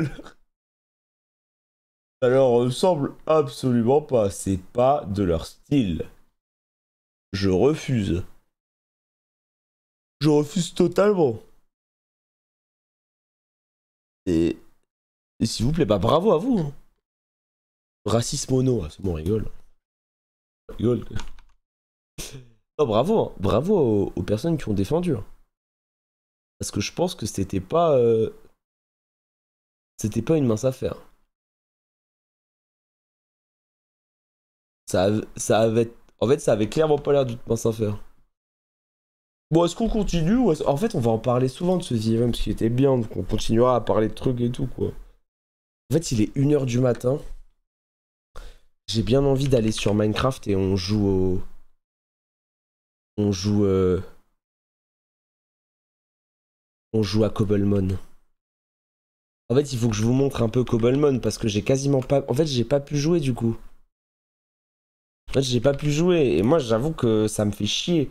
leur ressemble absolument pas. C'est pas de leur style. Je refuse. Je refuse totalement. Et s'il vous plaît, bah bravo à vous. Hein. Racisme mono, c'est bon, on rigole. On rigole. Non, bravo, hein. Bravo aux personnes qui ont défendu. Hein. Parce que je pense que c'était pas une mince affaire. Ça avait... En fait, ça avait clairement pas l'air d'une mince affaire. Bon, est-ce qu'on continue ou en fait, on va en parler souvent de ce The Event parce qu'il était bien, donc on continuera à parler de trucs et tout, quoi. En fait, il est 1h du matin. J'ai bien envie d'aller sur Minecraft et on joue au... On joue à Cobblemon. En fait, il faut que je vous montre un peu Cobblemon parce que j'ai quasiment pas... En fait, j'ai pas pu jouer du coup. En fait, j'ai pas pu jouer et moi, j'avoue que ça me fait chier.